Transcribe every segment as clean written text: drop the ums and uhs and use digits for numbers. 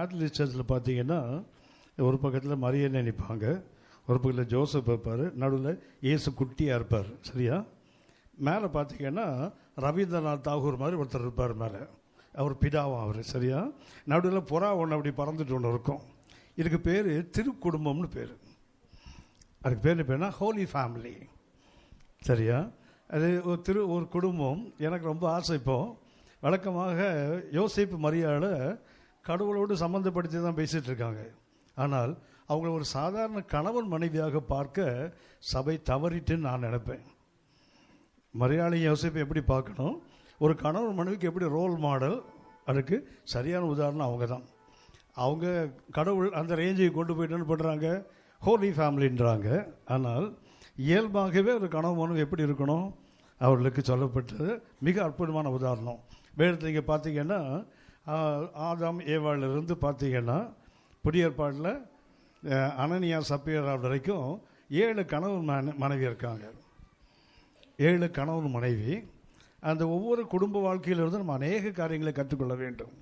Catholic சர்ச்சில் பார்த்தீங்கன்னா ஒரு பக்கத்தில் மரியனை நினைப்பாங்க, ஒரு பக்கத்தில் ஜோசப் இருப்பார், நடுவில் இயேசு குட்டியாக இருப்பார். சரியா? மேலே பார்த்தீங்கன்னா ரவீந்திரநாத் தாகூர் மாதிரி ஒருத்தர் இருப்பார் மேலே, அவர் பிதாவும் அவர். சரியா? நடுவில் புறா ஒன்று அப்படி பறந்துட்டு ஒன்று இருக்கும். இதுக்கு பேர் திருக்குடும்பம்னு பேர். அதுக்கு பேர் பேர்னா ஹோலி ஃபேமிலி. சரியா? அது ஒரு குடும்பம். எனக்கு ரொம்ப ஆசை. இப்போது வழக்கமாக யோசேப்பு மரியாதை கடவுளோடு சம்மந்தப்படுத்தி தான் பேசிகிட்டு இருக்காங்க. ஆனால் அவங்கள ஒரு சாதாரண கணவன் மனைவியாக பார்க்க சபை தவறிட்டுன்னு நான் நினைப்பேன். மரியாதையும் யோசேப்பை எப்படி பார்க்கணும், ஒரு கணவன் மனைவிக்கு எப்படி ரோல் மாடல், அதுக்கு சரியான உதாரணம் அவங்க தான். அவங்க கடவுள் அந்த ரேஞ்சுக்கு கொண்டு போயிட்டு பண்ணுறாங்க, ஹோலி ஃபேமிலின்றாங்க. ஆனால் இயல்பாகவே ஒரு கணவன் மனைவி எப்படி இருக்கணும் அவர்களுக்கு சொல்லப்பட்டது மிக அற்புதமான உதாரணம். வேதத்தில் இங்கே பார்த்தீங்கன்னா ஆதாம் ஏவாளிலிருந்து பார்த்தீங்கன்னா புதிய ஏற்பாட்டில் அனனியா சப்பியரா வரைக்கும் 7 கணவன் மனைவி இருக்காங்க. 7 கணவன் மனைவி. அந்த ஒவ்வொரு குடும்ப வாழ்க்கையிலிருந்து நம்ம அநேக காரியங்களை கற்றுக்கொள்ள வேண்டும்.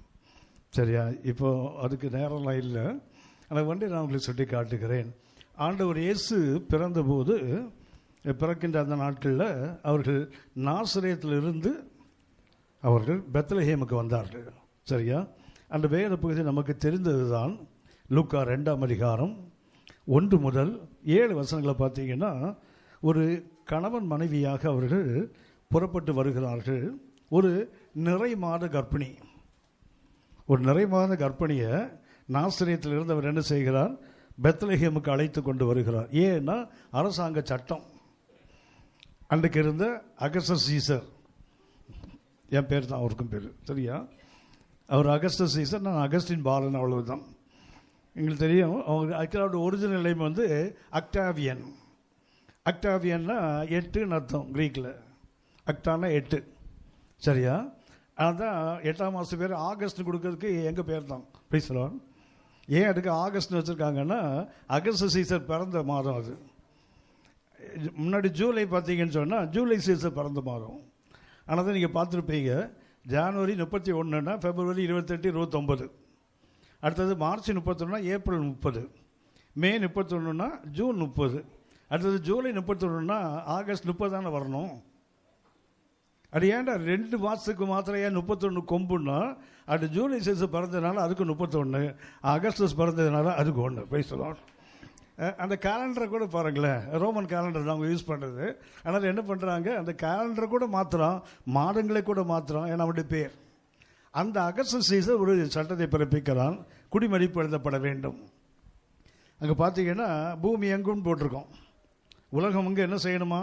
சரியா? இப்போது அதுக்கு நேரம்லாம் இல்லை. ஆனால் நான் உங்களுக்கு சொல்லி காட்டுகிறேன். ஆண்டவர் இயேசு பிறந்தபோது, பிறக்கின்ற அந்த நாட்களில் அவர்கள் நாசரேத்திலிருந்து அவர்கள் பெத்லஹேமுக்கு வந்தார்கள். சரியா? அந்த வேத பகுதி நமக்கு தெரிந்தது தான். லூக்கா 2ஆம் அதிகாரம் 1 முதல் 7 வசனங்களை பார்த்தீங்கன்னா, ஒரு கணவன் மனைவியாக அவர்கள் புறப்பட்டு வருகிறார்கள். ஒரு நிறை மாத கர்ப்பிணி, ஒரு நிறை மாத கர்ப்பிணியை நாசரேத்திலிருந்து அவர் என்ன செய்கிறார், பெத்லஹேமுக்கு அழைத்து கொண்டு வருகிறார். ஏன்னா அரசாங்க சட்டம். அன்றைக்கு இருந்த அகஸ்டஸ் சீசர், என் பேர் தான் அவருக்கும் பேர். சரியா? அவர் அகஸ்டஸ் சீசர், நான் அகஸ்டின் பாலன், அவ்வளவுதான். எங்களுக்கு தெரியும். அவங்க அக்டாவோட ஒரிஜினல் நேம் வந்து அக்டாவியன். அக்டாவியன்னா 8ன்னு அர்த்தம் கிரீக்கில். அக்டானா 8. சரியா? அதுதான் 8ஆம் மாதம் பேர் ஆகஸ்ட் கொடுக்கறதுக்கு எங்கள் பேர் தான். ப்ளீஸ் சொல்லலாம். ஏன் அதுக்கு ஆகஸ்ட்னு வச்சுருக்காங்கன்னா அகஸ்ட் சீசர் பிறந்த மாதம் அது. முன்னாடி ஜூலை பார்த்தீங்கன்னு சொன்னால் ஜூலை சீசர் பிறந்த மாதம். ஆனால் தான் நீங்கள் பார்த்துருப்பீங்க. ஜனவரி 31ன்னா பிப்ரவரி 28, 29. அடுத்தது மார்ச் 31னா ஏப்ரல் 30, மே 31னா ஜூன் 30, அடுத்தது ஜூலை 31னா ஆகஸ்ட் 30 தானே வரணும். அது ஏன்டா 2 மாதத்துக்கு மாத்திரம் ஏன் 31 கொம்புன்னா, அது ஜூலை சீசன் பிறந்ததுனால அதுக்கு 31, ஆகஸ்டஸ் பிறந்ததுனால அதுக்கு 1. போய் சொல்லலாம். அந்த கேலண்டரை கூட பாருங்களேன், ரோமன் கேலண்டர் தான் அவங்க யூஸ் பண்ணுறது. அதனால் என்ன பண்ணுறாங்க, அந்த கேலண்டரை கூட மாத்திரம், மாதங்களை கூட மாத்திரம். ஏன்னா அவருடைய பேர். அந்த அகஸ்டஸ் சீசர் ஒரு சட்டத்தை பிறப்பிக்கிறான், குடிமதிப்பு எழுதப்பட வேண்டும். அங்கே பார்த்தீங்கன்னா பூமி எங்குன்னு போட்டிருக்கோம். உலகம் அங்கே என்ன செய்யணுமா,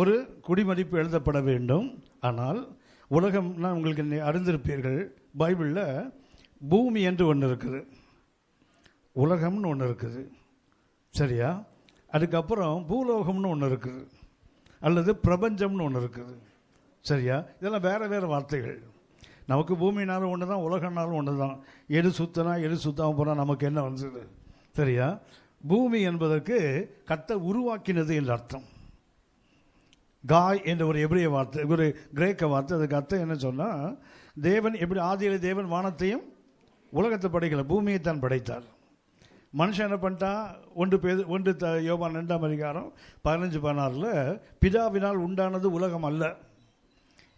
ஒரு குடிமதிப்பு எழுதப்பட வேண்டும். ஆனால் உலகம்னா உங்களுக்கு அறிந்திருப்பீர்கள், பைபிளில் பூமி என்று ஒன்று இருக்குது, உலகம்னு ஒன்று இருக்குது. சரியா? அதுக்கப்புறம் பூலோகம்னு ஒன்று இருக்குது, அல்லது பிரபஞ்சம்னு ஒன்று இருக்குது. சரியா? இதெல்லாம் வேறு வேறு வார்த்தைகள். நமக்கு பூமினாலும் ஒன்று தான், உலகம்னாலும் ஒன்று தான். எது சுத்தனா எது சுத்தாமல் போனால் நமக்கு என்ன வந்தது? சரியா? பூமி என்பதற்கு கர்த்தர் உருவாக்கினது என்று அர்த்தம். காய் என்ற ஒரு எபிரிய வார்த்தை, ஒரு கிரேக்க வார்த்தை. அதுக்கு அர்த்தம் என்ன சொன்னால், தேவன் எப்படி ஆதியிலே தேவன் வானத்தையும் உலகத்தை படைக்கல, பூமியை தான் படைத்தார். மனுஷன் என்ன பண்ணிட்டான், 1 யோவான் 2ஆம் அதிகாரம் 15-16 பிதாவினால் உண்டானது உலகம் அல்ல,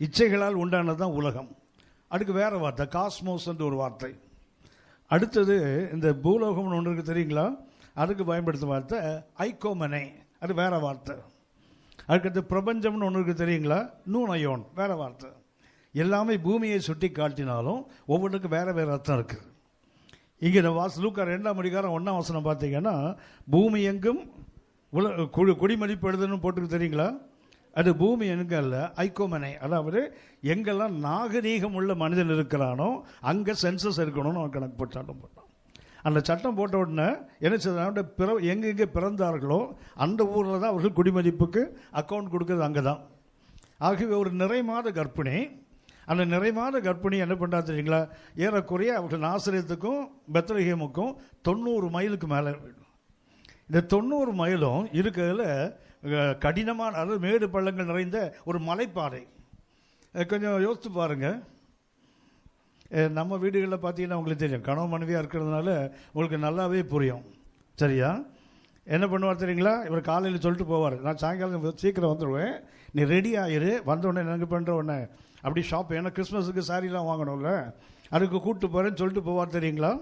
இச்சைகளால் உண்டானது தான் உலகம். அதுக்கு வேறு வார்த்தை காஸ்மோஸ் என்று ஒரு வார்த்தை. அடுத்தது இந்த பூலோகம்னு ஒன்று இருக்குது தெரியுங்களா, அதுக்கு பயன்படுத்தும் வார்த்தை ஐகோமனே, அது வேறு வார்த்தை. அதுக்கடுத்து பிரபஞ்சம்னு ஒன்று இருக்குது தெரியுங்களா, நூனயோன், வேறு வார்த்தை. எல்லாமே பூமியை சுட்டி காட்டினாலும் ஒவ்வொன்றுக்கும் வேறு வேறு அர்த்தம் இருக்குது. இங்கே லூக்கா 2ஆம் அதிகாரம் 1ஆம் வசனம் பார்த்தீங்கன்னா, பூமி எங்கும் குடிமதிப்பு எழுதணும்னு போட்டுருக்கு தெரியுங்களா. அது பூமி எங்க அல்ல, ஐகோமனை. அதாவது எங்கெல்லாம் நாகரீகம் உள்ள மனிதன் இருக்கிறானோ அங்கே சென்சஸ் இருக்கணும்னு அவன் கணக்கு போட்டு சட்டம் போட்டான். அந்த சட்டம் போட்ட உடனே என்ன செய்ய, எங்கெங்கே பிறந்தார்களோ அந்த ஊரில் தான் அவர்கள் குடிமதிப்புக்கு அக்கௌண்ட் கொடுக்குறது அங்கே தான். ஆகவே ஒரு நிறை மாத கர்ப்பிணி, அந்த நிறை மாத கர்ப்பிணி என்ன பண்ணுறா தெரியுங்களா, ஏறக்குறைய அவர்கள் நாசரேத்துக்கும் பெத்லஹேமுக்கும் 90 மைலுக்கு மேலே. இந்த 90 மைலும் இருக்கிறதுல கடினமான, அதாவது மேடு பள்ளங்கள் நிறைந்த ஒரு மலைப்பாதை. கொஞ்சம் யோசித்து பாருங்கள். நம்ம வீடுகளில் பார்த்தீங்கன்னா உங்களுக்கு தெரியும், கணவன் மனைவியாக இருக்கிறதுனால உங்களுக்கு நல்லாவே புரியும். சரியா? என்ன பண்ணுவார் தெரியுங்களா? இவர் காலையில் சொல்லிட்டு போவார், நான் சாயங்காலம் சீக்கிரம் வந்துடுவேன், நீ ரெடி ஆயிரு, வந்தவுடனே எனக்கு பண்ணுற உடனே அப்படி ஷாப், ஏன்னா கிறிஸ்மஸுக்கு சாரிலாம் வாங்கணும்ல, அதுக்கு கூப்பிட்டு போகிறேன்னு சொல்லிட்டு போவார் தெரியுங்களா?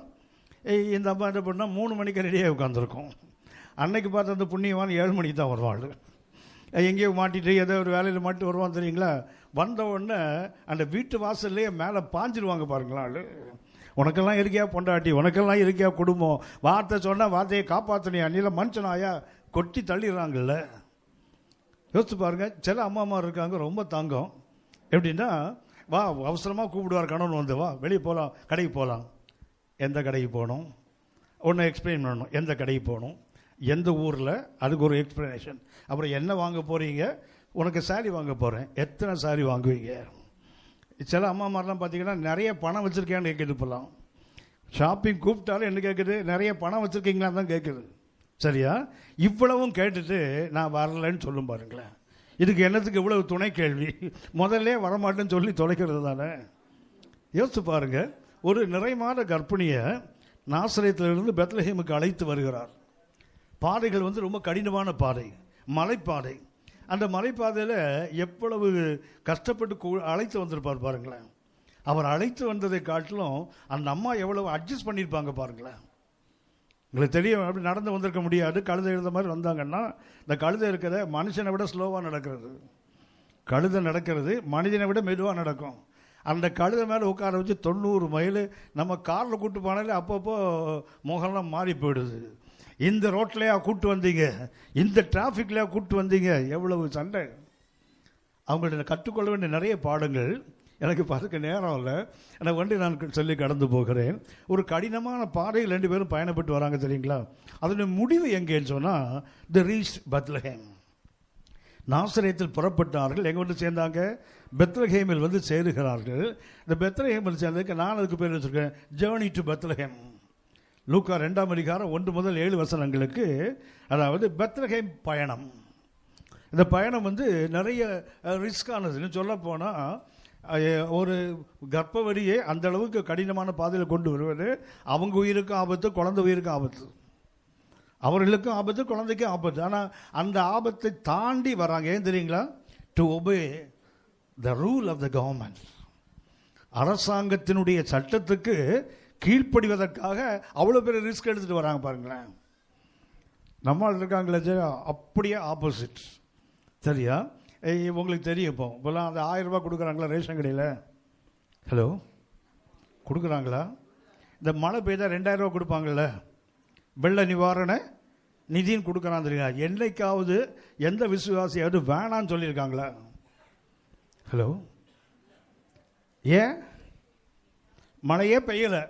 இந்த அம்மா என்ன பண்ணால் 3 மணிக்கு ரெடியாக உட்காந்துருக்கோம். அன்னைக்கு பார்த்து அந்த புண்ணியவான் 7 மணிக்கு தான் வருவாள். எங்கேயோ மாட்டிட்டு ஏதோ ஒரு வேலையில் மாட்டி வருவான் தெரியுங்களா? வந்த உடனே அந்த வீட்டு வாசல்லையே மேலே பாஞ்சிருவாங்க பாருங்களா, உனக்கெல்லாம் இருக்கியா பொண்டாட்டி, உனக்கெல்லாம் இருக்கியா குடும்பம், வார்த்தை சொன்னால் வார்த்தையை காப்பாற்றணியா, நீல மனுஷனாயா, கொட்டி தள்ளிடுறாங்கல்ல. யோசிச்சு பாருங்கள். சில அம்மா இருக்காங்க ரொம்ப தங்கம். எப்படின்னா, வா அவசரமாக கூப்பிடுவார் கணவன் வந்து, வா வெளியே போகலாம், கடைக்கு போகலாம். எந்த கடைக்கு போகணும், ஒன்று எக்ஸ்பிளைன் பண்ணணும். எந்த கடைக்கு போகணும், எந்த ஊரில், அதுக்கு ஒரு எக்ஸ்ப்ளனேஷன். அப்புறம் என்ன வாங்க போகிறீங்க, உனக்கு சாரி வாங்க போகிறேன், எத்தனை சாரி வாங்குவீங்க. சில அம்மா மாதிரிலாம் பார்த்தீங்கன்னா நிறைய பணம் வச்சுருக்கேன்னு கேட்குது. இப்போலாம் ஷாப்பிங் கூப்பிட்டாலும் என்ன கேட்குது, நிறைய பணம் வச்சுருக்கீங்களான்னு தான் கேட்குது. சரியா? இவ்வளவும் கேட்டுட்டு நான் வரலன்னு சொல்லும் பாருங்களேன். இதுக்கு என்னத்துக்கு இவ்வளவு துணை கேள்வி? முதல்ல வரமாட்டேன்னு சொல்லி தொலைக்கிறது தானே. யோசிச்சு பாருங்க. ஒரு நிறைமாத கர்ப்பிணியை நாசரேத்திலிருந்து பெத்லஹேமுக்கு அழைத்து வருகிறார். பாதைகள் வந்து ரொம்ப கடினமான பாதை, மலைப்பாதை. அந்த மலைப்பாதையில் எவ்வளவு கஷ்டப்பட்டு அழைத்து வந்திருப்பார் பாருங்களேன். அவர் அழைத்து வந்ததை காட்டிலும் அந்த அம்மா எவ்வளவு அட்ஜஸ்ட் பண்ணியிருப்பாங்க பாருங்களேன். உங்களுக்கு தெரியும், அப்படி நடந்து வந்திருக்க முடியாது. கழுதை எழுத மாதிரி வந்தாங்கன்னா, இந்த கழுதை இருக்கிற மனுஷனை விட ஸ்லோவாக நடக்கிறது. கழுதை நடக்கிறது மனிதனை விட மெதுவாக நடக்கும். அந்த கழுதை மேலே உட்கார வச்சு 90 மைல் நம்ம காரில் கூப்பிட்டு போனாலே அப்பப்போ முகம்லாம் மாறி போயிடுது. இந்த ரோட்லையா கூப்பிட்டு வந்தீங்க, இந்த டிராஃபிக்லையா கூப்பிட்டு வந்தீங்க, எவ்வளவு சண்டை. அவங்கள்ட்ட கற்றுக்கொள்ள வேண்டிய நிறைய பாடங்கள். எனக்கு பார்க்க நேரம் இல்லை, எனக்கு வண்டி நான் சொல்லி கடந்து போகிறேன். ஒரு கடினமான பாதையில் 2 பேரும் பயணப்பட்டு வராங்க தெரியுங்களா. அதனுடைய முடிவு எங்கேன்னு சொன்னால், தி ரீச் பெத்லஹேம். நாசரேத்தில் புறப்பட்டார்கள். எங்கே வந்து சேர்ந்தாங்க? பெத்லஹேமில் வந்து சேருகிறார்கள். இந்த பெத்லஹேமில் சேர்ந்ததுக்கு நான் அதுக்கு பேர் வச்சுருக்கேன், ஜேர்னி டு பெத்லஹேம். லூக்கா 2ஆம் அதிகாரம் 1 முதல் 7 வசனங்களுக்கு, அதாவது பெத்லஹேம் பயணம். இந்த பயணம் வந்து நிறைய ரிஸ்கானதுன்னு சொல்ல போனால், ஒரு கர்ப்பவதியை அந்த அளவுக்கு கடினமான பாதையில் கொண்டு வருவது அவங்க உயிருக்கும் ஆபத்து, குழந்தை உயிருக்கும் ஆபத்து. அவர்களுக்கும் ஆபத்து, குழந்தைக்கும் ஆபத்து. ஆனால் அந்த ஆபத்தை தாண்டி வராங்க. ஏன் தெரியுங்களா? To obey the rule of the government. அரசாங்கத்தினுடைய சட்டத்துக்கு கீழ்ப்படிவதற்காக அவ்வளோ பெரிய ரிஸ்க் எடுத்துகிட்டு வராங்க பாருங்களேன். நம்மளால் இருக்காங்களே அப்படியே ஆப்போசிட். சரியா? உங்களுக்கு தெரியும், இப்போலாம் அந்த 1000 ரூபா கொடுக்குறாங்களா ரேஷன் கடையில்? ஹலோ, கொடுக்குறாங்களா? இந்த மழை பெய்தால் 2000 ரூபா கொடுப்பாங்கள்ல, வெள்ள நிவாரண நிதின்னு கொடுக்குறான் தெரியுங்க. என்னைக்காவது எந்த விசுவாசியாவது வேணான்னு சொல்லியிருக்காங்களா? ஹலோ, ஏன்? மழையே பெய்யலை,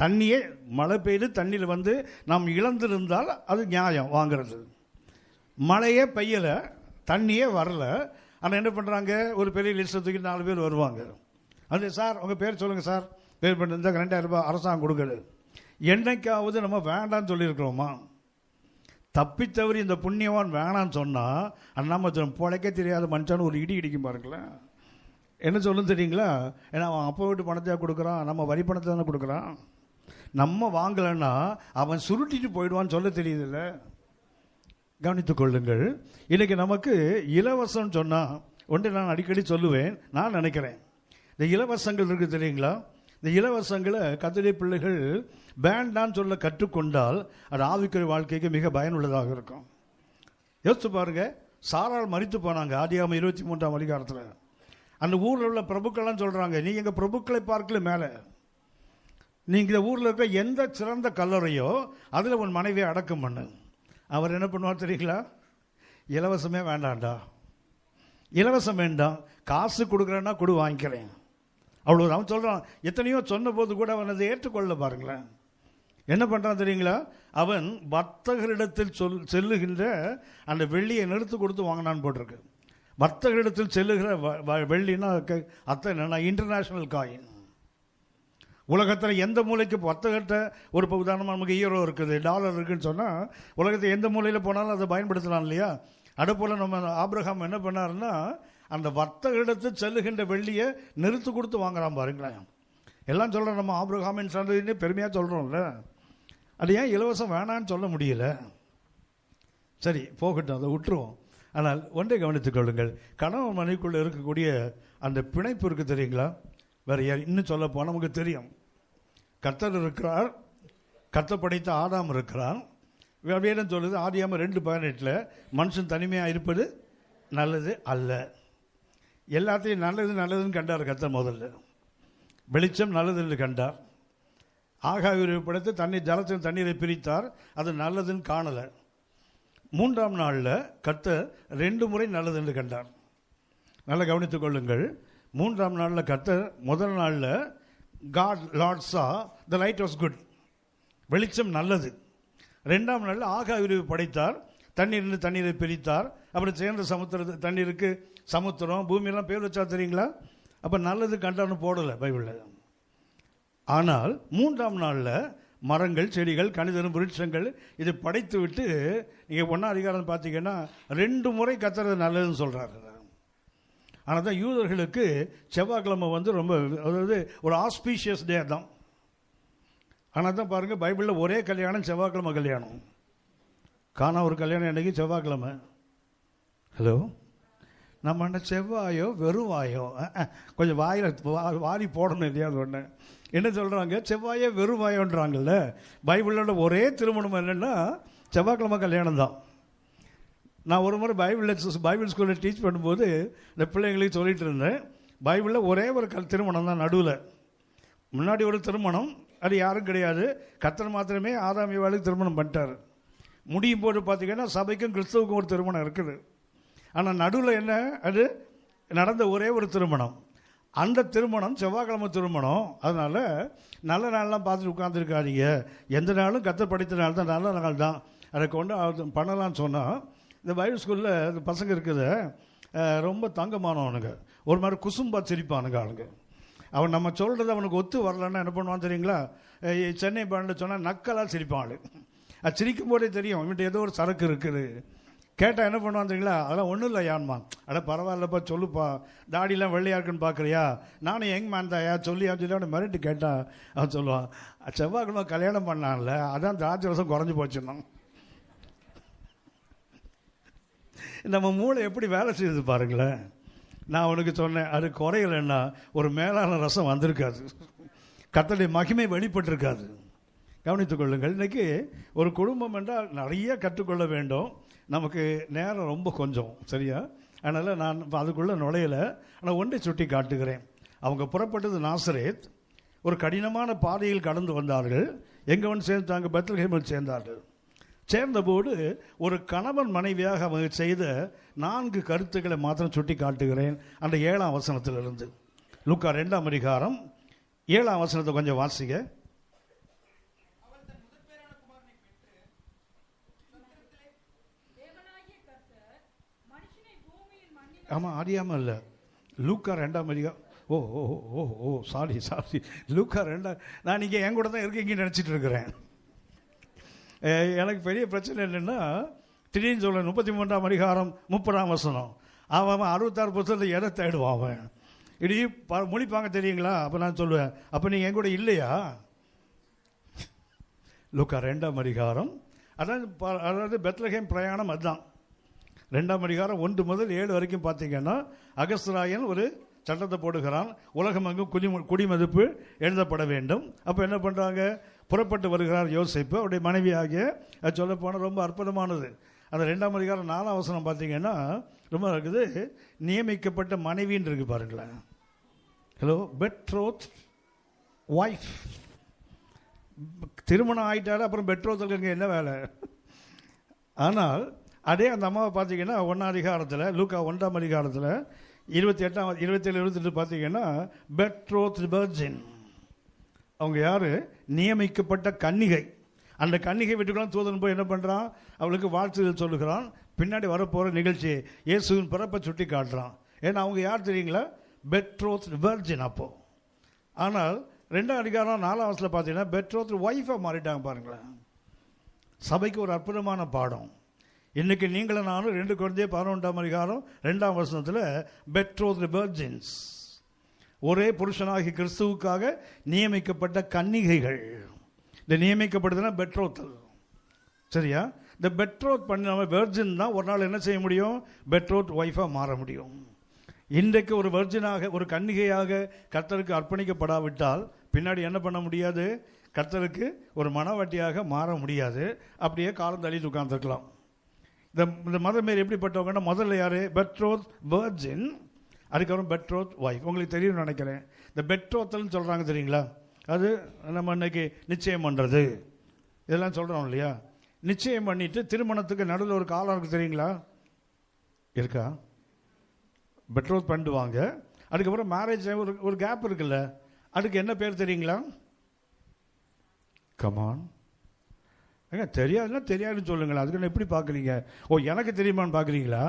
தண்ணியே, மழை பெய்து தண்ணியில் வந்து நாம் இழந்திருந்தால் அது நியாயம் வாங்கிறது. மழையே பெய்யலை, தண்ணியே வரல, ஆனால் என்ன பண்ணுறாங்க, ஒரு பெரிய லிஸ்ட்டை தூக்கி 4 பேர் வருவாங்க. அது சார் உங்கள் பேர் சொல்லுங்கள் சார், பேர் பண்ணி 2000 ரூபாய் அரசாங்கம் கொடுக்குது. என்னைக்காவது நம்ம வேண்டான்னு சொல்லியிருக்கிறோமா? தப்பித்தவரி இந்த புண்ணியவான் வேணான்னு சொன்னால் நம்ம பிழைக்க தெரியாத மனுஷான்னு ஒரு இடி இடிக்கும் பாருங்களேன். என்ன சொல்லணும் தெரியுங்களா? ஏன்னா அவன் அப்போ வீட்டு பணத்தை கொடுக்குறான், நம்ம வரி பணத்தை தானே கொடுக்குறான். நம்ம வாங்கலைன்னா அவன் சுருட்டிட்டு போயிடுவான்னு சொல்ல தெரியுதில்ல. கவனித்துக் கொள்ளுங்கள். இன்றைக்கி நமக்கு இலவசம் சொன்னால் ஒன்று நான் அடிக்கடி சொல்லுவேன், நான் நினைக்கிறேன், இந்த இலவசங்கள் இருக்குது தெரியுங்களா? இந்த இலவசங்களை கர்த்தருடைய பிள்ளைகள் வேண்டான்னு சொல்ல கற்றுக்கொண்டால் அது ஆவிக்குரிய வாழ்க்கைக்கு மிக பயனுள்ளதாக இருக்கும். யோசிச்சு பாருங்க, சாராள் மரித்து போனாங்க ஆதியாகமம் 23ஆம் அதிகாரத்தில். அந்த ஊரில் உள்ள பிரபுக்கள்லாம் சொல்கிறாங்க, நீ எங்கள் பிரபுக்களை பார்க்கல மேலே, நீங்கள் இந்த ஊரில் இருக்க எந்த சிறந்த கல்லறையோ அதில் உன் மனைவியை அடக்கம் பண்ணு. அவர் என்ன பண்ணுவார் தெரியுங்களா? இலவசமே வேண்டாண்டா, இலவசம் வேண்டாம், காசு கொடுக்குறேன்னா கொடு, வாங்கிக்கிறேன், அவ்வளோ. அவன் சொல்கிறான். எத்தனையோ சொன்ன போது கூட அவன் அதை ஏற்றுக்கொள்ள பாருங்களேன். என்ன பண்ணுறான் தெரியுங்களா? அவன் வர்த்தகரிடத்தில் செல்லுகின்ற அந்த வெள்ளியை நிறுத்து கொடுத்து வாங்கினான்னு போட்டிருக்கு. வர்த்தகரிடத்தில் செல்லுகிற வெள்ளின்னா அர்த்தம் என்னன்னா இன்டர்நேஷ்னல் காயின். உலகத்தில் எந்த மூலைக்கு வர்த்தகத்தை, ஒரு உதாரணமாக நமக்கு ஈரோ இருக்குது, டாலர் இருக்குதுன்னு சொன்னால் உலகத்தில் எந்த மூலையில் போனாலும் அதை பயன்படுத்தலாம் இல்லையா? அதுபோல் நம்ம ஆபிரகாம் என்ன பண்ணாருன்னா, அந்த வர்த்தகரிடத்தில் செல்லுகின்ற வெள்ளியை நிறுத்து கொடுத்து வாங்குறான் பாருங்களேன். எல்லாம் சொல்கிறோம், நம்ம ஆபிரகாமின் சந்ததின்னு பெருமையாக சொல்கிறோம்ல. அது ஏன் இலவசம் வேணான்னு சொல்ல முடியல? சரி போகட்டும், அதை விட்டுருவோம். ஆனால் ஒன்றை கவனித்துக் கொள்ளுங்கள், கணவன் மனைவிக்குள்ளே இருக்கக்கூடிய அந்த பிணைப்பு இருக்குது தெரியுங்களா? வேறு யார் இன்னும் சொல்ல போனால் நமக்கு தெரியும், கர்த்தர் இருக்கிறார், கர்த்தர் படைத்த ஆதாம் இருக்கிறான். வேதம் சொல்லுது ஆதியாகமம் 2:18 மனுஷன் தனிமையாக இருப்பது நல்லது அல்ல. எல்லாத்தையும் நல்லது நல்லதுன்னு கண்டார் கர்த்தர். முதல்ல வெளிச்சம் நல்லது என்று கண்டார். ஆகாய படைத்து ஜலத்தின் தண்ணீரை பிரித்தார், அது நல்லதுன்னு காணலை. 3ஆம் நாளில் கர்த்தர் 2 முறை நல்லது என்று கண்டார். நல்லா கவனித்துக் கொள்ளுங்கள். 3ஆம் நாளில் கர்த்தர் முதல் நாளில் காட் லார்ட் சா த லைட் வாஸ் குட், வெளிச்சம் நல்லது. 2ஆம் நாளில் ஆகாய படைத்தார், தண்ணீரை பிரித்தார். அப்புறம் சேர்ந்த சமுத்திர தண்ணீருக்கு சமுத்திரம் பூமியெல்லாம் பேர் வச்சா தெரியுங்களா? அப்போ நல்லது கண்டான்னு போடலை பைபிளில். ஆனால் 3ஆம் நாளில் மரங்கள் செடிகள் கனிதரும் விருட்சங்கள் இது படைத்து விட்டு நீங்கள் 1ஆம் அதிகாரம் பார்த்தீங்கன்னா 2 முறை கர்த்தர் நல்லதுன்னு சொல்கிறாரு. ஆனால் தான் யூதர்களுக்கு செவ்வாய்க்கிழமை ரொம்ப அதாவது ஒரு ஆஸ்பீஷியஸ் டே தான். ஆனால் தான் பாருங்கள் பைபிளில் ஒரே கல்யாணம் செவ்வாய்க்கிழமை கல்யாணம். காணா ஒரு கல்யாணம் என்னைக்கு செவ்வாய்க்கிழமை. ஹலோ, நம்ம என்ன செவ்வாயோ வெறும் வாயோ? கொஞ்சம் வாயில் வாரி போடணும் இல்லையா? ஒன்று என்ன சொல்கிறாங்க, செவ்வாயே வெறும் வாயோன்றாங்கல்ல. பைபிளோட ஒரே திருமணம் என்னென்னா செவ்வாய்க்கிழமை கல்யாணம் தான். நான் ஒரு முறை பைபிள் ஸ்கூலில் டீச் பண்ணும்போது இந்த பிள்ளைங்களுக்கு சொல்லிகிட்டு இருந்தேன், பைபிளில் ஒரே ஒரு திருமணம் தான் நடுவில். முன்னாடி ஒரு திருமணம், அது யாரும் கிடையாது, கர்த்தர் மாத்திரமே ஆதாம் ஏவாளுக்கு திருமணம் பண்ணிட்டார். முடியும் போது பார்த்தீங்கன்னா சபைக்கும் கிறிஸ்தவுக்கும் ஒரு திருமணம் இருக்குது. ஆனால் நடுவில் என்ன, அது நடந்த ஒரே ஒரு திருமணம். அந்த திருமணம் செவ்வாய்க்கிழமை திருமணம். அதனால் நல்ல நாள்லாம் பார்த்துட்டு உட்காந்துருக்காதீங்க. எந்த நாளும் கர்த்தர் படைத்த நாள் தான், நல்ல நாள் தான், அதை கொண்டு பண்ணலான்னு சொன்னால் இந்த பைபிள் ஸ்கூலில் இந்த பசங்க இருக்குது ரொம்ப தங்கமானவனுங்க, ஒரு மாதிரி குசும்பா சிரிப்பானுங்க அவனுங்க. அவன் நம்ம சொல்கிறது அவனுக்கு ஒத்து வரலன்னா என்ன பண்ணுவான் தெரியுங்களா? சென்னை பாண்டில் சொன்னால் நக்கலாக சிரிப்பான். அது சிரிக்கும் போதே தெரியும் இவன்ட்டு ஏதோ ஒரு சரக்கு இருக்குது. கேட்டால் என்ன பண்ணுவான் தெரியுங்களா? அதெல்லாம் ஒன்றும் இல்லை யான்மா, அட பரவாயில்லப்பா சொல்லுப்பா, தாடிலாம் வெள்ளையா இருக்குன்னு பார்க்குறியா, நானும் யங் மேன் தாயா சொல்லியா சொல்லி அவனை மிரட்டு கேட்டால் அவன் சொல்லுவான், செவ்வாய்க்கிழமை கல்யாணம் பண்ணான்ல அதான் திராட்சை ரசம் குறைஞ்சி போச்சுன்னா. நம்ம மூளை எப்படி வேலை செய்யுது பாருங்களேன். நான் அவனுக்கு சொன்னேன், அது குறையலைன்னா ஒரு மேலான ரசம் வந்திருக்காது, கர்த்தருடைய மகிமை வெளிப்பட்டிருக்காது. கவனித்துக் கொள்ளுங்கள். இன்றைக்கி ஒரு குடும்பம் என்றால் நிறைய கற்றுக்கொள்ள வேண்டும். நமக்கு நேரம் ரொம்ப கொஞ்சம், சரியா? அதனால் நான் அதுக்குள்ளே நுழையலை. ஆனால் ஒன்றை சுட்டி காட்டுகிறேன். அவங்க புறப்பட்டது நாசரேத், ஒரு கடினமான பாதையில் கடந்து வந்தார்கள். எங்கே வந்து சேர்ந்தாங்க? பெத்லகேமில் சேர்ந்தார்கள். சேர்ந்தபோது ஒரு கணவன் மனைவியாக அவங்க செய்த 4 கருத்துக்களை மாத்திரம் சுட்டி காட்டுகிறேன். அந்த 7ஆம் வசனத்திலிருந்து, லூக்கா 2ஆம் அதிகாரம் 7ஆம் வசனத்தை கொஞ்சம் வாசிங்க. ஆமாம், அறியாமல் இல்லை, லூக்கா 2ஆம் அதிகாரம். ஓ ஓ ஓ ஓ சாரி லூக்கா 2. நான் இங்கே என் கூட தான் இருக்கீங்கன்னு நினச்சிட்டு இருக்கிறேன். எனக்கு பெரிய பிரச்சனை என்னென்னா, திடீர்னு சொல்ல 33ஆம் அதிகாரம் 30ஆம் வசனம், அவன் 66 புத்தகத்தை எதை தேடுவான் அவன். இப்படி முடிப்பாங்க தெரியுங்களா? அப்போ நான் சொல்லுவேன், அப்போ நீங்கள் என் கூட இல்லையா? லூக்கா 2ஆம் அதிகாரம், அதாவது பெத்லகேம் பிரயாணம் அதுதான். 2ஆம் அதிகாரம் 1 முதல் 7 வரைக்கும் பார்த்தீங்கன்னா அகஸ்திராயன் ஒரு சட்டத்தை போடுகிறான், உலகமெங்கும் குடிமதிப்பு எழுதப்பட வேண்டும். அப்போ என்ன பண்ணுறாங்க? புறப்பட்டு வருகிறார் யோசேப்பு, அவருடைய மனைவியாகிய. அது சொல்ல போனால் ரொம்ப அற்புதமானது. அந்த 2ஆம் அதிகாரம் 4ஆம் வசனம் பார்த்தீங்கன்னா ரொம்ப இருக்குது, நியமிக்கப்பட்ட மனைவின்னு இருக்கு பாருங்களேன். Hello, betrothed wife. திருமணம் ஆகிட்டாலும் அப்புறம் பெட்ரோத்துக்கு என்ன வேலை? ஆனால் அதே அந்த அம்மாவை பார்த்தீங்கன்னா 1ஆம் அதிகாரத்தில், லூக்கா 1ஆம் அதிகாரத்தில் 27, 28 பார்த்தீங்கன்னா பெட்ரோத் வெர்ஜின். அவங்க யார்? நியமிக்கப்பட்ட கன்னிகை. அந்த கன்னிகை வீட்டுக்குலாம் தூதன் போய் என்ன பண்ணுறான்? அவளுக்கு வாழ்த்துதல் சொல்லுகிறான். பின்னாடி வரப்போகிற நிகழ்ச்சி இயேசுவின் பிறப்பை சுட்டி காட்டுறான். ஏன்னா அவங்க யார் தெரியுங்களா? பெட்ரோத் வெர்ஜின். அப்போது ஆனால் 2ஆம் அதிகாரம் 4ஆம் வசனத்தில் பார்த்தீங்கன்னா பெட்ரோத் ஒய்ஃபாக மாறிட்டாங்க பாருங்களேன். சபைக்கு ஒரு அற்புதமான பாடம். இன்றைக்கி நீங்களும் நானும் 2 Corinthians 11ஆம் அதிகாரம் 2ஆம் வசனத்தில் பெட்ரோத் வெர்ஜின்ஸ், ஒரே புருஷனாகி கிறிஸ்துவுக்காக நியமிக்கப்பட்ட கன்னிகைகள். இந்த நியமிக்கப்படுதுன்னா பெட்ரோத்தல். சரியா? இந்த பெட்ரோத் பண்ண வெர்ஜின் தான் ஒரு நாள் என்ன செய்ய முடியும்? பெட்ரோத் ஒய்ஃபாக மாற முடியும். இன்றைக்கு ஒரு வெர்ஜினாக, ஒரு கன்னிகையாக கர்த்தருக்கு அர்ப்பணிக்கப்படாவிட்டால் பின்னாடி என்ன பண்ண முடியாது? கர்த்தருக்கு ஒரு மனவாட்டியாக மாற முடியாது. அப்படியே காலம் தள்ளிட்டு உட்கார்ந்துருக்கலாம். இந்த மதம் மாரி எப்படிப்பட்டவங்கன்னா, முதல்ல யார்? பெட்ரோத் வெர்ஜின், அதுக்கப்புறம் பெட்ரோத் ஒய்ஃப். உங்களுக்கு தெரியும்னு நினைக்கிறேன். இந்த பெட்ரோத்தல்னு சொல்கிறாங்க தெரியுங்களா? அது நம்ம இன்னைக்கு நிச்சயம் பண்ணுறது இதெல்லாம் சொல்கிறோம் இல்லையா? நிச்சயம் பண்ணிவிட்டு திருமணத்துக்கு நடுவில் ஒரு காலம் இருக்குது தெரியுங்களா? இருக்கா? பெட்ரோத் பண்ணிடுவாங்க. அதுக்கப்புறம் மேரேஜ் ஒரு கேப் இருக்குல்ல, அதுக்கு என்ன பேர் தெரியுங்களா? கமான், ஏங்க தெரியாதுன்னா தெரியாதுன்னு சொல்லுங்களேன். அதுக்கு எப்படி பார்க்குறீங்க? ஓ, எனக்கு தெரியுமான்னு பார்க்குறீங்களா?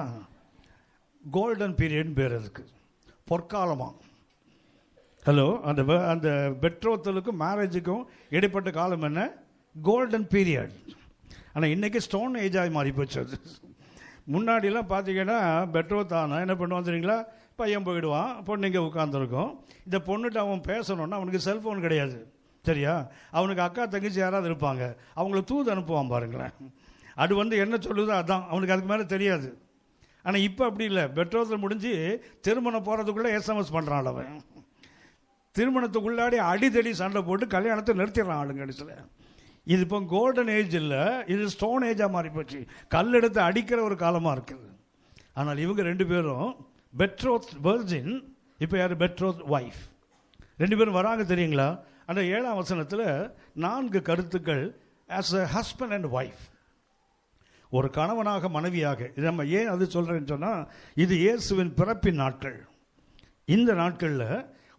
கோல்டன் பீரியட்னு பேர் அதுக்கு, பொற்காலமா. ஹலோ, அந்த பெட்ரோத்தலுக்கும் மேரேஜுக்கும் இடைப்பட்ட காலம் என்ன? Golden period. ஆனால் இன்றைக்கி ஸ்டோன் ஏஜாக மாறி போச்சு அது. முன்னாடிலாம் பார்த்தீங்கன்னா பெட்ரோத் ஆனால் என்ன பண்ணுவான் தெரியுங்களா? பையன் போயிடுவான், பொண்ணு இங்கே உட்காந்துருக்கும். இந்த பொண்ணுகிட்ட அவன் பேசணுன்னா அவனுக்கு செல்ஃபோன் கிடையாது. சரியா? அவனுக்கு அக்கா தங்கச்சி யாராவது இருப்பாங்க, அவங்கள தூது அனுப்புவான் பாருங்களேன். அது என்ன சொல்லுதோ அதான் அவனுக்கு, அதுக்கு மேலே தெரியாது. ஆனால் இப்போ அப்படி இல்லை. பெட்ரோத்தில் முடிஞ்சு திருமணம் போகிறதுக்குள்ளே எஸ்எம்எஸ் பண்ணுறான் அவன். திருமணத்துக்குள்ளாடி அடித்தடி சண்டை போட்டு கல்யாணத்தை நிறுத்திடுறான் ஆளுங்க. கடைசியில் இது இப்போ கோல்டன் ஏஜ் இல்லை, இது ஸ்டோன் ஏஜாக மாறி போச்சு. கல் எடுத்து அடிக்கிற ஒரு காலமாக இருக்குது. ஆனால் இவங்க ரெண்டு பேரும் பெட்ரோத் வெர்ஜின், இப்போ யார்? பெட்ரோத் ஒய்ஃப். ரெண்டு பேரும் வராங்க தெரியுங்களா? அந்த 7ஆம் வசனத்தில் 4 கருத்துக்கள் as a husband and wife. ஒரு கணவனாக மனைவியாக. இது நம்ம ஏன் அது சொல்கிறேன்னு சொன்னால், இது இயேசுவின் பிறப்பின் நாட்கள். இந்த நாட்களில்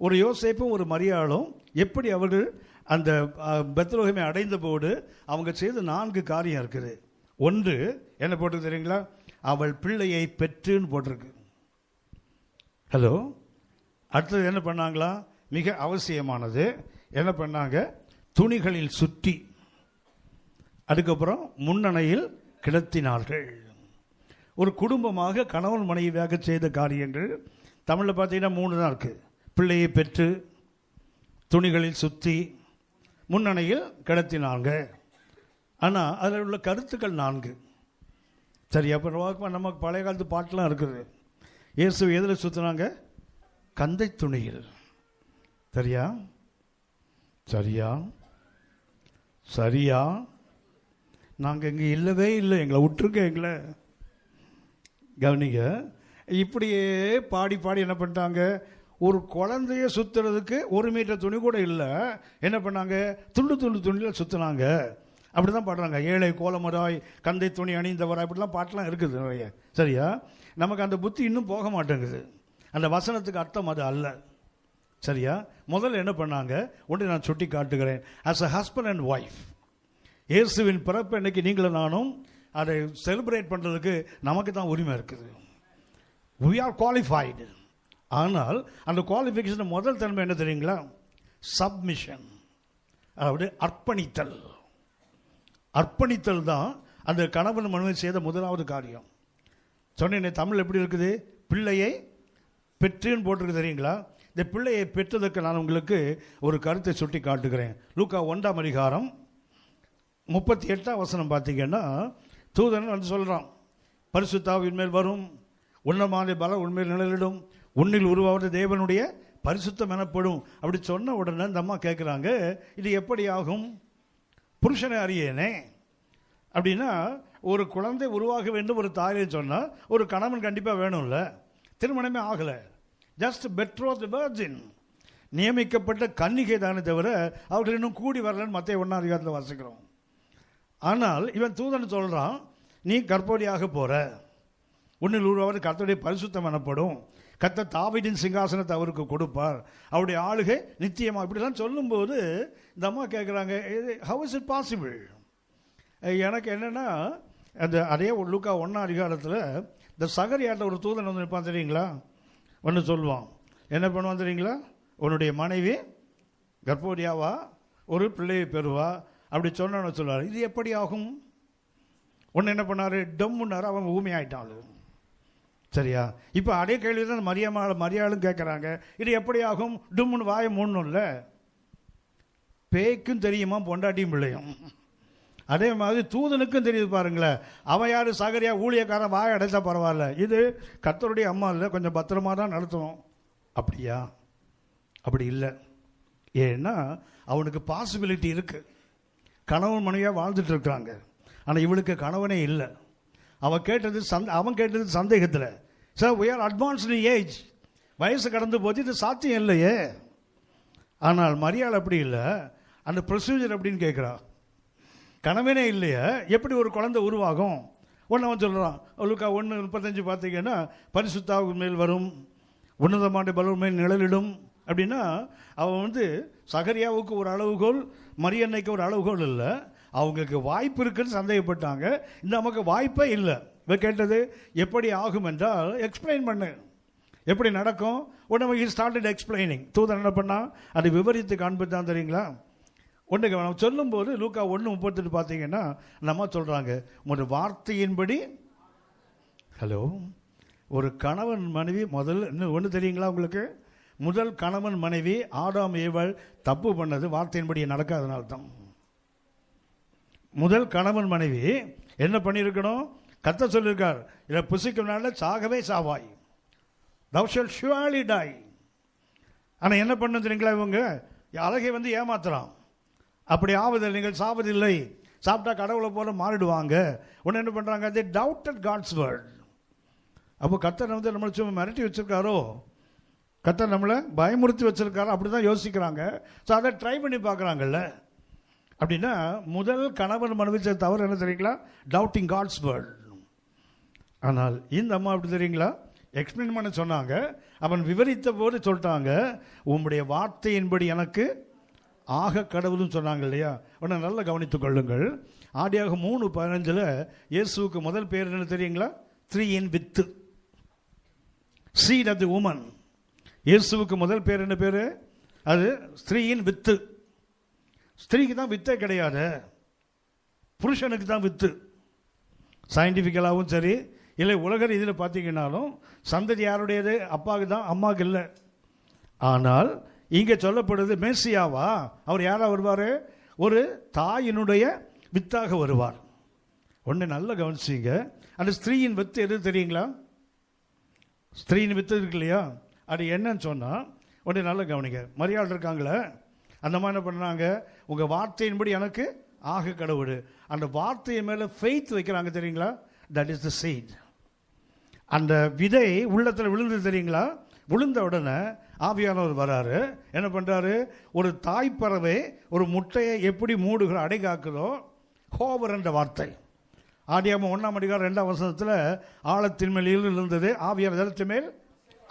ஒரு யோசேப்பும் ஒரு மரியாளும் எப்படி அவர்கள் அந்த பெத்லகேமை அடைந்த போது அவங்க செய்த 4 காரியம் இருக்குது. ஒன்று என்ன போட்டு தெரியுங்களா? அவள் பிள்ளையை பெற்றுன்னு போட்டிருக்கு. ஹலோ, அடுத்தது என்ன பண்ணாங்களா? மிக அவசியமானது என்ன பண்ணாங்க? துணிகளில் சுற்றி, அதுக்கப்புறம் முன்னணையில் கிடத்தினார்கள். ஒரு குடும்பமாக கணவன் மனைவியாக செய்த காரியங்கள் தமிழில் பார்த்தீங்கன்னா 3 தான் இருக்குது. பிள்ளையை பெற்று, துணிகளில் சுற்றி, முன்னணையில் கிடத்தினாங்க. ஆனால் அதில் உள்ள கருத்துக்கள் 4. சரி, அப்போ நமக்கு பழைய காலத்து பாட்டெலாம் இருக்குது. இயேசு எதில் சுற்றினாங்க? கந்தை துணியில். சரியா? சரியா? சரியா? நாங்கள் இங்கே இல்லவே இல்லை, எங்களை விட்டுருக்க, எங்களை கவனிங்க. இப்படியே பாடி பாடி என்ன பண்ணிட்டாங்க? ஒரு குழந்தைய சுற்றுறதுக்கு 1 மீட்டர் துணி கூட இல்லை. என்ன பண்ணாங்க? துண்டு துணியில் சுற்றினாங்க. அப்படி தான் பாடுறாங்க. ஏழை கோலமராய் கந்தை துணி அணிந்தவராய், இப்படிலாம் பாட்டெலாம் இருக்குது நிறைய. சரியா? நமக்கு அந்த புத்தி இன்னும் போக மாட்டேங்குது. அந்த வசனத்துக்கு அர்த்தம் அது அல்ல. சரியா? முதல்ல என்ன பண்ணாங்க? ஒன்று நான் சுட்டி காட்டுகிறேன். As a husband and wife, இயேசுவின் பிறப்பு இன்னைக்கு நீங்களும் நானும் அதை செலிப்ரேட் பண்ணுறதுக்கு நமக்கு தான் உரிமை இருக்குது. we are qualified. ஆனால் அந்த குவாலிஃபிகேஷன் முதல் தன்மை என்ன தெரியுங்களா? சப்மிஷன், அதாவது அர்ப்பணித்தல். அர்ப்பணித்தல் தான் அந்த கணவன் மனைவி செய்த முதலாவது காரியம். சொன்னேன், தமிழ் எப்படி இருக்குது? பிள்ளையை பெற்றுன்னு போட்டிருக்கு தெரியுங்களா? இந்த பிள்ளையை பெற்றதற்கு நான் உங்களுக்கு ஒரு கருத்தை சுட்டி காட்டுகிறேன். லூக்கா 1ஆம் அதிகாரம் 38ஆம் வசனம் பார்த்தீங்கன்னா, தூதன் வந்து சொல்கிறான், பரிசுத்த ஆவியின் மேல் வரும், உன்னதமான பலம் உண்மையில் நிழலிடும், உன்னில் உருவாவது தேவனுடைய பரிசுத்தம் எனப்படும். அப்படி சொன்ன உடனே இந்த அம்மா கேட்குறாங்க, இது எப்படி ஆகும்? புருஷனை அறியேனே. அப்படின்னா ஒரு குழந்தை உருவாக வேண்டும் ஒரு தாயை சொன்னால் ஒரு கணவன் கண்டிப்பாக வேணும்ல. திருமணமே ஆகலை, ஜஸ்ட் பெட்ரோத் வெர்ஜின், நியமிக்கப்பட்ட கன்னிகை தானே தவிர அவர்கள் இன்னும் கூடி வரலன்னு மத்திய 1ஆம் அதிகாரத்தில் வாசிக்கிறோம். ஆனால் இவன் தூதன் சொல்கிறான், நீ கர்ப்பவதியாக போகிற, உன்னில் உருவாவது கர்த்தருடைய பரிசுத்தம் எனப்படும், கர்த்தர் தாவீதின் சிங்காசனத்தை அவருக்கு கொடுப்பார், அவருடைய ஆளுகை நிச்சயமா. இப்படிலாம் சொல்லும்போது இந்த அம்மா கேட்குறாங்க, ஹவ் இஸ் இட் பாசிபிள்? எனக்கு என்னென்னா, அந்த அதே லூக்கா 1ஆம் அதிகாரத்தில் இந்த சகரியாட்ட ஒரு தூதன் வந்து நிற்பான் தெரியுங்களா? ஒன்று சொல்லுவான், என்ன பண்ணுவான் தெரியுங்களா? உன்னுடைய மனைவி கர்ப்பவதியாவா, ஒரு பிள்ளையை பெறுவா. அப்படி சொன்னு சொல்லுவார். இது எப்படி ஆகும்? ஒன்று என்ன பண்ணார்? டம்முன்னார், அவன் ஊமையாயிட்டான். சரியா? இப்போ அதே கேள்வி தான் மரியாளும் கேட்குறாங்க. இது எப்படி ஆகும்? டும்முன்னு வாய மூடணும் இல்லை? பேய்க்கும் தெரியுமா பொண்டாட்டியும் பிள்ளையும். அதே மாதிரி தூதனுக்கும் தெரியுது பாருங்களேன். அவன் யார்? சகரியா ஊழியக்காரன், வாய அடைச்சா பரவாயில்ல, இது கர்த்தருடைய அம்மா இல்லை, கொஞ்சம் பத்திரமா தான் நடத்தணும். அப்படியா? அப்படி இல்லை. ஏன்னா அவனுக்கு பாசிபிலிட்டி இருக்கு. கணவன் மனைவியாக வாழ்ந்துட்டு இருக்கிறாங்க. ஆனால் இவளுக்கு கணவனே இல்லை. அவன் கேட்டது சந்தேகத்தில். Sir, we are advanced in age, வயசு கடந்து போச்சு, இது சாத்தியம் இல்லையே. ஆனால் மரியாள் அப்படி இல்லை. அந்த ப்ரொசீஜர் அப்படின்னு கேட்குறா. கணவனே இல்லையா, எப்படி ஒரு குழந்தை உருவாகும்? ஒன்று அவன் சொல்கிறான். லூக்கா 1:35 பார்த்தீங்கன்னா, பரிசுத்தாவின் மேல் வரும், உன்னதமான பலன் மேல் நிழலிடும் அப்படின்னா, அவன் சகரியாவுக்கு ஒரு அளவுகோல், மரியன்னைக்கு ஒரு அளவுகோல் இல்லை. அவங்களுக்கு வாய்ப்பு இருக்குன்னு சந்தேகப்பட்டாங்க. இந்த நமக்கு வாய்ப்பே இல்லை. இவ கேட்டது எப்படி ஆகும் என்றால், எக்ஸ்பிளைன் பண்ணு, எப்படி நடக்கும். உடனே ஹி ஸ்டார்டட் எக்ஸ்பிளைனிங். தூதன் என்ன பண்ணா, அதை விவரித்து காண்பித்தான். தெரியுங்களா? ஒன்றுக்கு நம்ம சொல்லும்போது லூக்கா 1:38 பார்த்தீங்கன்னா, நம்ம சொல்கிறாங்க, ஒரு வார்த்தையின்படி. ஹலோ, ஒரு கணவன் மனைவி இன்னும் ஒன்று தெரியுங்களா உங்களுக்கு? முதல் கணவன் மனைவி ஆதாம் ஏவாள் தப்பு பண்ணது வார்த்தையின்படி நடக்காதனால்தான். முதல் கணவன் மனைவி என்ன பண்ணியிருக்கணும்? கர்த்தர் சொல்லியிருக்கார், இதை புசிக்கிறனால சாகவே சாவாய், thou shalt surely die. ஆனால் என்ன பண்ண தெரியுங்களா? இவங்க அழகை ஏமாத்துறான். அப்படி ஆவதில்லை, நீங்கள் சாவதில்லை, சாப்பிட்டா கடவுளை போல மாறிடுவாங்க. ஒன்று என்ன பண்ணுறாங்க? they doubted God's word. அப்போ கர்த்தர் நம்மளை சும்மா மிரட்டி வச்சிருக்காரோ, கர்த்தர் நம்மளை பயமுறுத்தி வச்சிருக்காரோ, அப்படி தான் யோசிக்கிறாங்க. ஸோ அதை ட்ரை பண்ணி பார்க்குறாங்கல்ல. அப்படின்னா முதல் கணவன் மனைவி தவறு என்ன தெரியுங்களா? Doubting God's word. ஆனால் இந்த அம்மா அப்படி தெரியுங்களா? எக்ஸ்பிளைன் பண்ண சொன்னாங்க. அவன் விவரித்த போது சொல்லிட்டாங்க, உம்முடைய வார்த்தையின்படி எனக்கு ஆக கடவுள்னு சொன்னாங்க இல்லையா? உடனே நல்லா கவனித்துக் கொள்ளுங்கள். ஆதியாகமம் 3:15 இயேசுவுக்கு முதல் பேர் என்ன தெரியுங்களா? 3 in வித்து, சீட் ஆஃப் தி உமன். இயேசுவுக்கு முதல் பேர் என்ன பேரு? அது 3 in வித்து. ஸ்திரீக்கு தான் வித்தே கிடையாது, புருஷனுக்கு தான் வித்து. சயின்டிஃபிக்கலாகவும் சரி, இல்லை உலக இதில் பார்த்தீங்கன்னாலும் சந்ததி யாருடையது? அப்பாவுக்கு தான், அம்மாவுக்கு இல்லை. ஆனால் இங்கே சொல்லப்படுது மேசியாவா, அவர் யாரா வருவார்? ஒரு தாயினுடைய வித்தாக வருவார். ஒன்று நல்ல கவனிச்சிங்க. அந்த ஸ்திரீயின் வித்து எது தெரியுங்களா? ஸ்திரீயின் வித்து இருக்கு இல்லையா? அது என்னன்னு சொன்னால், ஒன்று நல்ல கவனிங்க. மரியாதை இருக்காங்களே, அந்த மாதிரி என்ன பண்ணுறாங்க? உங்கள் வார்த்தையின்படி எனக்கு ஆக கடவுள். அந்த வார்த்தையை மேலே ஃபெய்த் வைக்கிறாங்க தெரியுங்களா? That is the seed. அந்த விதை உள்ளத்தில் விழுந்து தெரியுங்களா? விழுந்த உடனே ஆவியானவர் வராரு. என்ன பண்ணுறாரு? ஒரு தாய்ப்பறவை ஒரு முட்டையை எப்படி மூடுகிற அடைகாக்குதோ, ஹோவர் என்ற வார்த்தை. ஆதியாகமம் 1:2 ஆழத்தின் மேல் இருந்தது, ஆவியார் ஜலத்தின் மேல்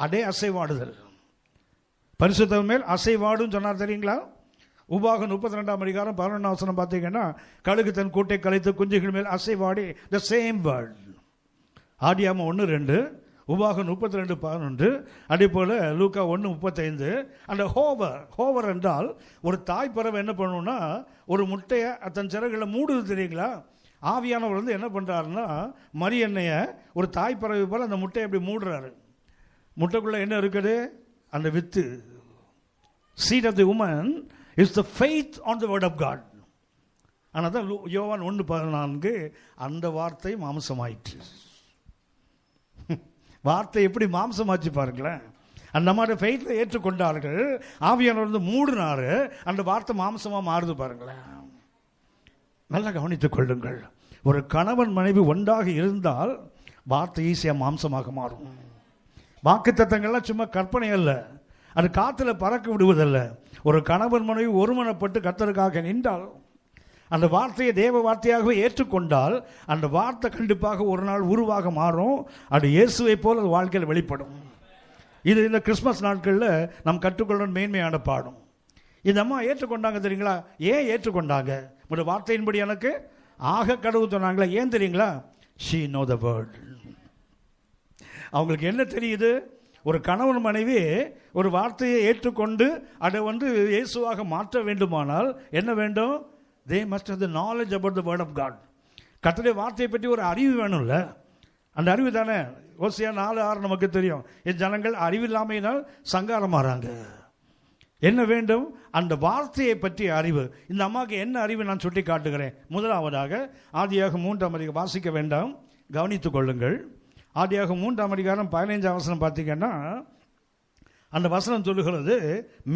அடே அசைவாடுதல், பரிசுத்தம் மேல் அசைவாடுன்னு சொன்னார் தெரியுங்களா? உபாகம் 32:11 பார்த்தீங்கன்னா, கழுகு தன் கூட்டை கலைத்து குஞ்சுகள் மேல் அசைவாடி, த சேம் வேர்ட். ஆதியாகமம் 1:2, உபாகம் 32:11, அதே போல் லூக்கா 1:35. அந்த ஹோவர் என்றால் ஒரு தாய்ப்பறவை என்ன பண்ணுன்னா, ஒரு முட்டையை தன் சிறகுகளை மூடுது தெரியுங்களா? ஆவியானவர் என்ன பண்ணுறாருன்னா, மரியன்னையை ஒரு தாய்ப்பறவை போல் அந்த முட்டையை அப்படி மூடுறாரு. முட்டைக்குள்ளே என்ன இருக்குது? அந்த வித்து. Seed of the woman is the faith on the word of God. ஆனால் தான் யோவான் 1:14 அந்த வார்த்தை மாம்சமாயிற்று. வார்த்தை எப்படி மாம்சமாச்சு பாருங்களேன். அந்த மாதிரி ஃபெய்த்தில் ஏற்றுக்கொண்டார்கள், ஆவியானவர் மூடினாரு, அந்த வார்த்தை மாம்சமாக மாறுது பாருங்களேன். நல்லா கவனித்துக் கொள்ளுங்கள். ஒரு கணவன் மனைவி ஒன்றாக இருந்தால் வார்த்தை ஈஸியாக மாம்சமாக மாறும். வாக்கு தத்தங்கள்லாம் சும்மா கற்பனை அல்ல, அது காற்றுல பறக்க விடுவதல்ல. ஒரு கணவன் மனைவி ஒருமனப்பட்டு கர்த்தருக்காக நின்றால், அந்த வார்த்தையை தேவ வார்த்தையாகவே ஏற்றுக்கொண்டால், அந்த வார்த்தை கண்டிப்பாக ஒரு நாள் உருவாக மாறும். அது இயேசுவை போல் அது வாழ்க்கையில் வெளிப்படும். இது இந்த கிறிஸ்மஸ் நாட்களில் நாம் கற்றுக்கொள்ள மேன்மையான பாடம். இந்த அம்மா ஏற்றுக்கொண்டாங்க தெரியுங்களா? ஏன் ஏற்றுக்கொண்டாங்க? ஒரு வார்த்தையின்படி எனக்கு ஆக கடவுள் சொன்னாங்களா? ஏன் தெரியுங்களா? she know the word. அவங்களுக்கு என்ன தெரியுது? ஒரு கணவன் மனைவி ஒரு வார்த்தையை ஏற்றுக்கொண்டு அதை இயேசுவாக மாற்ற வேண்டுமானால் என்ன வேண்டும்? they must have the knowledge about the word of God. கர்த்தருடைய வார்த்தையை பற்றி ஒரு அறிவு வேணும்ல. அந்த அறிவு தானே. ஓசியா 4:6 நமக்கு தெரியும். என் ஜனங்கள் அறிவில்லாமையினால் சங்காரமாறாங்க. என்ன வேண்டும்? அந்த வார்த்தையை பற்றிய அறிவு. இந்த அம்மாவுக்கு என்ன அறிவு நான் சுட்டி காட்டுகிறேன். முதலாவதாக ஆதியாகமம் 3ஆம் அதிகாரம் வாசிக்க வேண்டாம், கவனித்துக் கொள்ளுங்கள். ஆதியாகமம் 3ஆம் அதிகாரம் 15ஆம் வசனம் பார்த்தீங்கன்னா, அந்த வசனம் சொல்லுகிறது,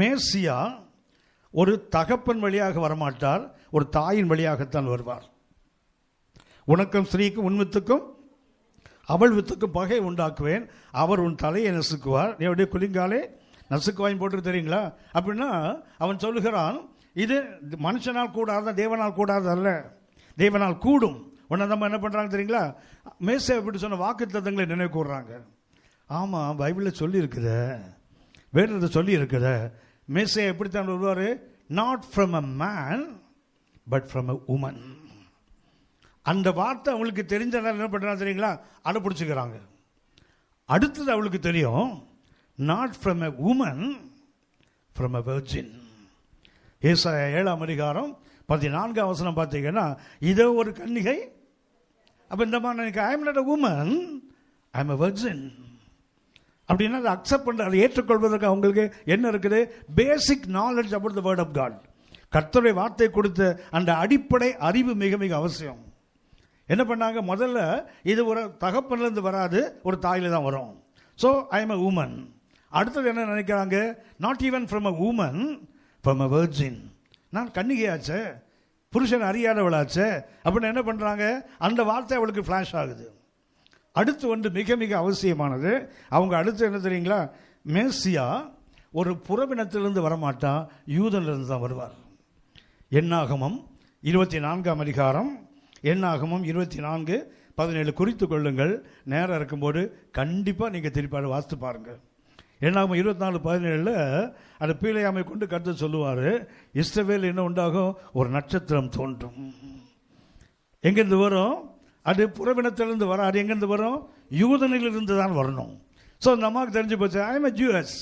மேசியா ஒரு தகப்பன் வழியாக வரமாட்டார், ஒரு தாயின் வழியாகத்தான் வருவார். உனக்கும் ஸ்திரீக்கும் உன் வித்துக்கும் அவள் வித்துக்கும் பகை உண்டாக்குவேன், அவர் உன் தலையை நசுக்குவார், நீ அப்படியே குளிங்காலே நசுக்குவாயின் போட்டு தெரியுங்களா? அப்படின்னா அவன் சொல்லுகிறான், இது மனுஷனால் கூடாத, தேவனால் கூடாது அல்ல, தேவனால் கூடும். உன்னை நம்ம என்ன பண்ணுறாங்க தெரியுங்களா? மேசே அப்படி சொன்ன வாக்கு தத்தங்களை நினைவு கூறுறாங்க. ஆமாம், பைபிளில் சொல்லி இருக்குத, வேதத்தை சொல்லி இருக்குத, மேசே எப்படித்தான் வருவார்? Not from a man but from a woman. அந்த வார்த்தை அவங்களுக்கு தெரிஞ்சனால என்ன பண்ணுறாங்க தெரியுங்களா? அதை பிடிச்சிக்கிறாங்க. அடுத்தது அவளுக்கு தெரியும், not from a woman, from a virgin. ஏசாயா 7ஆம் அதிகாரம் 14ஆம் வசனம் பார்த்தீங்கன்னா, இதோ ஒரு கன்னிகை. அப்போ இந்த மாதிரி எனக்கு I am not a woman, I am a virgin அப்படின்னா அதை அக்செப்ட் பண்ணுற, அதை ஏற்றுக்கொள்வதற்கு அவங்களுக்கு என்ன இருக்குது? Basic knowledge about the word of God. கர்த்தருடைய வார்த்தை கொடுத்த அந்த அடிப்படை அறிவு மிக மிக அவசியம். என்ன பண்ணாங்க? முதல்ல இது ஒரு தகப்பன்லேருந்து வராது, ஒரு தாயில தான் வரும். So I am a woman. அடுத்தது என்ன நினைக்கிறாங்க? Not even from a woman, from a virgin. நான் கன்னிகையாச்சே, புருஷன் அறியாதவளாச்சே அப்படின்னு என்ன பண்ணுறாங்க? அந்த வார்த்தை அவளுக்கு ஃப்ளாஷ் ஆகுது. அடுத்து ஒன்று மிக மிக அவசியமானது. அவங்க அடுத்து என்ன தெரியுங்களா? மேசியா ஒரு புறவினத்திலிருந்து வரமாட்டான், யூதனிலிருந்து தான் வருவார். என்னாகமம் 24ஆம் அதிகாரம், என்னாகமம் 24:17 குறித்து கொள்ளுங்கள். நேரம் இருக்கும்போது கண்டிப்பாக நீங்கள் திருப்பாடு வாசித்து பாருங்கள். என்னாகமம் 24:17 அந்த பீலையாமை கொண்டு கருத்து சொல்லுவார், இஸ்ரவேல் என்ன உண்டாகும்? ஒரு நட்சத்திரம் தோன்றும். எங்கேருந்து வரும்? அது புறவினத்திலிருந்து வராது. எங்கேருந்து வரும்? யூதனிலிருந்து தான் வரணும். ஸோ அந்த அம்மாவுக்கு தெரிஞ்சு போச்சு, ஐ எம் எ ஜூஸ்,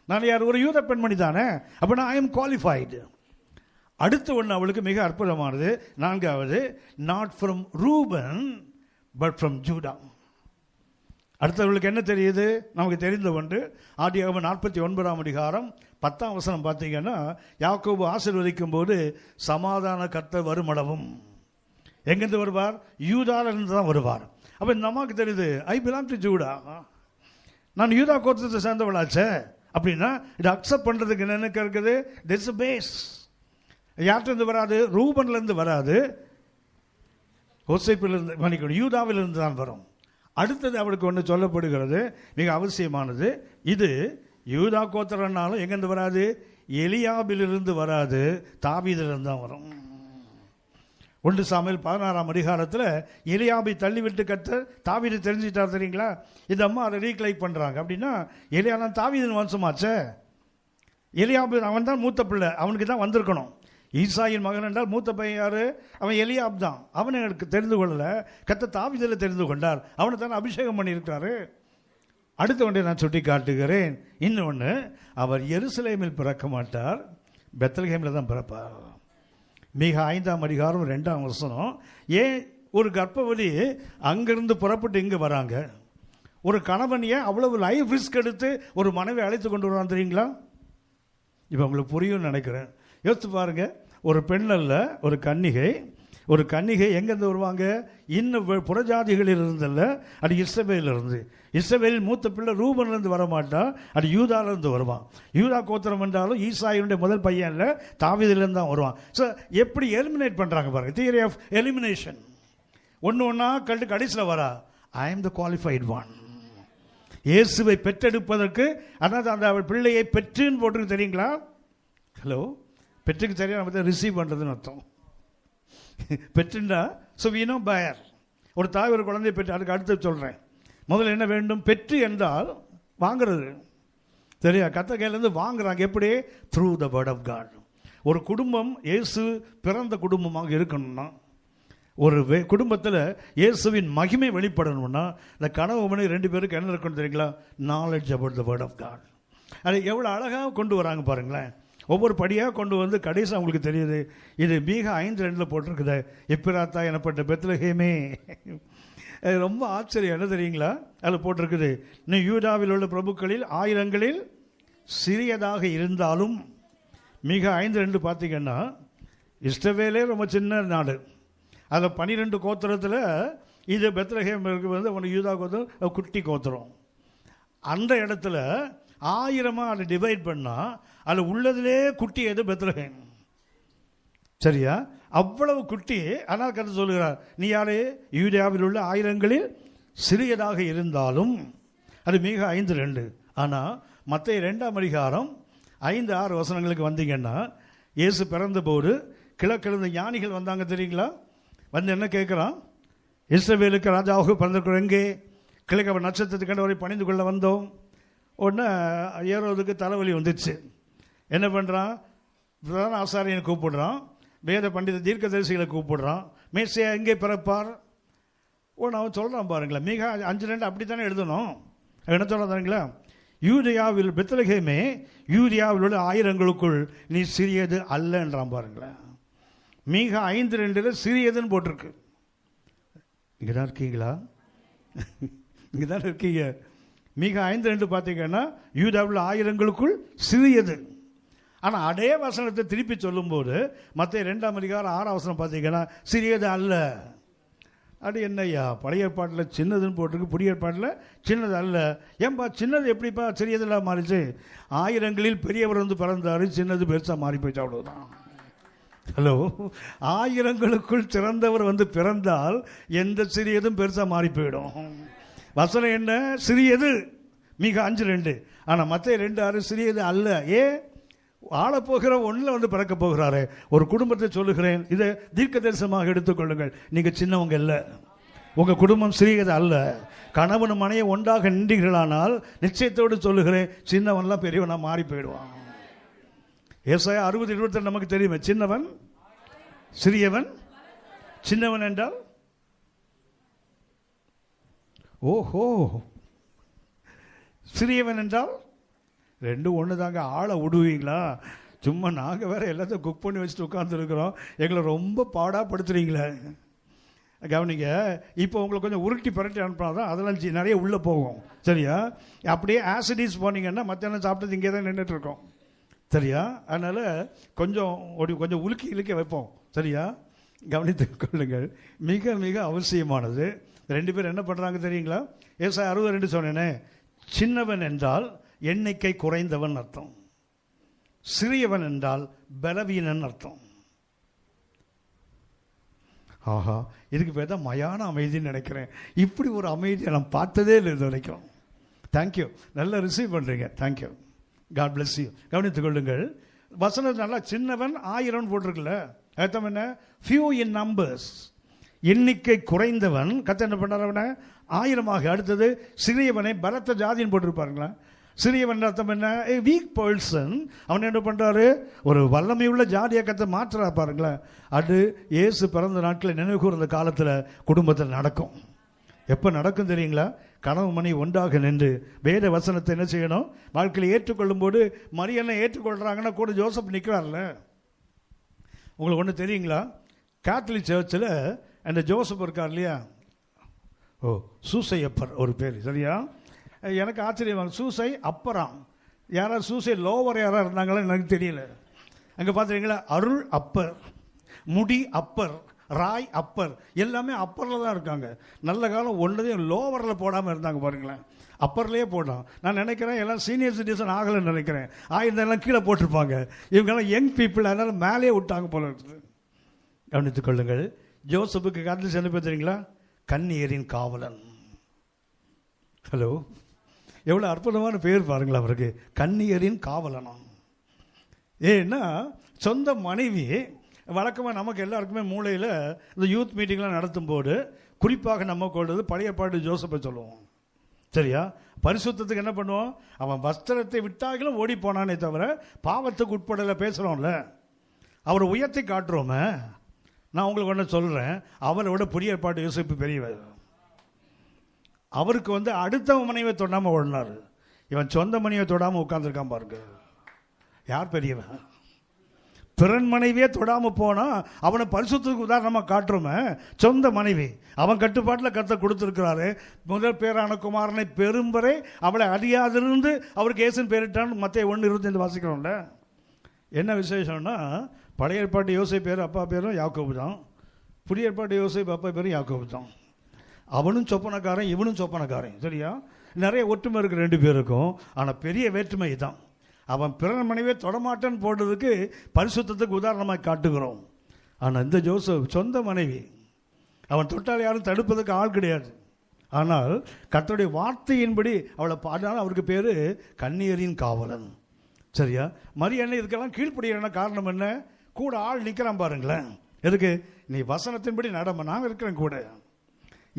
நான் யார்? ஒரு யூத பெண்மணி தானே, அப்படின்னா ஐ எம் குவாலிஃபைடு. அடுத்து ஒன்று அவளுக்கு மிக அற்புதமானது, 4வது, not from Reuben but from Judah. அடுத்தவர்களுக்கு என்ன தெரியுது? நமக்கு தெரிந்த ஒன்று. ஆதியாகமம் 49ஆம் அதிகாரம் 10ஆம் வசனம் பார்த்தீங்கன்னா, யாக்கோபு ஆசீர்வதிக்கும் போது சமாதான கர்த்தர் வருமளவும் எங்கேருந்து வருவார்? யூதாவிலிருந்து தான் வருவார். அப்போ இந்த அம்மாவுக்கு தெரியுது, ஐ பிலாங் டு ஜூடா, நான் யூதா கோத்திரத்தை சேர்ந்தவளாச்சே. அப்படின்னா இதை அக்செப்ட் பண்ணுறதுக்கு என்ன இருக்குது? This is base. யார்கிட்ட வராது? ரூபன்லேருந்து வராது, யோசேப்பிலிருந்து, மன்னிக்கணும், யூதாவிலிருந்து தான் வரும். அடுத்தது அவளுக்கு ஒன்று சொல்லப்படுகிறது, மிக அவசியமானது. இது யூதா கோத்திரம்னாலும் எங்கேருந்து வராது? எலியாபிலிருந்து வராது, தாவீதிலிருந்து தான் வரும். 1 சாமுவேல் 16ஆம் அதிகாரத்தில் எலியாபை தள்ளிவிட்டு கர்த்தர் தாவீதை தெரிஞ்சுட்டார் தெரியுங்களா? இந்த அம்மா அதை ரீக்ளைக் பண்ணுறாங்க. அப்படின்னா எலியாலாம் தாவீதின் வம்சமாச்சே. எலியாபு அவன் தான் மூத்த பிள்ளை, அவனுக்கு தான் வந்திருக்கணும். ஈசாயின் மகன் என்றால் மூத்த பையன் யாரு? அவன் எலியாப் தான். அவனை எனக்கு தெரிந்து கொள்ளலை, கர்த்தர் தாவீதில் தெரிந்து கொண்டார், அவனை தான் அபிஷேகம் பண்ணியிருக்காரு. அடுத்த ஒன்றை நான் சுட்டி காட்டுகிறேன். இன்னொன்று, அவர் எருசலேமில் பிறக்க மாட்டார், பெத்லகேமில் தான் பிறப்பார். மிக 5ஆம் அதிகாரம் 2ஆம் வசனம். ஏன் ஒரு கர்ப்பவதி அங்கிருந்து புறப்பட்டு இங்கே வராங்க? ஒரு கணவனையே அவ்வளவு லைஃப் ரிஸ்க் எடுத்து ஒரு மனைவி அழைத்து கொண்டு வருவான் தெரியுங்களா? இப்போ உங்களுக்கு புரியும்னு நினைக்கிறேன். யோசித்து பாருங்க, ஒரு பெண் அல்ல, ஒரு கன்னிகை. ஒரு கன்னிகை எங்கேருந்து வருவாங்க? இன்னும் புறஜாதிகளில் இருந்தல்ல, அது இஸ்ரவேலிருந்து. இஸ்ரவேலில் மூத்த பிள்ளை ரூபன்லேருந்து வரமாட்டான், அது யூதாவிலிருந்து வருவான். யூதா கோத்திரம் என்றாலும் ஈசாயினுடைய முதல் பையன் இல்லை, தாவீதிலிருந்து தான் வருவான். ஸோ எப்படி எலிமினேட் பண்ணுறாங்க பாருங்க, தியரி ஆஃப் எலிமினேஷன். ஒன்று ஒன்றா கண்டு கடைசியில் வரா, I am the qualified one. இயேசுவை பெற்றெடுப்பதற்கு, அதாவது அந்த அவள் பிள்ளையை பெற்றுன்னு போட்டுருக்கு தெரியுங்களா? ஹலோ, பெற்றுக்கு சரியாக நம்ம ரிசீவ் பண்ணுறதுன்னு அர்த்தம். பெற்றுண்டா ஸோ வீணோ பயர். ஒரு தாய் ஒரு குழந்தைய பெற்று, அதுக்கு அடுத்து சொல்கிறேன். முதல்ல என்ன வேண்டும்? பெற்று என்றால் வாங்கிறது சரியா? கத்த கையிலேருந்து வாங்குறாங்க. எப்படி? Through the word of God. ஒரு குடும்பம் இயேசு பிறந்த குடும்பமாக இருக்கணும்னா, ஒரு குடும்பத்தில் இயேசுவின் மகிமை வெளிப்படணும்னா, இந்த கனவு மணி 2 பேருக்கு என்ன இருக்கணும் தெரியுங்களா? Knowledge about the word of God. அது எவ்வளோ அழகாக கொண்டு வராங்க பாருங்களேன். ஒவ்வொரு படியாக கொண்டு வந்து கடைசி அவங்களுக்கு தெரியுது. இது மீக 5:2 போட்டிருக்குது, எப்பிராத்தா எனப்பட்ட பெத்லகேமே, ரொம்ப ஆச்சரியம் என்ன தெரியுங்களா? அதில் போட்டிருக்குது, நீ யூதாவில் உள்ள பிரபுக்களில் ஆயிரங்களில் சிறியதாக இருந்தாலும் மிக 5:2 பார்த்தீங்கன்னா, இஸ்ரவேலே ரொம்ப சின்ன நாடு. அதில் 12 கோத்திரத்தில் இது பெத்லகேம் வந்து அவனுக்கு யூதா கோத்திரம் குட்டி கோத்திரம். அந்த இடத்துல 1000 அதை டிவைட் பண்ணால் அதில் உள்ளதிலே குட்டி எது? பெத்லகேம். சரியா? அவ்வளவு குட்டி. ஆனால் கதை சொல்லுகிறார், நீ யாரு? யூதாவில் உள்ள ஆயிரங்களில் சிறியதாக இருந்தாலும். அது மிக 5:2. ஆனால் மத்தேயு 2ஆம் அதிகாரம் 5-6 வசனங்களுக்கு வந்தீங்கன்னா, இயேசு பிறந்தபோது கிழக்கிழந்த ஞானிகள் வந்தாங்க தெரியுங்களா? வந்து என்ன கேட்குறான்? இஸ்ரவேலுக்கு ராஜாவுக்கு பிறந்திருக்கிற எங்கே? கிழக்கு அவர் நட்சத்திரத்தை கண்டவரை பணிந்து கொள்ள வந்தோம். உடனே ஏரோதுக்கு தலைவலி வந்துச்சு. என்ன பண்ணுறான்? பிரதான ஆசாரியனை கூப்பிடுறான், வேத பண்டித தீர்க்கதரிசிகளை கூப்பிடுறான், மேசியா எங்கே பிறப்பார்? ஒன்று அவன் சொல்கிறான் பாருங்களேன், மிக 5:2 அப்படி தானே எழுதணும். என்ன சொல்கிறாங்களா? யூதேயாவில் பெத்லகேமே யூதேயாவில் உள்ள ஆயிரங்களுக்குள் நீ சிறியது அல்லன்றான் பாருங்களேன். மிக 5:2 சிறியதுன்னு போட்டிருக்கு. இங்கே தான் இருக்கீங்களா? இங்கே தான் இருக்கீங்க. மிக 5:2 பார்த்தீங்கன்னா யூதாவில் ஆயிரங்களுக்குள் சிறியது. ஆனால் அதே வசனத்தை திருப்பி சொல்லும்போது மத்தேயு 2ஆம் அதிகாரம் 6ஆம் வசனம் பார்த்தீங்கன்னா சிறியது அல்ல. அது என்னய்யா, பழைய ஏற்பாட்டில் சின்னதுன்னு போட்டிருக்கு, புதிய ஏற்பாட்டில் சின்னது அல்ல. ஏன்பா சின்னது எப்படிப்பா சிறியதெல்லாம் மாறிச்சு? ஆயிரங்களில் பெரியவர் வந்து பிறந்தாரு, சின்னது பெருசாக மாறி போயிடுச்சு, அவ்வளோதான். ஹலோ, ஆயிரங்களுக்குள் சிறந்தவர் வந்து பிறந்தால் எந்த சிறியதும் பெருசாக மாறி போயிடும். வசனம் என்ன? சிறியது மிக 5:2. ஆனால் மத்தேயு 2:6 சிறியது அல்ல. ஆளப்போகிற ஒன்றில் வந்து பிறக்க போகிறாரு. ஒரு குடும்பத்தை சொல்லுகிறேன், இதை தீர்க்க தரிசனமாக எடுத்துக்கொள்ளுங்கள். நீங்கள் சின்னவங்க இல்லை, உங்கள் குடும்பம் சிறியது அல்ல. கணவன் மனையை ஒன்றாக நின்றீர்களானால் நிச்சயத்தோடு சொல்லுகிறேன், சின்னவன்லாம் பெரியவனா மாறி போயிடுவான். ஏசாயா 60:22 நமக்கு தெரியுமே, சின்னவன் சிறியவன். சின்னவன் என்றால் ஓஹோ, சிறியவன் என்றால் 2 ஒன்று தாங்க. ஆளை விடுவீங்களா? சும்மா நாங்கள் வேறு எல்லாத்தையும் குக் பண்ணி வச்சுட்டு உட்காந்துருக்குறோம், எங்களை ரொம்ப பாடாப்படுத்துறீங்களே. கவனிங்க, இப்போ உங்களை கொஞ்சம் உருட்டி பரட்டி அனுப்பினா தான் அதெல்லாம் நிறைய உள்ளே போகும். சரியா? அப்படியே ஆசிடிஸ் போனீங்கன்னா மத்தியானம் சாப்பிட்டது இங்கே தான் நின்றுட்டுருக்கோம். சரியா? அதனால் கொஞ்சம் உலுக்கி இழுக்க வைப்போம். சரியா? கவனித்து கொள்ளுங்கள். மிக மிக அவசியமானது. 2 பேர் என்ன பண்ணுறாங்க தெரியுங்களா? ஏசாயா 62 சொன்னேனே, சின்னவன் என்றால் எண்ணிக்கை குறைந்தவன் அர்த்தம், சிறியவன் என்றால் பலவீனன் அர்த்தம். ஆஹா, இதுக்கு பேர் தான் மயான அமைதின்னு நினைக்கிறேன். இப்படி ஒரு அமைதியை நான் பார்த்ததே இல்லை இது வரைக்கும். தேங்க்யூ, நல்லா ரிசீவ் பண்ணுறீங்க, தேங்க்யூ, காட் பிளஸ் யூ. கவனித்துக் கொள்ளுங்கள். வசனம் நல்லா சின்னவன் 1000 போட்டிருக்குல்ல, அர்த்தம் என்ன? ஃபியூ இன் நம்பர்ஸ், எண்ணிக்கை குறைந்தவன். கத்த என்ன பண்ணார்? அவனை 1000ஆக. அடுத்தது சிறியவனை பலத்த ஜாதின்னு போட்டிருப்பாருங்களா? சிறியவன் அர்த்தம் என்ன? Week person. அவன் என்ன பண்ணுறாரு? ஒரு வல்லமை உள்ள ஜாதியை கத்த மாற்றா பாருங்களேன். அது இயேசு பிறந்த நாட்களில் நினைவு கூர்ந்த காலத்தில் குடும்பத்தில் நடக்கும். எப்போ நடக்கும் தெரியுங்களா? கணவன் மனைவி ஒன்றாக நின்று வேத வசனத்தை என்ன செய்யணும்? வாழ்க்கையில் ஏற்றுக்கொள்ளும் போது மரியனை ஏற்றுக்கொள்கிறாங்கன்னா கூட ஜோசப் நிற்கிறார்ல. உங்களுக்கு ஒன்று தெரியுங்களா? கேத்தலிக் சர்ச்சில் அந்த ஜோசப் இருக்கார் இல்லையா? சூசையப்பர் ஒரு பேர். சரியா? எனக்கு ஆச்சரியமாக, சூசை அப்பராம். யாராவது சூசை லோவர் யாராவது இருந்தாங்களா எனக்கு தெரியல. அங்கே பார்த்துருக்கீங்களா? அருள் அப்பர், முடி அப்பர், ராய் அப்பர், எல்லாமே அப்பரில் தான் இருக்காங்க. நல்ல காலம் ஒன்றதையும் லோவரில் போடாமல் இருந்தாங்க பாருங்களேன், அப்பர்லேயே போட்டோம். நான் நினைக்கிறேன் எல்லாம் சீனியர் சிட்டிசன் ஆகலைன்னு நினைக்கிறேன். ஆயிருந்தெல்லாம் கீழே போட்டிருப்பாங்க. இவங்கெல்லாம் யங் பீப்புள், அதனால் மேலேயே விட்டாங்க போல இருக்குது. கவனித்துக் கொள்ளுங்கள். ஜோசப்புக்கு காலத்தில் என்ன பேர் தெரியுங்களா? கன்னியரின் காவலன். ஹலோ, எவ்வளோ அற்புதமான பேர் பாருங்களா அவருக்கு, கன்னியரின் காவலனம். ஏன்னா சொந்த மனைவி. வழக்கமாக நமக்கு எல்லாருக்குமே மூளையில் இந்த யூத் மீட்டிங்லாம் நடத்தும் போது குறிப்பாக நம்ம கொள்வது பழைய பாட்டு ஜோசப்பை சொல்லுவோம். சரியா? பரிசுத்தத்துக்கு என்ன பண்ணுவோம்? அவன் வஸ்திரத்தை விட்டாகிலும் ஓடி போனானே தவிர பாவத்துக்கு உட்படலை பேசுகிறோம்ல, அவரை உயர்த்தி காட்டுறோமே. நான் உங்களுக்கு ஒன்று சொல்கிறேன், அவரை விட புதிய பாட்டு யோசிப்பு பெரியவர். அவருக்கு அடுத்தவன் மனைவியை தொடாமல் ஓடினார். இவன் சொந்த மனைவியை தொடாமல் உட்காந்துருக்கான் பாருங்க. யார் பெரியவன்? பிறன் மனைவியே தொடாமல் போனால் அவனை பரிசுத்தத்துக்கு உதாரணமாக காட்டுறோமே. சொந்த மனைவி அவன் கட்டுப்பாட்டில் கர்த்தர் கொடுத்துருக்கிறாரு. முதல் பேரான குமாரனை பெரும்பரை அவளை அறியாதிருந்து அவருக்கு ஏசுன்னு பேரிட்டான்னு மத்தேயு 1:25 வாசிக்கிறோம்ல. என்ன விசேஷம்னா, பழைய ஏற்பாட்டு யோசேப்பு பேர் அப்பா பேரும் யாக்கோபு தான், புதிய ஏற்பாட்டு யோசேப்பு அப்பா பேரும் யாக்கோபு தான். அவனும் சொப்பனக்காரன், இவனும் சொப்பனக்காரன். சரியா? நிறைய ஒற்றுமை இருக்குது ரெண்டு பேருக்கும். ஆனால் பெரிய வேற்றுமை தான். அவன் பிறன் மனைவியை தொடமாட்டேன்னு போடுறதுக்கு பரிசுத்தத்துக்கு உதாரணமாக காட்டுகிறோம். ஆனால் இந்த ஜோசப் சொந்த மனைவி, அவன் தொட்டால் யாரும் தடுப்பதற்கு ஆள் கிடையாது. ஆனால் கர்த்தருடைய வார்த்தையின்படி அவளை பாடினாலும் அவருக்கு பேர் கன்னியரின் காவலன். சரியா? மரியன்னை இதுக்கெல்லாம் கீழ்ப்படுகிற காரணம் என்ன? கூட ஆள் நிற்கிறான் பாருங்களேன். எதுக்கு? நீ வசனத்தின்படி நடம, நாங்கள் இருக்கிறேன் கூட.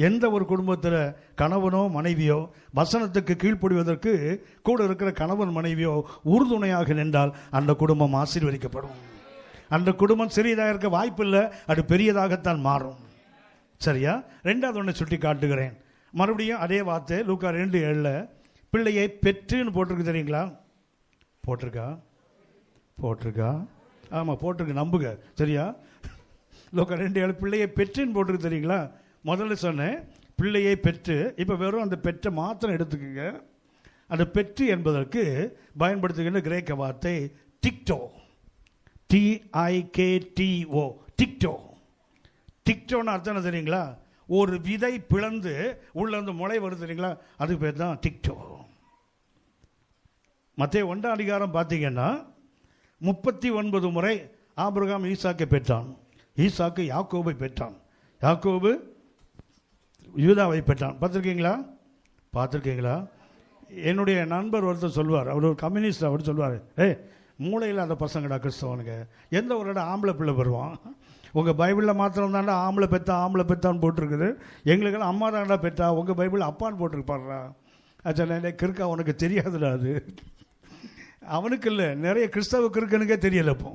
எந்த ஒரு குடும்பத்தில் கணவனோ மனைவியோ வசனத்துக்கு கீழ்ப்படுவதற்கு கூட இருக்கிற கணவன் மனைவியோ உறுதுணையாக நின்றால் அந்த குடும்பம் ஆசீர்வதிக்கப்படும். அந்த குடும்பம் சிறியதாக இருக்க வாய்ப்பில்லை, அது பெரியதாகத்தான் மாறும். சரியா? ரெண்டாவது ஒன்று சுட்டி காட்டுகிறேன். மறுபடியும் அதே வார்த்தை லூக்கா 2:7 பிள்ளையை பெற்றுன்னு போட்டிருக்கு. தெரியுங்களா? போட்டிருக்கா? ஆமாம், போட்டிருக்கு, நம்புங்க. சரியா? லூக்கா 2:7 பிள்ளையை பெற்றுன்னு போட்டிருக்கு. தெரியுங்களா? முதல்ல சொன்னேன் பிள்ளையை பெற்று, இப்போ வெறும் அந்த பெற்ற மாத்திரம் எடுத்துக்கோங்க. அந்த பெற்று என்பதற்கு பயன்படுத்துகின்ற கிரேக்க வார்த்தை டிக்டோ, TIKTO, டிக்டோ. டிக்டோன்னு அர்த்தம் என்ன தெரியுங்களா? ஒரு விதை பிளந்து உள்ள அந்த முளை வருது தெரியுங்களா, அதுக்கு பேர் தான் டிக்டோ. மத்தேயு 1ஆம் அதிகாரம் பார்த்தீங்கன்னா 39 முறை ஆபிரகாம் ஈசாக்கை பெற்றான், ஈசாக்கு யாக்கோபை பெற்றான், யாக்கோபு யூதாவை பெற்றான். பார்த்துருக்கீங்களா? என்னுடைய நண்பர் ஒருத்தர் சொல்வார், அவர் ஒரு கம்யூனிஸ்ட். அவர் சொல்வார், மூளையில் அந்த பசங்கடா கிறிஸ்தவனுங்க, எந்த ஒரு இடம் ஆம்பளை பிள்ளை வருவான், உங்கள் பைபிளில் மாத்திரம் தாண்டா ஆம்பளை பெற்றான்னு போட்டிருக்குது, எங்களுக்கெல்லாம் அம்மா தாண்டா பெற்றா, உங்கள் பைபிள் அப்பான்னு போட்டிருப்பாடுறா. அச்சா கிறுக்கா, உனக்கு தெரியாதுடா. அது அவனுக்கு இல்லை, நிறைய கிறிஸ்தவ கிறுக்கனுக்கே தெரியல. இப்போ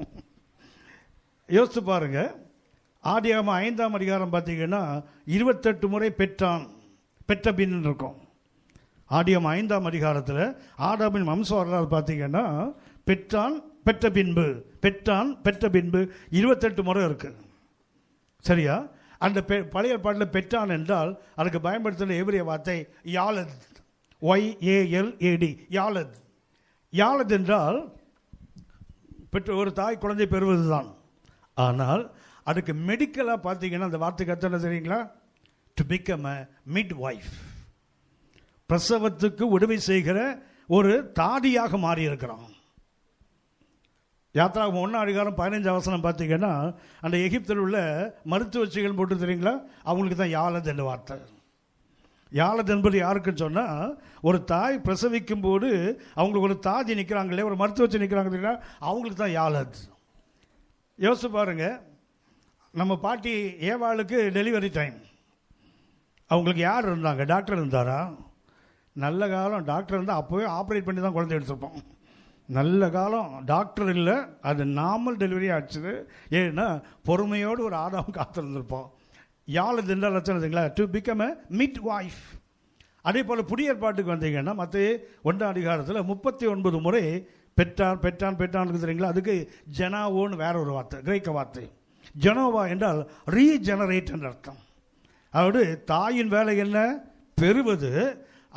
யோசித்து பாருங்க. ஆதியாகமம் 5ஆம் அதிகாரம் பார்த்தீங்கன்னா 28 முறை பெற்ற பின் இருக்கும். ஆதியாகமம் 5ஆம் அதிகாரத்தில் ஆதாமின் வம்சம் வரலாறு பார்த்தீங்கன்னா பெற்ற பின்பு 28 முறை இருக்கு. சரியா? அந்த பழைய பாட்டில் பெற்றான் என்றால் அதுக்கு பயன்படுத்தின எபிரிய வார்த்தை யாலத், YALAD, யாலத். யாலத் என்றால் பெற்ற ஒரு தாய் குழந்தை பெறுவது தான். ஆனால் அதுக்கு மெடிக்கலாக பார்த்தீங்கன்னா அந்த வார்த்தைக்கு அர்த்தம் என்ன தெரியுங்களா? To become a midwife, பிரசவத்துக்கு உதவி செய்கிற ஒரு தாதியாக மாறி இருக்கிறான். யாத்திராகமம் 1ஆம் அதிகாரம் 15ஆம் வசனம் பார்த்தீங்கன்னா அந்த எகிப்தில் உள்ள மருத்துவச்சிகள் போட்டு தெரியுங்களா, அவங்களுக்கு தான் யாலத் என்ற வார்த்தை. யாலத் என்பது யாருக்குன்னு சொன்னால், ஒரு தாய் பிரசவிக்கும் போது அவங்களுக்கு ஒரு தாதி நிற்கிறாங்களே, ஒரு மருத்துவச்சி நிற்கிறாங்க தெரியுங்களா, அவங்களுக்கு தான் யாலத். யோசிச்சு பாருங்க, நம்ம பாட்டி ஏவாளுக்கு டெலிவரி டைம், அவங்களுக்கு யார் இருந்தாங்க? டாக்டர் இருந்தாரா? நல்ல காலம் டாக்டர் இருந்தால் அப்போவே ஆப்ரேட் பண்ணி தான் குழந்தை எடுத்துருப்போம். நல்ல காலம் டாக்டர் இல்லை, அது நார்மல் டெலிவரி ஆச்சு. ஏன்னா பொறுமையோடு ஒரு ஆதாம் காத்திருந்திருப்போம். யாழ் என்றால் லட்சணத்துங்களா, to become a midwife. அதே போல் புதிய ஏற்பாட்டுக்கு வந்தீங்கன்னா மத்தேயு 1ஆம் அதிகாரத்தில் 39 முறை பெற்றான் தெரியுங்களா. அதுக்கு ஜெனாவோன்னு வேற ஒரு வார்த்தை, கிரேக்க வார்த்தை. ஜெனோவா என்றால் ரீஜெனரேட் என்ற அர்த்தம். அதாவது தாயின் வேலை என்ன? பெறுவது.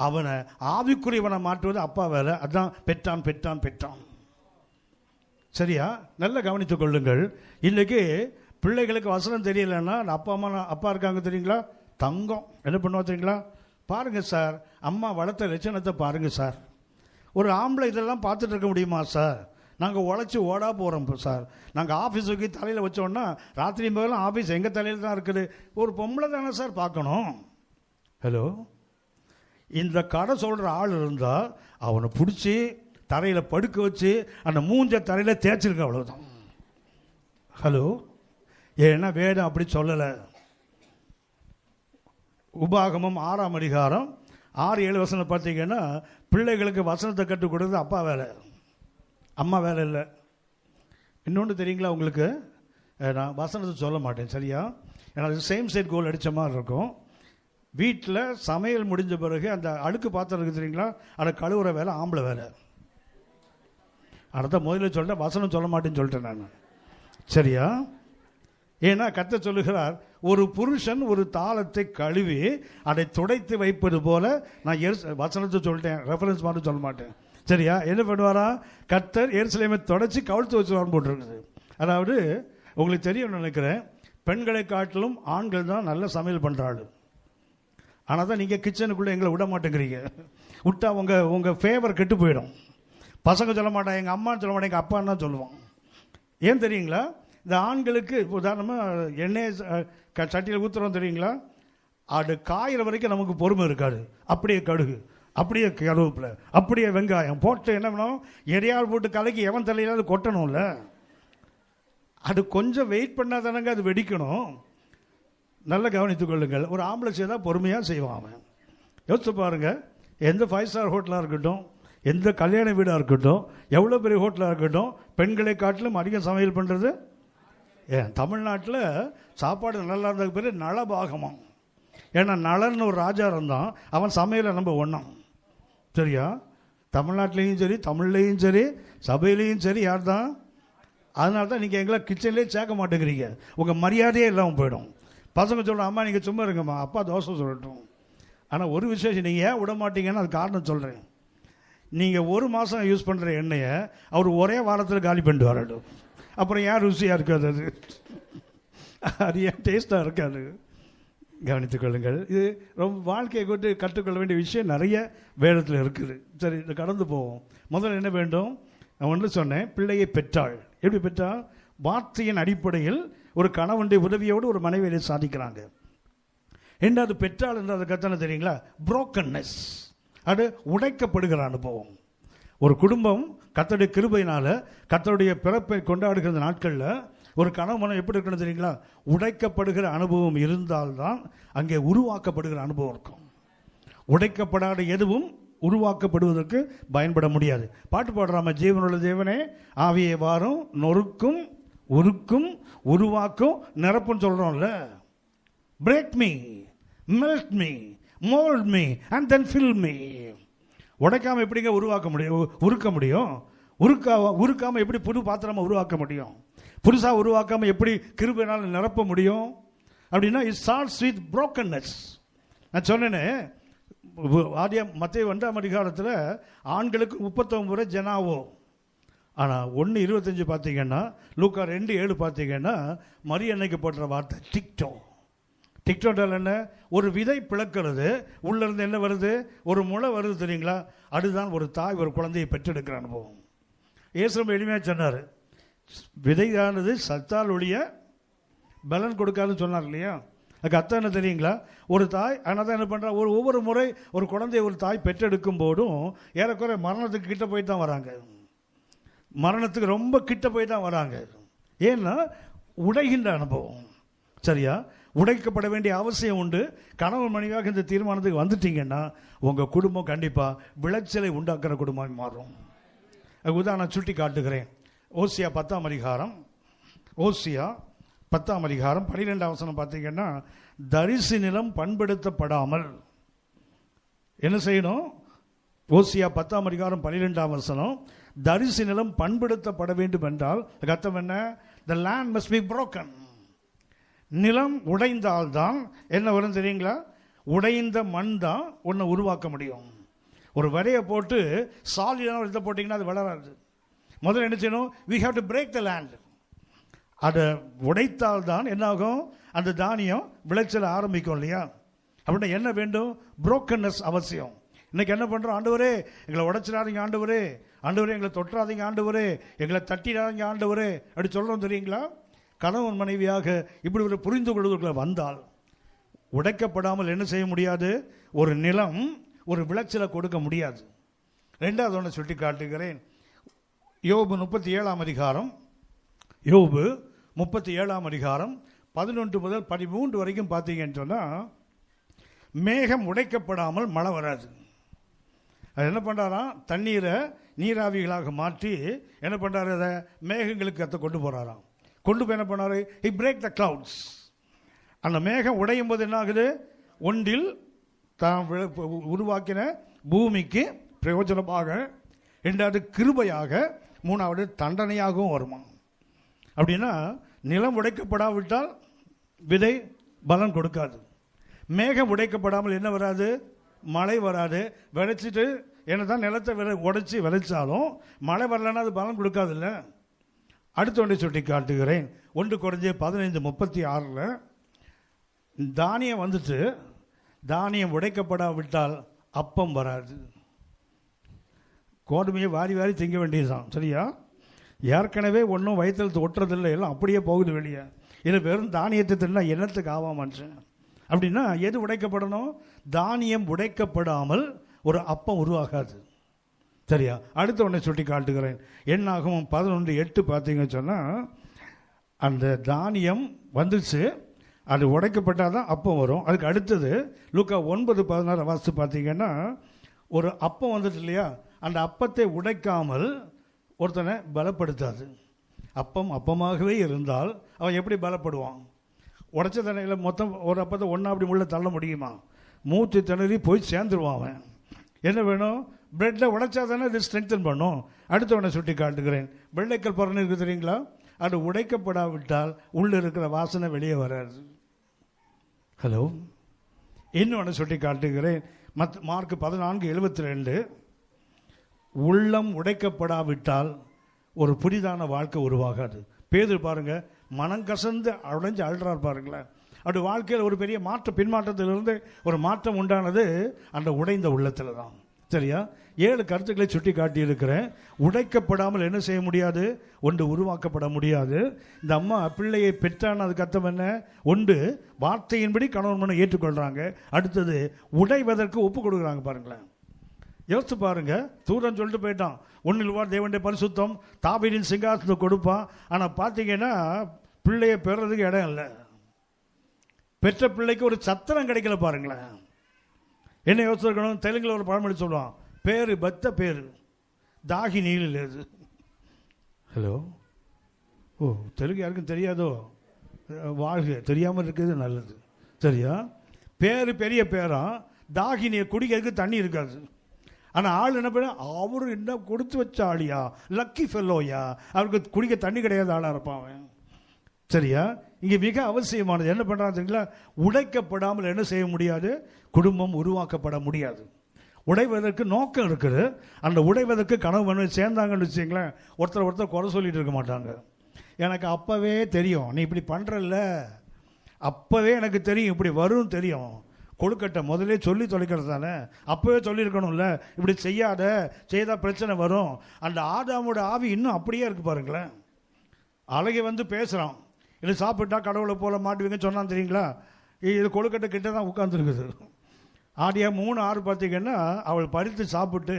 அவனை ஆவிக்குரியவனை மாற்றுவது அப்பா வேலை. அதுதான் பெற்றான். சரியா? நல்லா கவனித்துக் கொள்ளுங்கள். இன்னைக்கு பிள்ளைகளுக்கு வசனம் தெரியலன்னா அப்பா இருக்காங்க தெரியுங்களா, தங்கம் என்ன பண்ணுவா தெரியுங்களா? பாருங்க சார், அம்மா வளர்த்த லட்சணத்தை பாருங்க சார். ஒரு ஆம்பளை இதெல்லாம் பார்த்துட்டு இருக்க முடியுமா சார்? நாங்கள் உழைச்சி ஓடா போகிறோம் சார். நாங்கள் ஆஃபீஸுக்கு தலையில் வச்சோன்னா ராத்திரி போகலாம் ஆஃபீஸ் எங்கள் தலையில் தான் இருக்குது. ஒரு பொம்பளை தானே சார் பார்க்கணும். ஹலோ, இந்த கதை சொல்கிற ஆள் இருந்தால் அவனை பிடிச்சி தரையில் படுக்க வச்சு அந்த மூஞ்ச தரையில் தேய்ச்சிருக்க, அவ்வளோதான். ஹலோ, ஏன்னா வேதம் அப்படி சொல்லலை. உபாகமம் 6ஆம் அதிகாரம் 6-7 வசனம் பார்த்தீங்கன்னா பிள்ளைகளுக்கு வசனத்தை கற்றுக் கொடுக்குறது அப்பா வேலை, அம்மா வேலை இல்லை. இன்னொன்று தெரியுங்களா உங்களுக்கு? நான் வசனத்தை சொல்ல மாட்டேன், சரியா? ஏன்னா அது சேம் சைட் கோல் அடித்த மாதிரி இருக்கும். வீட்டில் சமையல் முடிஞ்ச பிறகு அந்த அழுக்கு பாத்திரம் இருக்குது தெரியுங்களா, அதை கழுவுற வேலை ஆம்பளை வேலை. அதான் முதல்ல சொல்லிட்டேன், வசனம் சொல்ல மாட்டேன்னு சொல்லிட்டேன் நான். சரியா? ஏன்னா கர்த்தர் சொல்லுகிறார், ஒரு புருஷன் ஒரு தாளத்தை கழுவி அதை துடைத்து வைப்பது போல. நான் வசனத்தை சொல்லிட்டேன், ரெஃபரன்ஸ் மாதிரி சொல்ல மாட்டேன். சரியா? என்ன பண்ணுவாரா? கர்த்தர் எருசலேமை தொடச்சி கவிழ்த்து வச்சுவான்னு போட்டிருக்குது. அதாவது உங்களுக்கு தெரியும் நினைக்கிறேன், பெண்களை காட்டிலும் ஆண்கள் தான் நல்ல சமையல் பண்ணுறாள். ஆனால் தான் நீங்கள் கிச்சனுக்குள்ளே எங்களை விட மாட்டேங்கிறீங்க. விட்டா உங்கள் ஃபேவர் கெட்டு போயிடும். பசங்க சொல்ல மாட்டான், எங்கள் அம்மான்னு சொல்ல மாட்டேன், எங்கள் அப்பான்னு தான் சொல்லுவான். ஏன் தெரியுங்களா? இந்த ஆண்களுக்கு உதாரணமாக எண்ணெய் சட்டியில் ஊற்றுறோம் தெரியுங்களா, அது காயிற வரைக்கும் நமக்கு பொறுமை இருக்காது. அப்படியே கடுகு, அப்படியே கருவேப்பிலை, அப்படியே வெங்காயம் போட்டு என்ன பண்ணணும், எரியால் போட்டு கலக்கி எவன் தலையிலாவது கொட்டணும்ல. அது கொஞ்சம் வெயிட் பண்ணால் தானங்க அது வெடிக்கணும். நல்லா கவனித்துக் கொள்ளுங்கள். ஒரு ஆம்பளை செய்தால் பொறுமையாக செய்வான் அவன். யோசிச்சு பாருங்கள், எந்த 5 ஸ்டார் ஹோட்டலாக இருக்கட்டும், எந்த கல்யாண வீடாக இருக்கட்டும், எவ்வளோ பெரிய ஹோட்டலாக இருக்கட்டும், பெண்களை காட்டிலும் அதிகம் சமையல் பண்ணுறது ஏன் தமிழ்நாட்டில் சாப்பாடு நல்லா இருந்ததுக்கு பேர் நலபாகமாம். ஏன்னா நலன்னு ஒரு ராஜா இருந்தான், அவன் சமையலை நம்ம ஒன்றாம். சரியா? தமிழ்நாட்டிலையும் சரி, தமிழ்லேயும் சரி, சபையிலையும் சரி, யார் தான்? அதனால தான் நீங்கள் எங்களை கிச்சன்லேயே சேர்க்க மாட்டேங்கிறீங்க. உங்கள் மரியாதையே இல்லாமல் போயிடும். பசங்க சொல்கிறோம், அம்மா நீங்கள் சும்மா இருங்கம்மா, அப்பா தோசை சொல்லட்டும். ஆனால் ஒரு விசேஷம் நீங்கள் ஏன் விட மாட்டீங்கன்னு அது காரணம் சொல்கிறேன். நீங்கள் 1 மாதம் யூஸ் பண்ணுற எண்ணெயை அவர் ஒரே வாரத்தில் காலி பண்ணிட்டு வரட்டும். அப்புறம் ஏன் ருசியாக இருக்காது? அது ஏன் டேஸ்ட்டாக இருக்காது? கவனித்துக் கொள்ளுங்கள். இது ரொம்ப வாழ்க்கையை கொண்டு கற்றுக்கொள்ள வேண்டிய விஷயம் நிறைய வேதத்தில் இருக்குது. சரி, இது கடந்து போவோம். முதல்ல என்ன வேண்டும்? நான் ஒன்று சொன்னேன், பிள்ளையை பெற்றாள். எப்படி பெற்றால்? வார்த்தையின் அடிப்படையில் ஒரு கணவனுடைய உதவியோடு ஒரு மனைவியை சாதிக்கிறாங்க. ரெண்டாவது பெற்றாள் என்ற அது கத்தனை தெரியுங்களா? புரோக்கன்னஸ், அது உடைக்கப்படுகிற அனுபவம். ஒரு குடும்பம் கர்த்தருடைய கிருபையினால கர்த்தருடைய பிறப்பை கொண்டாடுகிற நாட்களில் ஒரு கணவன் எப்படி இருக்கணும் தெரியுங்களா? உடைக்கப்படுகிற அனுபவம் இருந்தால்தான் அங்கே உருவாக்கப்படுகிற அனுபவம் இருக்கும். உடைக்கப்படாத எதுவும் உருவாக்கப்படுவதற்கு பயன்பட முடியாது. பாட்டு பாடுறாம, ஜீவனுள்ள தேவனே ஆவியை வாரும், நொறுக்கும் உருக்கும் உருவாக்கும் நிரப்புன்னு சொல்கிறோம்ல. Break me, melt me, mould me and then fill me. உடைக்காமல் எப்படிங்க உருவாக்க முடியும்? உருக்க முடியும்? உருக்காமல் எப்படி புது பாத்திரமாக உருவாக்க முடியும்? புதுசாக உருவாக்காமல் எப்படி கிருபையினால் நிரப்ப முடியும்? அப்படின்னா இட் ஸ்டார்ட்ஸ் வித் புரோக்கன்னஸ். நான் சொன்னேனே, மத்தேயு 1ஆம் அதிகாரத்தில் ஆண்களுக்கு 39 முறை ஜனாவோ. ஆனால் 1:25 பார்த்தீங்கன்னா, லூக்கா 2:7 பார்த்தீங்கன்னா, மரியன்னைக்கு போடுற வார்த்தை டிக்டோ. டிக்டோட்டால் என்ன? ஒரு விதை பிளக்கிறது, உள்ளிருந்து என்ன வருது? ஒரு முளை வருது தெரியுங்களா? அதுதான் ஒரு தாய் ஒரு குழந்தையை பெற்றெடுக்கிற அனுபவம். இயேசு ரொம்ப எளிமையாக சொன்னார், விதையானது சத்தால் ஒழிய பலன் கொடுக்காதுன்னு சொன்னார் இல்லையா? அதுக்கு அர்த்தம் என்ன தெரியுங்களா? ஒரு தாய் ஆனால் தான் என்ன பண்ணுறா, ஒவ்வொரு முறை ஒரு குழந்தையை ஒரு தாய் பெற்றெடுக்கும் போதும் ஏறக்குறை மரணத்துக்கு கிட்ட போய் தான் வராங்க. மரணத்துக்கு ரொம்ப கிட்ட போய் தான் வராங்க. ஏன்னா உடைகின்ற அனுபவம். சரியா? உடைக்கப்பட வேண்டிய அவசியம் உண்டு. கணவன் மனைவியாக இந்த தீர்மானத்துக்கு வந்துட்டீங்கன்னா உங்கள் குடும்பம் கண்டிப்பாக விளைச்சலை உண்டாக்குற குடும்பமாக மாறும். உதாரணம் சுட்டி காட்டுகிறேன். ஓசியா 10ஆம் அதிகாரம், ஓசியா 10ஆம் அதிகாரம் 12ஆம் வசனம் பார்த்தீங்கன்னா, தரிசு நிலம் பண்படுத்தப்படாமல் என்ன செய்யணும்? ஓசியா 10ஆம் அதிகாரம் 12ஆம் வசனம், தரிசு நிலம் பண்படுத்தப்பட வேண்டும் என்றால் அர்த்தம் என்ன? The land must be broken. நிலம் உடைந்தால்தான் என்ன வரும் தெரியுங்களா? உடைந்த மண் தான் ஒன்று உருவாக்க முடியும். ஒரு விதையை போட்டு சாலிடான விதை போட்டிங்கன்னா அது வளராது. முதல்ல என்ன செய்யணும்? we have to break the land. அதை உடைத்தால்தான் என்னாகும்? அந்த தானியம் விளைச்சல் ஆரம்பிக்கும் இல்லையா? அப்படின்னா என்ன வேண்டும்? புரோக்கன்னஸ் அவசியம். இன்னைக்கு என்ன பண்ணுறோம்? ஆண்டவரே எங்களை உடைச்சிடாதீங்க, ஆண்டவரே ஆண்டவரே எங்களை தொற்றாதீங்க, ஆண்டவரே எங்களை தட்டிடாதீங்க, ஆண்டவரே அப்படி சொல்கிறோம் தெரியுங்களா? கணவன் மனைவியாக இப்படி ஒரு புரிந்து கொள்வதற்குள்ள வந்தால் உடைக்கப்படாமல் என்ன செய்ய முடியாது? ஒரு நிலம் ஒரு விளைச்சலை கொடுக்க முடியாது. ரெண்டாவது ஒன்று சுட்டி காட்டுகிறேன். யோபு 37ஆம் அதிகாரம், யோபு 37ஆம் அதிகாரம் 11 முதல் 13 வரைக்கும் பார்த்தீங்கன்னு சொன்னால், மேகம் உடைக்கப்படாமல் மழை வராது. அது என்ன பண்ணுறாராம்? தண்ணீரை நீராவிகளாக மாற்றி என்ன பண்ணுறாரு? அதை மேகங்களுக்கு அத்தை கொண்டு போகிறாராம். கொண்டு போய் என்ன பண்ணாரு? he break the clouds. அந்த மேகம் உடையும் போது என்ன ஆகுது? ஒன்றில் தான் உருவாக்கின பூமிக்கு பிரயோஜனமாக, இரண்டாவது கிருபையாக, மூணாவது தண்டனையாகவும் வருமா. அப்படின்னா நிலம் உடைக்கப்படாவிட்டால் விதை பலன் கொடுக்காது. மேகம் உடைக்கப்படாமல் என்ன வராது? மழை வராது. விளைச்சிட்டு என்ன தான் நிலத்தை உடைச்சி விளைச்சாலும் மழை வரலன்னா அது பலன் கொடுக்காது இல்லை. அடுத்த ஒன்றை சுட்டி காட்டுகிறேன். 1 Corinthians 15:36 தானியம் வந்துட்டு தானியம் உடைக்கப்படாவிட்டால் அப்பம் வராது. கோதுமையை வாரி வாரி திங்க வேண்டியதுதான். சரியா? ஏற்கனவே ஒன்றும் வயிற்றில் ஒட்டுறதில்லை, எல்லாம் அப்படியே போகுது வெளியே. இது வெறும் தானியத்தை தின்னா என்னத்துக்கு ஆகாமன்றேன். அப்படின்னா எது உடைக்கப்படணும்? தானியம் உடைக்கப்படாமல் ஒரு அப்பம் உருவாகாது. சரியா? அடுத்த ஒன்றை சுட்டி காட்டுகிறேன். என்னாகும் 11:8 பார்த்தீங்கன்னு சொன்னால் அந்த தானியம் வந்துச்சு, அது உடைக்கப்பட்டால் தான் அப்பம் வரும். அதுக்கு அடுத்தது லூக்கா 9:16 வாசித்து பார்த்தீங்கன்னா ஒரு அப்பம் வந்துட்டு இல்லையா, அந்த அப்பத்தை உடைக்காமல் ஒருத்தனை பலப்படுத்தாது. அப்பம் அப்பமாகவே இருந்தால் அவன் எப்படி பலப்படுவான்? உடைச்ச தண்ணியில் மொத்தம் ஒரு அப்பத்தை ஒன்றா அப்படி உள்ள தள்ள முடியுமா? மூச்சு திணறி போய் சேர்ந்துருவான் அவன். என்ன வேணும்? பிரெட்டில் உடைச்சா தானே இது ஸ்ட்ரென்தன் பண்ணும். அடுத்தவனை சுட்டி காட்டுகிறேன். வெள்ளைக்கல் பறனை இருக்குது தெரியுங்களா? அது உடைக்கப்படாவிட்டால் உள்ளே இருக்கிற வாசனை வெளியே வராது. ஹலோ, இன்னொன்று சுட்டி காட்டுகிறேன். மார்க் 14:72 உள்ளம் உடைக்கப்படாவிட்டால் ஒரு புதிதான வாழ்க்கை உருவாகாது. பேதுரு பாருங்க, மனம் கசந்து உடைஞ்சு அழுறார் பாருங்களேன். அப்படி வாழ்க்கையில் ஒரு பெரிய பின்மாற்றத்திலிருந்து ஒரு மாற்றம் உண்டானது அந்த உடைந்த உள்ளத்தில் தான். சரியா? 7 கருத்துக்களை சுட்டி காட்டியிருக்கிறேன். உடைக்கப்படாமல் என்ன செய்ய முடியாது? ஒன்று உருவாக்கப்பட முடியாது. இந்த அம்மா பிள்ளையை பெற்றான அதுக்கு அர்த்தம் என்ன? ஒன்று வார்த்தையின்படி கணவன் மனை ஏற்றுக்கொள்கிறாங்க. அடுத்தது உடைவதற்கு ஒப்பு கொடுக்குறாங்க. பாருங்களேன், யோசித்து பாருங்க. தூரம் சொல்லிட்டு போயிட்டான், ஒன்னில் தேவனுடைய பரிசுத்தம் தாவீதின் சிங்காசனத்தை கொடுப்பான். ஆனால் பார்த்தீங்கன்னா பிள்ளையை பெறதுக்கு இடம் இல்லை. பெற்ற பிள்ளைக்கு ஒரு சத்திரம் கிடைக்கல. பாருங்களேன், என்ன யோசிச்சிருக்கணும்? தெலுங்கில் ஒரு பழமொழி சொல்லுவான், பேரு பத்த பேரு தாகி நீலில். ஹலோ, ஓ தெலுங்கு யாருக்கும் தெரியாதோ? வாழ்க, தெரியாமல் இருக்கிறது நல்லது. சரியா? பேரு பெரிய பேரா, தாகினியை குடிக்கிறதுக்கு தண்ணி இருக்காது. ஆனால் ஆள் என்ன பண்ண, அவரு என்ன கொடுத்து வச்ச ஆளியா, லக்கி ஃபெல்லோயா, அவருக்கு குடிக்க தண்ணி கிடையாது ஆளாக இருப்பான் அவன். சரியா? இங்கே மிக அவசியமானது என்ன பண்ணுறாங்க தெரியுங்களா? உடைக்கப்படாமல் என்ன செய்ய முடியாது? குடும்பம் உருவாக்கப்பட முடியாது. உடைவதற்கு நோக்கம் இருக்குது. அந்த உடைவதற்கு கனவு சேர்ந்தாங்கன்னு வச்சுங்களேன், ஒருத்தர் குறை சொல்லிட்டு இருக்க மாட்டாங்க. எனக்கு அப்போவே தெரியும் நீ இப்படி பண்ணுறல்ல, அப்போவே எனக்கு தெரியும் இப்படி வரும் தெரியும். கொழுக்கட்டை முதலே சொல்லி தொலைக்கிறது தானே, அப்போவே சொல்லியிருக்கணும்ல, இப்படி செய்யாத, செய்தால் பிரச்சனை வரும். அந்த ஆதாமோட ஆவி இன்னும் அப்படியே இருக்குது பாருங்களேன். அழகை வந்து பேசுகிறான், இது சாப்பிட்டா கடவுளை போல மாட்டுவீங்கன்னு சொன்னான் தெரியுங்களா? இது கொழுக்கட்டை கிட்ட தான் உட்காந்துருக்குது. ஆடியா 3:6 பார்த்தீங்கன்னா அவள் பறித்து சாப்பிட்டு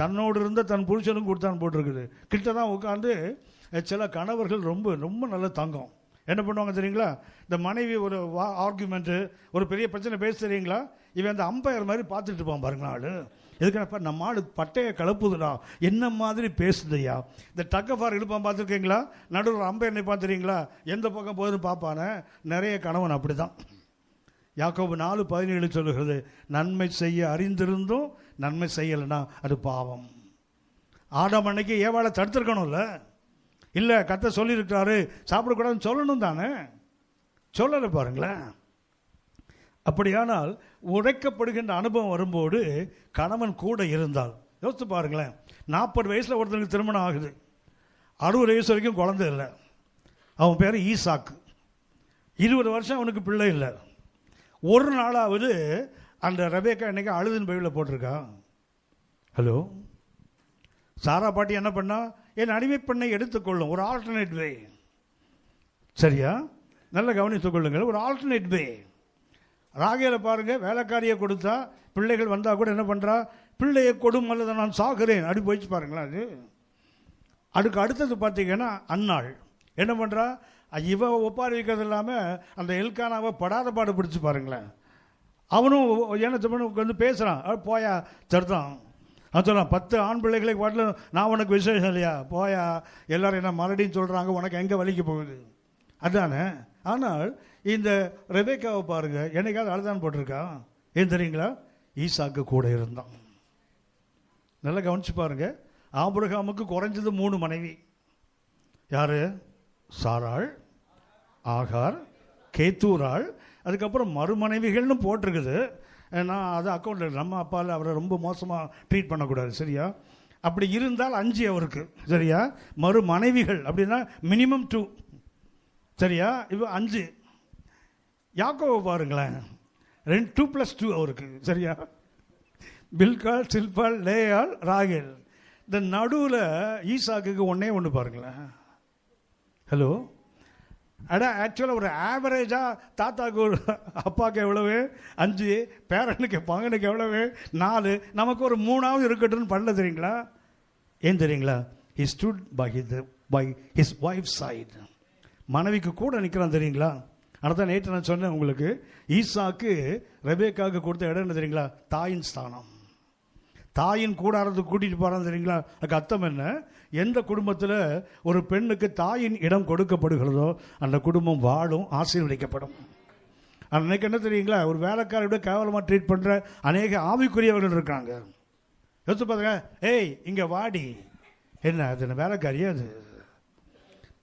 தன்னோடு இருந்த தன் புருஷனும் கொடுத்தான்னு போட்டிருக்குது. கிட்ட தான் உட்காந்து. சில கணவர்கள் ரொம்ப ரொம்ப நல்ல தங்கம் என்ன பண்ணுவாங்க தெரியுங்களா? இந்த மனைவி ஒரு ஆர்குமெண்ட்டு, ஒரு பெரிய பிரச்சனை பேச தெரியுங்களா, இவன் அந்த அம்பையர் மாதிரி பார்த்துட்டு இருப்பான் பாருங்களா. ஆள் எதுக்குப்பா நம்ம ஆள் பட்டையை கலப்புதுடா, என்ன மாதிரி பேசுதையா. இந்த டக்கஃபார் இழுப்பான் பார்த்துருக்கீங்களா? நடுவில் அம்பையர் நிற்பான் தெரியுங்களா? எந்த பக்கம் போகுதுன்னு பார்ப்பானே. நிறைய கணவன் அப்படி தான். யாக்கோபு 4:17 சொல்லுகிறது, நன்மை செய்ய அறிந்திருந்தும் நன்மை செய்யலைன்னா அது பாவம். ஆடாம் அன்னைக்கு ஏவாளை தடுத்துருக்கணும்ல, இல்லை கர்த்தர் சொல்லியிருக்கிறாரு சாப்பிடக்கூடாதுன்னு சொல்லணும் தானே, சொல்லலை பாருங்களேன். அப்படியானால் உடைக்கப்படுகின்ற அனுபவம் வரும்போது கணவன் கூட இருந்தால், யோசித்து பாருங்களேன், 40 வயசில் ஒருத்தனுக்கு திருமணம் ஆகுது, 60 வயசு வரைக்கும் குழந்தை இல்லை. அவன் பேர் ஈசாக்கு. 20 வருஷம் அவனுக்கு பிள்ளை இல்லை. ஒரு நாளாவது அந்த ரெபேக்கா என்னைக்கு அழுதுன்னு பைபிளில் போட்டிருக்கா? ஹலோ, சாரா பாட்டி என்ன பண்ணா? என் அடிமை பெண்ணை எடுத்துக்கொள்ளும் ஒரு ஆல்டர்னேட் வே. சரியா? நல்ல கவனித்துக் கொள்ளுங்கள், ஒரு ஆல்டர்னேட் வே. ராகேல பாருங்க, வேலைக்காரியை கொடுத்தா பிள்ளைகள் வந்தால் கூட என்ன பண்ணுறா? பிள்ளையை கொடும் அல்லது நான் சாகுறேன் அப்படி போயிடுச்சு பாருங்களா. அது அதுக்கு அடுத்தது பார்த்தீங்கன்னா அன்னாள் என்ன பண்ணுறா? இவ ஒப்பாரி வைக்கிறது இல்லாமல் அந்த எல்கானாவை படாத பாடு பிடிச்சி பாருங்களேன். அவனும் என்ன வந்து பேசுகிறான், போயா தருதான். அவன் சொல்கிறான், 10 ஆண் பிள்ளைகளை பாட்டில் நான் உனக்கு விசேஷம் இல்லையா, போயா, எல்லாரும் என்ன மறுபடியும் சொல்கிறாங்க, உனக்கு எங்கே வலிக்க போகுது அதுதானே. ஆனால் இந்த ரெபேக்காவை பாருங்கள், என்னைக்காவது அழுதான் போட்டிருக்கா? ஏன் தெரியுங்களா? ஈசாக்கு கூட இருந்தான். நல்லா கவனிச்சு பாருங்க. ஆபிரகாமுக்கு குறைஞ்சது 3 மனைவி. யாரு? சாராள், ஆகார், கேத்தூராள், அதுக்கப்புறம் மறுமனைவிகள்னு போட்டிருக்குது. நான் அது அக்கௌண்ட்டில் நம்ம அப்பாவில் அவரை ரொம்ப மோசமாக ட்ரீட் பண்ணக்கூடாது, சரியா? அப்படி இருந்தால் 5 அவருக்கு, சரியா? மறுமனைவிகள் அப்படின்னா மினிமம் 2, சரியா? இப்போ 5. யாக்கோவை பாருங்களேன், 2 + 2 அவருக்கு, சரியா? பில்கால், சில்பால், லேயால், ராகேல். இந்த நடுவில் ஈசாக்குக்கு 1 பாருங்களேன். ஹலோ, ஆக்சுவலாக ஒரு ஆவரேஜாக தாத்தாக்கு ஒரு அப்பாவுக்கு எவ்வளவு 5, பேரனுக்கு பங்கனுக்கு எவ்வளவு 4, நமக்கு ஒரு 3ஆவது இருக்கட்டும்னு பண்ணல, தெரியுங்களா? ஏன் தெரியுங்களா? he stood by his wife's side. மனைவிக்கு கூட நிற்கிறான், தெரியுங்களா? அடுத்த நேற்று நான் சொன்னேன் உங்களுக்கு, ஈசாக்கு ரெபேக்காவுக்கு கொடுத்த இடம் என்ன தெரியுங்களா? தாயின் ஸ்தானம். தாயின் கூடாரத்துக்கு கூட்டிகிட்டு போகிறான்னு தெரியுங்களா? அதுக்கு அர்த்தம் என்ன? எந்த குடும்பத்தில் ஒரு பெண்ணுக்கு தாயின் இடம் கொடுக்கப்படுகிறதோ அந்த குடும்பம் வாழும், ஆசீர்வதிக்கப்படும். அன்னைக்கு என்ன தெரியுங்களா? ஒரு வேலைக்காரோட கேவலமாக ட்ரீட் பண்ணுற அநேக ஆவிக்குரியவர்கள் இருக்காங்க. யோசிச்சு பாருங்க, ஏய் இங்கே வாடி, என்ன அது என்ன வேலைக்காரியே? அது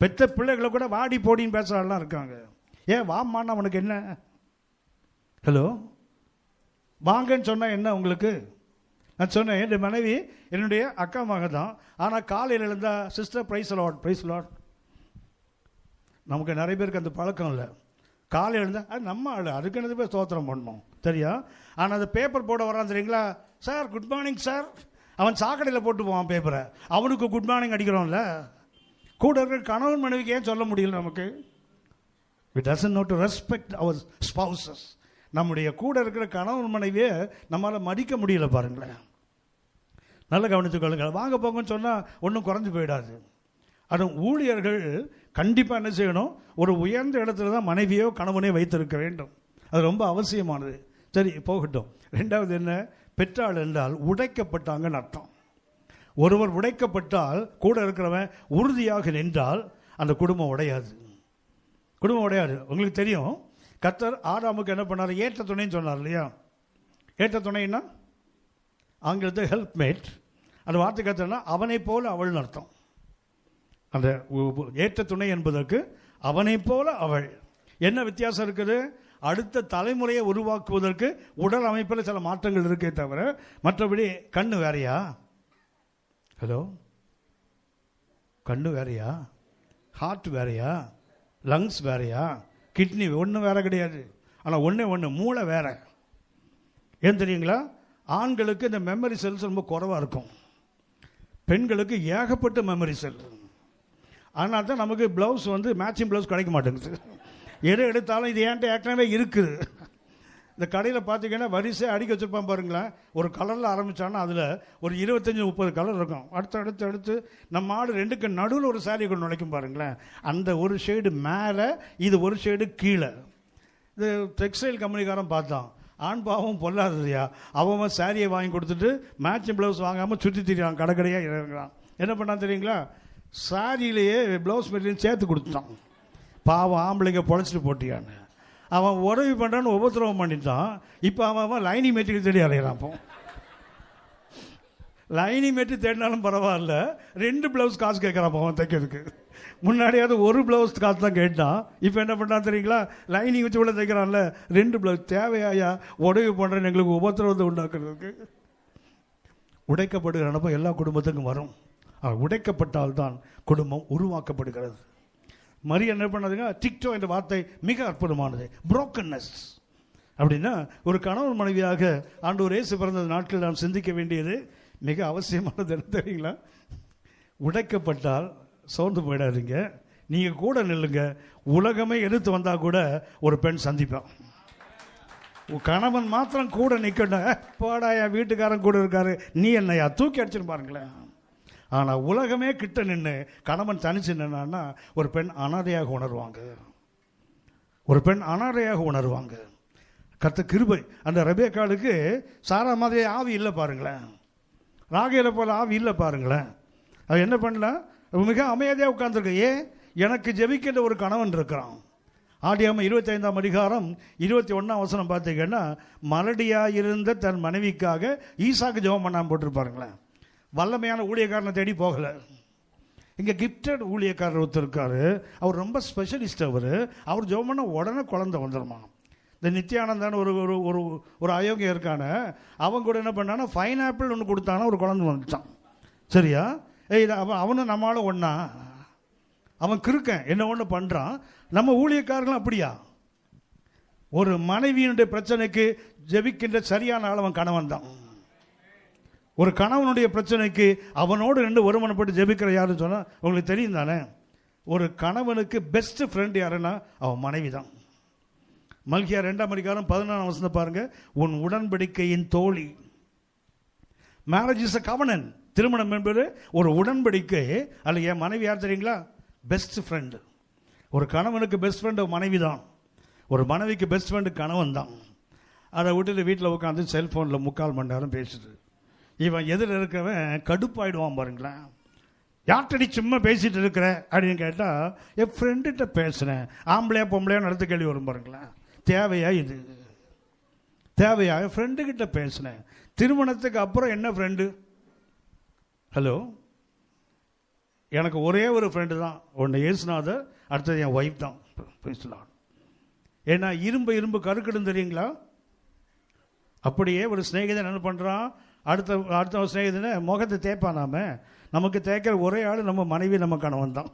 பெற்ற பிள்ளைகளை கூட வாடி போடின்னு பேசுகிறாள்லாம் இருக்காங்க. ஏன் வாம்மான்னா அவனுக்கு என்ன? ஹலோ, வாங்கன்னு சொன்னால் என்ன உங்களுக்கு? நான் சொன்னேன், என் மனைவி என்னுடைய அக்கா மக தான். ஆனால் காலையில் இருந்தால் சிஸ்டர் ப்ரைஸ் லார்ட். நமக்கு நிறைய பேருக்கு அந்த பழக்கம் இல்லை. காலையில் இருந்தால் அது நம்ம ஆள், அதுக்கு என்னது போய் ஸ்தோத்திரம் பண்ணணும், சரியா? ஆனால் அந்த பேப்பர் போட வரான் தெரியுங்களா? Sir good morning sir. அவன் சாக்கடையில் போட்டு போவான் பேப்பரை, அவனுக்கு குட் மார்னிங் அடிக்கிறோம்ல. கூட இருக்கிற கணவன் மனைவிக்கு ஏன் சொல்ல முடியல நமக்கு? we doesn't know to respect our spouses. நம்முடைய கூட இருக்கிற கணவன் மனைவியை நம்மளால் மதிக்க முடியல பாருங்களேன். நல்ல கவனித்துக்கொள்ளுங்க. வாங்க போங்கன்னு சொன்னால் ஒன்றும் குறைஞ்சி போயிடாது. அதுவும் ஊழியர்கள் கண்டிப்பாக என்ன செய்யணும்? ஒரு உயர்ந்த இடத்துல தான் மனைவியோ கணவனையோ வைத்திருக்க வேண்டும். அது ரொம்ப அவசியமானது. சரி, போகட்டும். 2வது என்ன? பெற்றாள் என்றால் உடைக்கப்பட்டாங்கன்னு அர்த்தம். ஒருவர் உடைக்கப்பட்டால் கூட இருக்கிறவன் உறுதியாக நின்றால் அந்த குடும்பம் உடையாது. குடும்பம் உடையாது. உங்களுக்கு தெரியும், கர்த்தர் ஆதாமுக்கு என்ன பண்ணார்? ஏற்ற துணைன்னு சொன்னார் இல்லையா? ஏற்ற துணைன்னா ஆங்கிலத்தில் ஹெல்ப்மேட். அந்த வார்த்தை கர்த்தர்னா அவனை போல அவள்னு அர்த்தம். அந்த ஏற்ற துணை என்பதற்கு அவனை போல அவள். என்ன வித்தியாசம் இருக்குது? அடுத்த தலைமுறையை உருவாக்குவதற்கு உடல் அமைப்பில் சில மாற்றங்கள் இருக்கே தவிர மற்றபடி கண்ணு வேறையா? ஹலோ, கண்ணு வேறையா? ஹார்ட் வேறையா? லங்ஸ் வேறையா? கிட்னி ஒன்றும் வேற கிடையாது. ஆனால் ஒன்று மூளை வேற. ஏன் தெரியுங்களா? ஆண்களுக்கு இந்த மெமரி செல்ஸ் ரொம்ப குறைவாக இருக்கும், பெண்களுக்கு ஏகப்பட்ட மெமரி செல். ஆனால் தான் நமக்கு ப்ளவுஸ் மேட்சிங் ப்ளவுஸ் கிடைக்க மாட்டேங்குது. எது எடுத்தாலும் இது ஏன்ட்ட ஏற்கனவே இருக்குது. இந்த கடையில் பார்த்தீங்கன்னா வரிசை அடிக்க வச்சுருப்பான் பாருங்களேன். ஒரு கலரில் ஆரம்பித்தான்னா அதில் ஒரு 25-30 கலர் இருக்கும். அடுத்து நம்ம ஆடு 2க்கு நடுவில் ஒரு சாரீ கொண்டு நுழைக்கும் பாருங்களேன். அந்த ஒரு ஷேடு மேலே, இது ஒரு ஷேடு கீழே. இது டெக்ஸ்டைல் கம்பெனிக்காரன் பார்த்தான், ஆண் பாவம் பொல்லாததையா, அவன் சாரியை வாங்கி கொடுத்துட்டு மேட்சிங் ப்ளவுஸ் வாங்காமல் சுற்றி திரியான், கடைக்கடையாக இறங்குறான். என்ன பண்ணான் தெரியுங்களா? சாரியிலேயே ப்ளவுஸ் மெட்டீரியல் சேர்த்து கொடுத்துட்டான். பாவம் ஆம்பளைங்க பொழைச்சிட்டு போட்டியான்னு. அவன் உதவி பண்ணுறான்னு உபத்திரவம் பண்ணிட்டான். இப்போ அவன் லைனிங் மெட்டீரியல் தேடி அலையிறான். அப்போ லைனிங் மெட்டீரியல் தேடினாலும் பரவாயில்ல, 2 ப்ளவுஸ் காசு கேட்குறான் அவன் தைக்கிறதுக்கு. முன்னாடியாவது ஒரு ப்ளவுஸ் காசு தான் கேட்டான். இப்போ என்ன பண்ணான் தெரியுங்களா? லைனிங் வச்சு உள்ள தைக்கிறான்ல, 2 ப்ளவுஸ். தேவையாயா உதவி பண்ணுறேன்னு எங்களுக்கு உபத்திரவத்தை உண்டாக்குறதுக்கு? உடைக்கப்படுகிற நினைப்ப எல்லா குடும்பத்துக்கும் வரும். உடைக்கப்பட்டால்தான் குடும்பம் உருவாக்கப்படுகிறது. மரியா என்ன பண்ணதுங்க? டிக்டோ என்ற வார்த்தை மிக அற்புதமானது. புரோக்கன்னஸ் அப்படின்னா ஒரு கணவன் மனைவியாக ஆண்டவர் இயேசு பிறந்த நாட்கள் நாம் சிந்திக்க வேண்டியது மிக அவசியமானது. என்ன தெரியுங்களா? உடைக்கப்பட்டால் சோர்ந்து போயிடாதீங்க, நீங்கள் கூட நில்லுங்க. உலகமே எதிர்த்து வந்தால் கூட ஒரு பெண் சந்திப்பான். கணவன் மாத்திரம் கூட நிற்கணும். போடாயா, வீட்டுக்காரன் கூட இருக்காரு, நீ என்னையா தூக்கி அடிச்சுன்னு பாருங்களேன். ஆனால் உலகமே கிட்ட நின்று கணவன் தனிச்சு நின்னா ஒரு பெண் அனாதையாக உணர்வாங்க. ஒரு பெண் அனாதையாக உணர்வாங்க. கர்த்தர் கிருபை. அந்த ரெபேக்காளுக்கு சாரா மாதிரி ஆவி இல்லை பாருங்களேன், ராகேலை போல ஆவி இல்லை பாருங்களேன். அது என்ன பண்ணல? மிக அமைதியாக உட்கார்ந்துருக்கு. ஏன்? எனக்கு ஜெபிக்கின்ற ஒரு கணவன் இருக்கிறான். ஆதியாகமம் 25ஆம் அதிகாரம் 21ஆம் வசனம் பார்த்தீங்கன்னா, மலடியாக இருந்த தன் மனைவிக்காக ஈசாக்கு ஜெபம் பண்ணாமல் போட்டிருப்பாருங்களேன். வல்லமையான ஊழியக்காரனை தேடி போகலை. இங்கே கிஃப்டட் ஊழியக்காரர் ஒருத்தர் இருக்காரு, அவர் ரொம்ப ஸ்பெஷலிஸ்ட். அவர் ஜெபம் பண்ண உடனே குழந்தை வந்துடுமா. இந்த நித்யானந்தான்னு ஒரு ஒரு ஒரு ஒரு அயோக்கியம் இருக்கான, அவன் கூட என்ன பண்ணானா பைனாப்பிள் ஒன்று கொடுத்தானா ஒரு குழந்தை வந்துட்டான். சரியா? அவனும் நம்மளால ஒன்றா, அவன் கிருக்கன் என்ன ஒன்று பண்ணுறான். நம்ம ஊழியக்காரர்களும் அப்படியா? ஒரு மனைவியினுடைய பிரச்சனைக்கு ஜெபிக்கின்ற சரியான ஆள் அவன் கணவன் தான். ஒரு கணவனுடைய பிரச்சனைக்கு அவனோடு ரெண்டு ஒருமனப்பட்டு ஜெபிக்கிற யாருன்னு சொன்னால் உங்களுக்கு தெரியும் தானே. ஒரு கணவனுக்கு பெஸ்ட் ஃப்ரெண்ட் யாருன்னா அவன் மனைவி தான். மல்கியா 2ஆம் அதிகாரம் 14ஆம் வசனம் பாருங்க. உன் உடன்படிக்கையின் தோழி. Marriage is a கவனன். திருமணம் என்பது ஒரு உடன்படிக்கை. அல்ல, என் மனைவி யார் தெரியுங்களா? Best friend. ஒரு கணவனுக்கு பெஸ்ட் ஃப்ரெண்டு மனைவி தான். ஒரு மனைவிக்கு பெஸ்ட் ஃப்ரெண்டு கணவன் தான். அதை விட்டுட்டு வீட்டில் உட்காந்து செல்ஃபோனில் 3/4 மணி நேரம் பேசுது. இவன் எதில் இருக்கிறவன் கடுப்பாயிடுவான் பாருங்களேன். யார்கிட்டடி சும்மா பேசிகிட்டு இருக்கிற அப்படின்னு கேட்டால் என் ஃப்ரெண்டுகிட்ட பேசுகிறேன். ஆம்பளையா பொம்பளையா நடத்த கேள்வி வரும் பாருங்களேன். தேவையா இது? தேவையா? ஃப்ரெண்டுக்கிட்ட பேசுனேன். திருமணத்துக்கு அப்புறம் என்ன ஃப்ரெண்டு? ஹலோ, எனக்கு ஒரே ஒரு ஃப்ரெண்டு தான். ஒன்று இயேசுநாதர், அடுத்தது என் ஒய்ஃப் தான். பேசலாம். ஏன்னா இரும்பு கருக்கடும் தெரியுங்களா? அப்படியே ஒரு ஸ்நேகிதன் என்ன பண்ணுறான், அடுத்த ஸ்நேகிதனை முகத்தை தேய்ப்பானாம. நமக்கு தேய்க்கிற ஒரே ஆள் நம்ம மனைவி, நம்ம கணவன் தான்.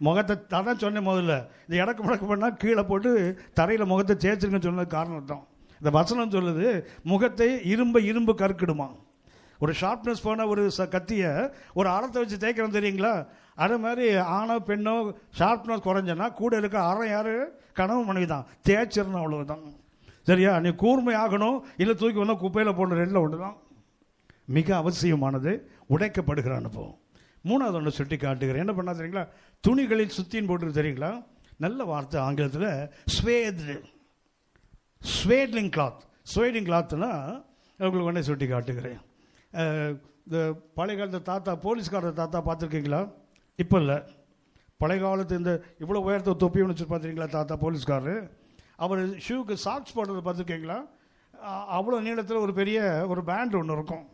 முகத்தை தான் சொன்னேன் முதல்ல, இந்த இடக்கு முடக்கு பண்ணால் கீழே போட்டு தரையில் முகத்தை தேய்ச்சிருக்குன்னு சொன்னது காரணம் தான். இந்த வசனம் சொல்லுது முகத்தை இரும்பு கருக்கிடுமா. ஒரு ஷார்ப்னஸ் போன ஒரு கத்தியை ஒரு அறத்தை வச்சு தேய்க்கிறோம் தெரியுங்களா? அதே மாதிரி ஆணோ பெண்ணோ ஷார்ப்னஸ் குறைஞ்சனா கூட இருக்க அறம் யார்? கணவன் மனைவி தான். தேய்ச்சிடணும், அவ்வளவுதான். சரியா? நீ கூர்மை ஆகணும், இல்லை தூக்கி வந்தால் குப்பையில் போன ரெண்டில் ஒன்று தான். மிக அவசியமானது உடைக்கப்படுகிற அனுபவம். 3வது ஒன்று சுட்டி காட்டுகிறேன். என்ன பண்ணா தெரியுங்களா? துணிகளில் சுத்தின்னு போட்டு தெரியுங்களா? நல்ல வார்த்தை ஆங்கிலத்தில் ஸ்வேட்லிங் கிளாத். ஸ்வேடிங் கிளாத்னா உங்களுக்கு ஒன்றே சுட்டி காட்டுகிறேன். இந்த பழைய காலத்து தாத்தா, போலீஸ்காரர் தாத்தா பார்த்துருக்கீங்களா? இப்போ இல்லை, பழைய காலத்து இந்த இவ்வளோ உயரத்தை தொப்பி ஒன்று பார்த்துருக்கீங்களா? தாத்தா போலீஸ்காரர், அவர் ஷூக்கு சாக்ஸ் போடுறத பார்த்துருக்கீங்களா? அவ்வளோ நீளத்தில் ஒரு பெரிய ஒரு பேண்ட் ஒன்று இருக்கும்,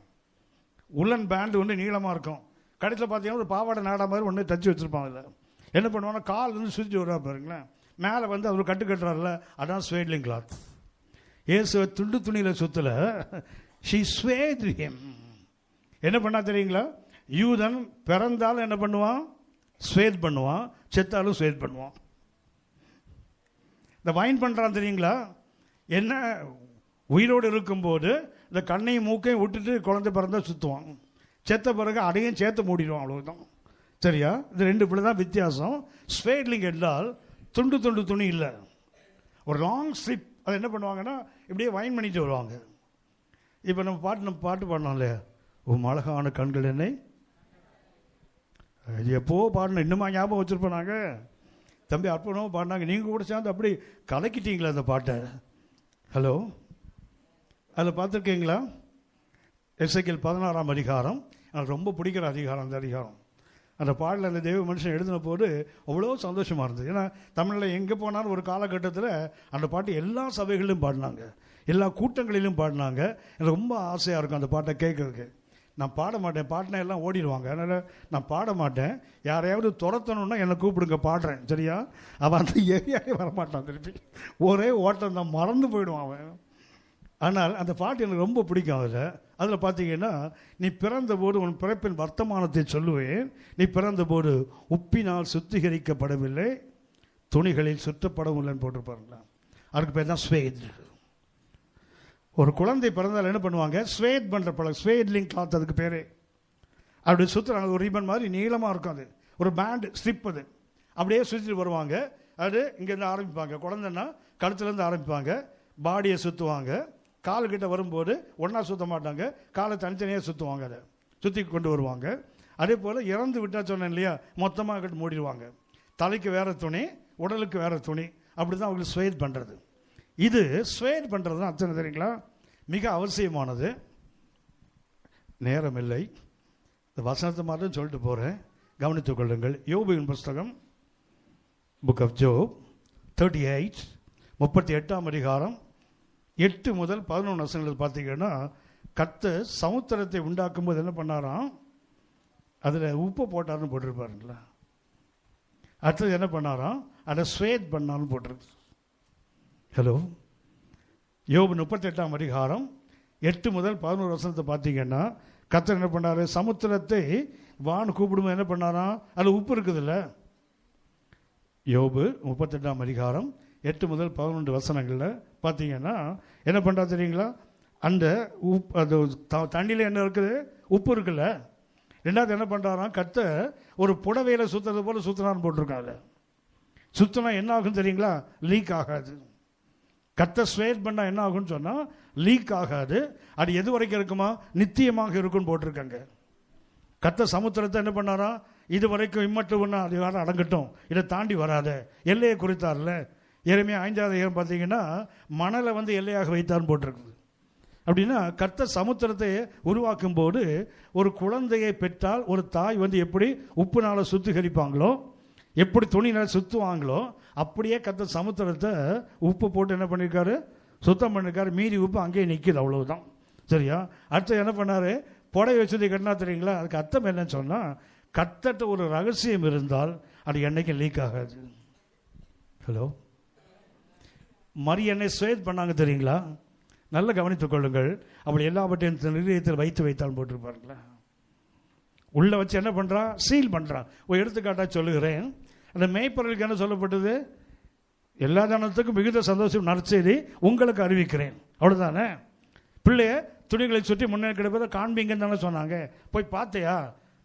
உள்ளன் பேண்டு ஒன்று நீளமாக இருக்கும். கடைசியில் பார்த்தீங்கன்னா ஒரு பாவாடை நாடா மாதிரி ஒன்று தச்சு வச்சுருப்பாங்க. அதில் என்ன பண்ணுவாங்கன்னா கால் வந்து சுற்றி வருவா பாருங்களேன். மேலே வந்து அவர் கட்டுறாருல, அதான் ஸ்வேட்லிங் கிளாத். இயேசுவை துணியில் சுற்றலை, ஷீ ஸ்வேட் ஹிம். என்ன பண்ணா தெரியுங்களா? யூதன் பிறந்தாலும் என்ன பண்ணுவான்? ஸ்வேத் பண்ணுவான், செத்தாலும் ஸ்வேத் பண்ணுவான். இந்த வைன் பண்ணுறான் தெரியுங்களா? என்ன உயிரோடு இருக்கும்போது இந்த கண்ணையும் மூக்கையும் விட்டுட்டு குழந்தை பிறந்தால் சுற்றுவான், செத்த பிறகு அடையும் சேர்த்து மூடிடுவான், அவ்வளோதான். சரியா? இது ரெண்டு இப்படி தான் வித்தியாசம். ஸ்வேட்லிங் என்றால் துண்டு துணி இல்லை, ஒரு லாங் ஸ்ட்ரிப். அதை என்ன பண்ணுவாங்கன்னா இப்படியே வைன் பண்ணிட்டு வருவாங்க. இப்போ நம்ம பாட்டு பாடினோம் இல்லையா, உம் அழகான கண்கள் என்னை, இது எப்போ பாடினோம், இன்னுமா ஞாபகம் வச்சுருப்போம் நாங்கள். தம்பி அற்புதமாக பாடினாங்க, நீங்கள் கூட சேர்ந்து அப்படி கலக்கிட்டீங்களா அந்த பாட்டை? ஹலோ, அதில் பார்த்துருக்கீங்களா? எசேக்கியேல் 16ஆம் அதிகாரம் எனக்கு ரொம்ப பிடிக்கிற அதிகாரம். அந்த அதிகாரம், அந்த பாடலில் அந்த தெய்வ மனுஷன் எழுதின போது அவ்வளோ சந்தோஷமாக இருந்தது. ஏன்னா தமிழில் எங்கே போனாலும் ஒரு காலகட்டத்தில் அந்த பாட்டு எல்லா சபைகளிலும் பாடினாங்க, எல்லா கூட்டங்களிலும் பாடினாங்க. எனக்கு ரொம்ப ஆசையாக இருக்கும் அந்த பாட்டை கேட்குறதுக்கு. நான் பாட மாட்டேன், பாட்டினா எல்லாம் ஓடிடுவாங்க, அதனால் நான் பாட மாட்டேன். யாரையாவது துரத்தணுன்னா என்னை கூப்பிடுங்க, பாடுறேன். சரியா? அவன் அந்த ஏரியாவே வரமாட்டான், திருப்பி ஒரே ஓட்டம் தான், மறந்து போயிடுவான் அவன். ஆனால் அந்த பாட்டு எனக்கு ரொம்ப பிடிக்கும். அதில் பார்த்தீங்கன்னா, நீ பிறந்தபோது உன் பிறப்பின் வர்த்தமானத்தை சொல்லுவேன், நீ பிறந்தபோது உப்பினால் சுத்திகரிக்கப்படவில்லை, துணிகளில் சுற்றப்படவில்லைன்னு போட்டிருப்பாருங்களா. அதுக்கு பேர் தான் ஸ்வேத். ஒரு குழந்தை பிறந்தால் என்ன பண்ணுவாங்க? ஸ்வேத் பண்ணுற பழம், ஸ்வேட்லிங் கிளாத் அதுக்கு பேர். அப்படி சுற்றுறாங்க, ஒரு ரிபன் மாதிரி நீளமாக இருக்கும், அது ஒரு பேண்டு ஸ்ட்ரிப், அது அப்படியே சுற்றிட்டு வருவாங்க. அது இங்கேருந்து ஆரம்பிப்பாங்க, குழந்தைன்னா கழுத்துலேருந்து ஆரம்பிப்பாங்க, பாடியை சுற்றுவாங்க. காலுக்கிட்ட வரும்போது ஒன்றா சுற்ற மாட்டாங்க, காலை தனித்தனியாக சுற்றுவாங்க, அதை சுற்றி கொண்டு வருவாங்க. அதே போல் இறந்து விட்டால் சொன்னேன் இல்லையா, மொத்தமாக கட்டி மூடிடுவாங்க. தலைக்கு வேறு துணி, உடலுக்கு வேறு துணி, அப்படி தான் அவங்களுக்கு ஸ்வேட் பண்ணுறது. இது ஸ்வேட் பண்ணுறது தான் அர்த்தம் தெரியுங்களா? மிக அவசியமானது. நேரம் இல்லை, இந்த வசனத்தை மாதிரி சொல்லிட்டு போகிறேன், கவனித்துக் கொள்ளுங்கள். யோபுவின் புஸ்தகம், புக் ஆஃப் ஜோப் 38 38ஆம் அதிகாரம் 8 முதல் 11 வசனங்கள் பார்த்தீங்கன்னா, கர்த்தர் சமுத்திரத்தை உண்டாக்கும் போது என்ன பண்ணாராம்? அதில் உப்பு போட்டார்னு போட்டிருப்பாருங்களா. அடுத்தது என்ன பண்ணாராம், அதை ஸ்வேத் பண்ணாலும் போட்டிருக்கு. ஹலோ, யோபு 38ஆம் அதிகாரம் 8 முதல் 11 வசனத்தை பார்த்தீங்கன்னா, கர்த்தர் என்ன பண்ணாரு, சமுத்திரத்தை வான் கூப்பிடும்போது என்ன பண்ணாராம், அதில் உப்பு இருக்குதுல்ல. யோபு 38ஆம் அதிகாரம் 8 முதல் 11 வசனங்களில் பார்த்தீங்கன்னா என்ன பண்ணுறா தெரியுங்களா, அந்த உப்பு அது தண்ணியில் என்ன இருக்குது, உப்பு இருக்குல்ல. ரெண்டாவது என்ன பண்ணுறாராம், கர்த்தர் ஒரு புடவையில் சுற்றுறது போல் சுற்றினான்னு போட்டிருக்காங்க. சுற்றினா என்ன ஆகும் தெரியுங்களா, லீக் ஆகாது. கர்த்தர் ஸ்வேட் பண்ணால் என்ன ஆகுன்னு சொன்னால் லீக் ஆகாது. அது எது வரைக்கும் இருக்குமா, நித்தியமாக இருக்குன்னு போட்டிருக்காங்க. கர்த்தர் சமுத்திரத்தை என்ன பண்ணாரா, இது வரைக்கும் இம்மட்டும் ஒன்று அது யாரும் அடங்கட்டும், இதை தாண்டி வராத எல்லையை குறித்தார்ல. எரேமியா 5ஆம் அதிகாரம் பார்த்தீங்கன்னா மணலை வந்து எல்லையாக வைத்தார்னு போட்டிருக்குது. அப்படின்னா கர்த்தர் சமுத்திரத்தை உருவாக்கும் போது ஒரு குழந்தையை பெற்றால் ஒரு தாய் வந்து எப்படி உப்புனால சுத்திகரிப்பாங்களோ, எப்படி துணினால் சுற்றுவாங்களோ, அப்படியே கர்த்தர் சமுத்திரத்தை உப்பு போட்டு என்ன பண்ணியிருக்காரு, சுத்தம் பண்ணியிருக்காரு. மீறி உப்பு அங்கேயே நிற்கிது, அவ்வளவுதான். சரியா. அடுத்து என்ன பண்ணார், புடவை வச்சதை கட்டினா தெரியுங்களா. அதுக்கு அர்த்தம் என்னன்னு சொன்னால், கர்த்தர்ட்ட ஒரு ரகசியம் இருந்தால் அது என்னைக்கும் லீக் ஆகாது. ஹலோ, மரியன்னை ஸ்வேத் பண்ணாங்க தெரியுங்களா, நல்ல கவனித்துக் கொள்ளுங்கள். அவள் எல்லாவற்றையும் நிலையத்தில் வைத்து வைத்தால் போட்டிருப்பாருங்களா. உள்ள வச்சு என்ன பண்ணுறா, சீல் பண்ணுறான். ஒரு எடுத்துக்காட்டாக சொல்லுகிறேன். அந்த மேய்ப்பர்களுக்கு என்ன சொல்லப்பட்டது, எல்லா ஜனத்துக்கும் மிகுந்த சந்தோஷம் நற்செய்தி உங்களுக்கு அறிவிக்கிறேன், அவ்வளோதானே. பிள்ளைய துணிகளை சுற்றி முன்னே கிடப்பதை காண்பீங்கன்னு தானே சொன்னாங்க. போய் பார்த்தையா,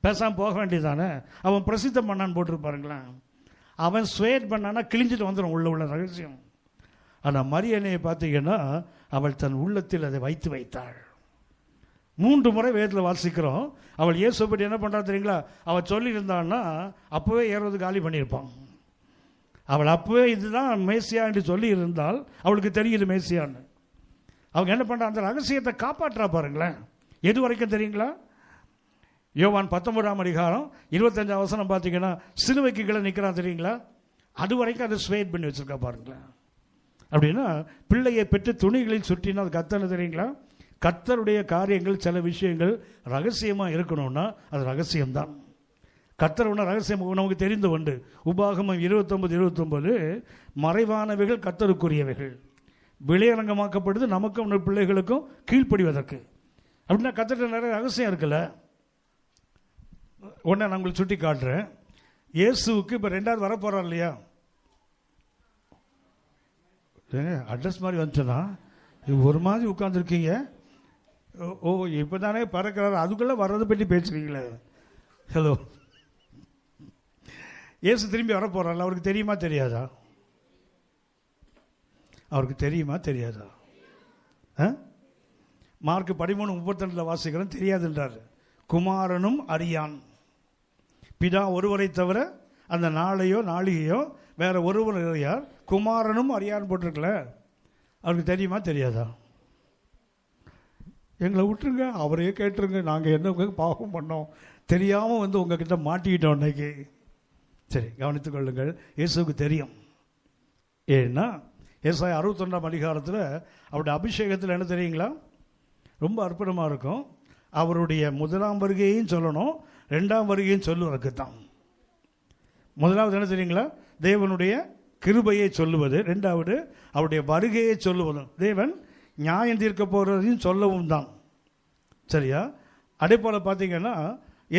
பேசாமல் போக வேண்டியதானே. அவன் பிரசித்தம் பண்ணான்னு போட்டிருப்பாருங்களா. அவன் ஸ்வேட் பண்ணான்னா கிழிஞ்சிட்டு வந்துடும் உள்ள ரகசியம். ஆனால் மரியன்னையை பார்த்தீங்கன்னா அவள் தன் உள்ளத்தில் அதை வைத்து வைத்தாள். 3 முறை வேதத்தில் வாசிக்கிறோம். அவள் இயேசு பற்றி என்ன பண்ணுறா தெரியுங்களா, அவள் சொல்லியிருந்தான்னா அப்போவே ஏறுவது காலி பண்ணியிருப்பான். அவள் அப்போவே இதுதான் மேசியா என்று சொல்லி இருந்தால் அவளுக்கு தெரியுது மேசியான்னு. அவங்க என்ன பண்ணுறா, அந்த ரகசியத்தை காப்பாற்றா பாருங்களேன். எது வரைக்கும் தெரியுங்களா, யோவான் 19ஆம் அதிகாரம் 25ஆம் வசனம் பார்த்தீங்கன்னா சிலுவைக்கு கீழே நிற்கிறான் தெரியுங்களா. அது வரைக்கும் அதை ஸ்வேட் பண்ணி வச்சுருக்கா பாருங்களேன். அப்படின்னா பிள்ளையை பெற்று துணிகளில் சுற்றினா அது கர்த்தர் தெரியுங்களா. கர்த்தருடைய காரியங்கள் சில விஷயங்கள் ரகசியமாக இருக்கணும்னா அது ரகசியம்தான். கர்த்தர் ஒன்று ரகசியம் நமக்கு தெரிந்து உண்டு. உபாகமம் 29:29 மறைவானவைகள் கர்த்தருக்குரியவைகள், வெளியரங்கமாக்கப்படுது நமக்கும் பிள்ளைகளுக்கும் கீழ்ப்படிவதற்கு. அப்படின்னா கர்த்தர்கிட்ட நிறைய ரகசியம் இருக்குல்ல. ஒன்றை நான் உங்களுக்கு சுட்டி காட்டுறேன். இயேசுவுக்கு இப்போ 2வது வரப்போகிறார் இல்லையா. அட்ரஸ் மாதிரி வந்துச்சுன்னா ஒரு மாதிரி உட்காந்துருக்கீங்க. ஓ, இப்போ தானே பறக்கிறாரு, அதுக்குள்ளே வர்றதை பற்றி பேசுறீங்களே. ஹலோ, இயேசு திரும்பி வரப்போகிறார், அவருக்கு தெரியுமா தெரியாதா, அவருக்கு தெரியுமா தெரியாதா. மார்க் 13:32 வாசிக்கிறோம், தெரியாதுன்றார். குமாரனும் அறியான், பிதா ஒருவரை தவிர அந்த நாளையோ நாளிகையோ வேற ஒருவர் அறியார், குமாரனும் அறியான்னு போட்டிருக்கல. அவருக்கு தெரியுமா தெரியாதா. எங்களை விட்டுருங்க, அவரையே கேட்டுருங்க, நாங்கள் என்ன பாவம் பண்ணோம் தெரியாமல் வந்து உங்ககிட்ட மாட்டிக்கிட்டோம் இன்னைக்கு. சரி, கவனித்துக் கொள்ளுங்கள். இயேசுவுக்கு தெரியும். ஏன்னா ஏசாயா 61ஆம் அதிகாரத்தில் அவருடைய அபிஷேகத்தில் என்ன தெரியுங்களா, ரொம்ப அற்புதமாக இருக்கும். அவருடைய 1ஆம் வருகையையும் சொல்லணும், 2ஆம் வருகையும் சொல்லுவதற்கு தான். 1வது என்ன தெரியுங்களா, தேவனுடைய கிருபையை சொல்லுவது. 2வது அவருடைய வருகையை சொல்லுவதும். தேவன் நியாயம் தீர்க்க போகிறதையும் சொல்லவும் தான். சரியா. அதே போல் பார்த்தீங்கன்னா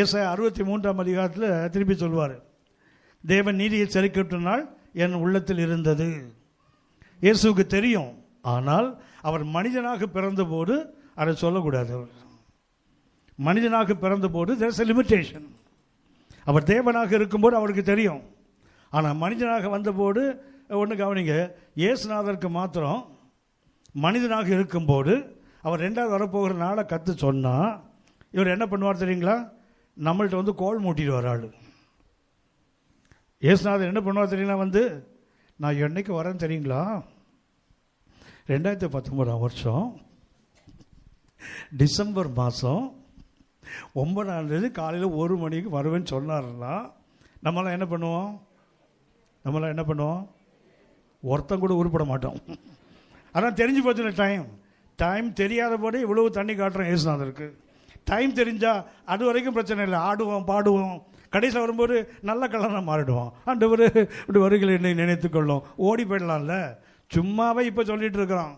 ஏசாயா 63ஆம் அதிகாரத்தில் திருப்பி சொல்வார், தேவன் நீதியை சரிக்கட்டினால் என் உள்ளத்தில் இருந்தது. இயேசுவுக்கு தெரியும், ஆனால் அவர் மனிதனாக பிறந்தபோது அதை சொல்லக்கூடாது. அவர் மனிதனாக பிறந்தபோது there is a limitation. அவர் தேவனாக இருக்கும்போது அவருக்கு தெரியும். ஆனால் மனிதனாக வந்தபோது ஒன்று கவனிங்க, இயேசுநாதருக்கு மாத்திரம் மனிதனாக இருக்கும்போது அவர் 2வது வரப்போகிற நாளை கற்று சொன்னால் இவர் என்ன பண்ணுவார் தெரியுங்களா, நம்மள்கிட்ட வந்து கோல் மூட்டிடுவார் ஆள். இயேசுநாதர் என்ன பண்ணுவார் தெரியுங்களா, வந்து நான் என்னைக்கு வரேன்னு தெரியுங்களா, 2019ஆம் வருஷம் டிசம்பர் மாதம் 9ஆம் தேதி காலையில் 1 மணிக்கு வருவேன்னு சொன்னார்னா நம்மளாம் என்ன பண்ணுவோம், ஒருத்தம் கூட உருப்பட மாட்டோம். ஆனால் தெரிஞ்சு போச்சுல, டைம் தெரியாத போது இவ்வளவு தண்ணி காட்டுறோம் இயேசுநாதருக்கு. டைம் தெரிஞ்சால் அது வரைக்கும் பிரச்சனை இல்லை, ஆடுவோம் பாடுவோம். கடைசியில் வரும்போது நல்ல கலனாக மாறிடுவோம். ஆண்டவர் இப்படி வருகிற என்னை நினைத்து கொள்ளும், ஓடி போயிடலாம்ல. சும்மாவே இப்போ சொல்லிட்டு இருக்கிறான்,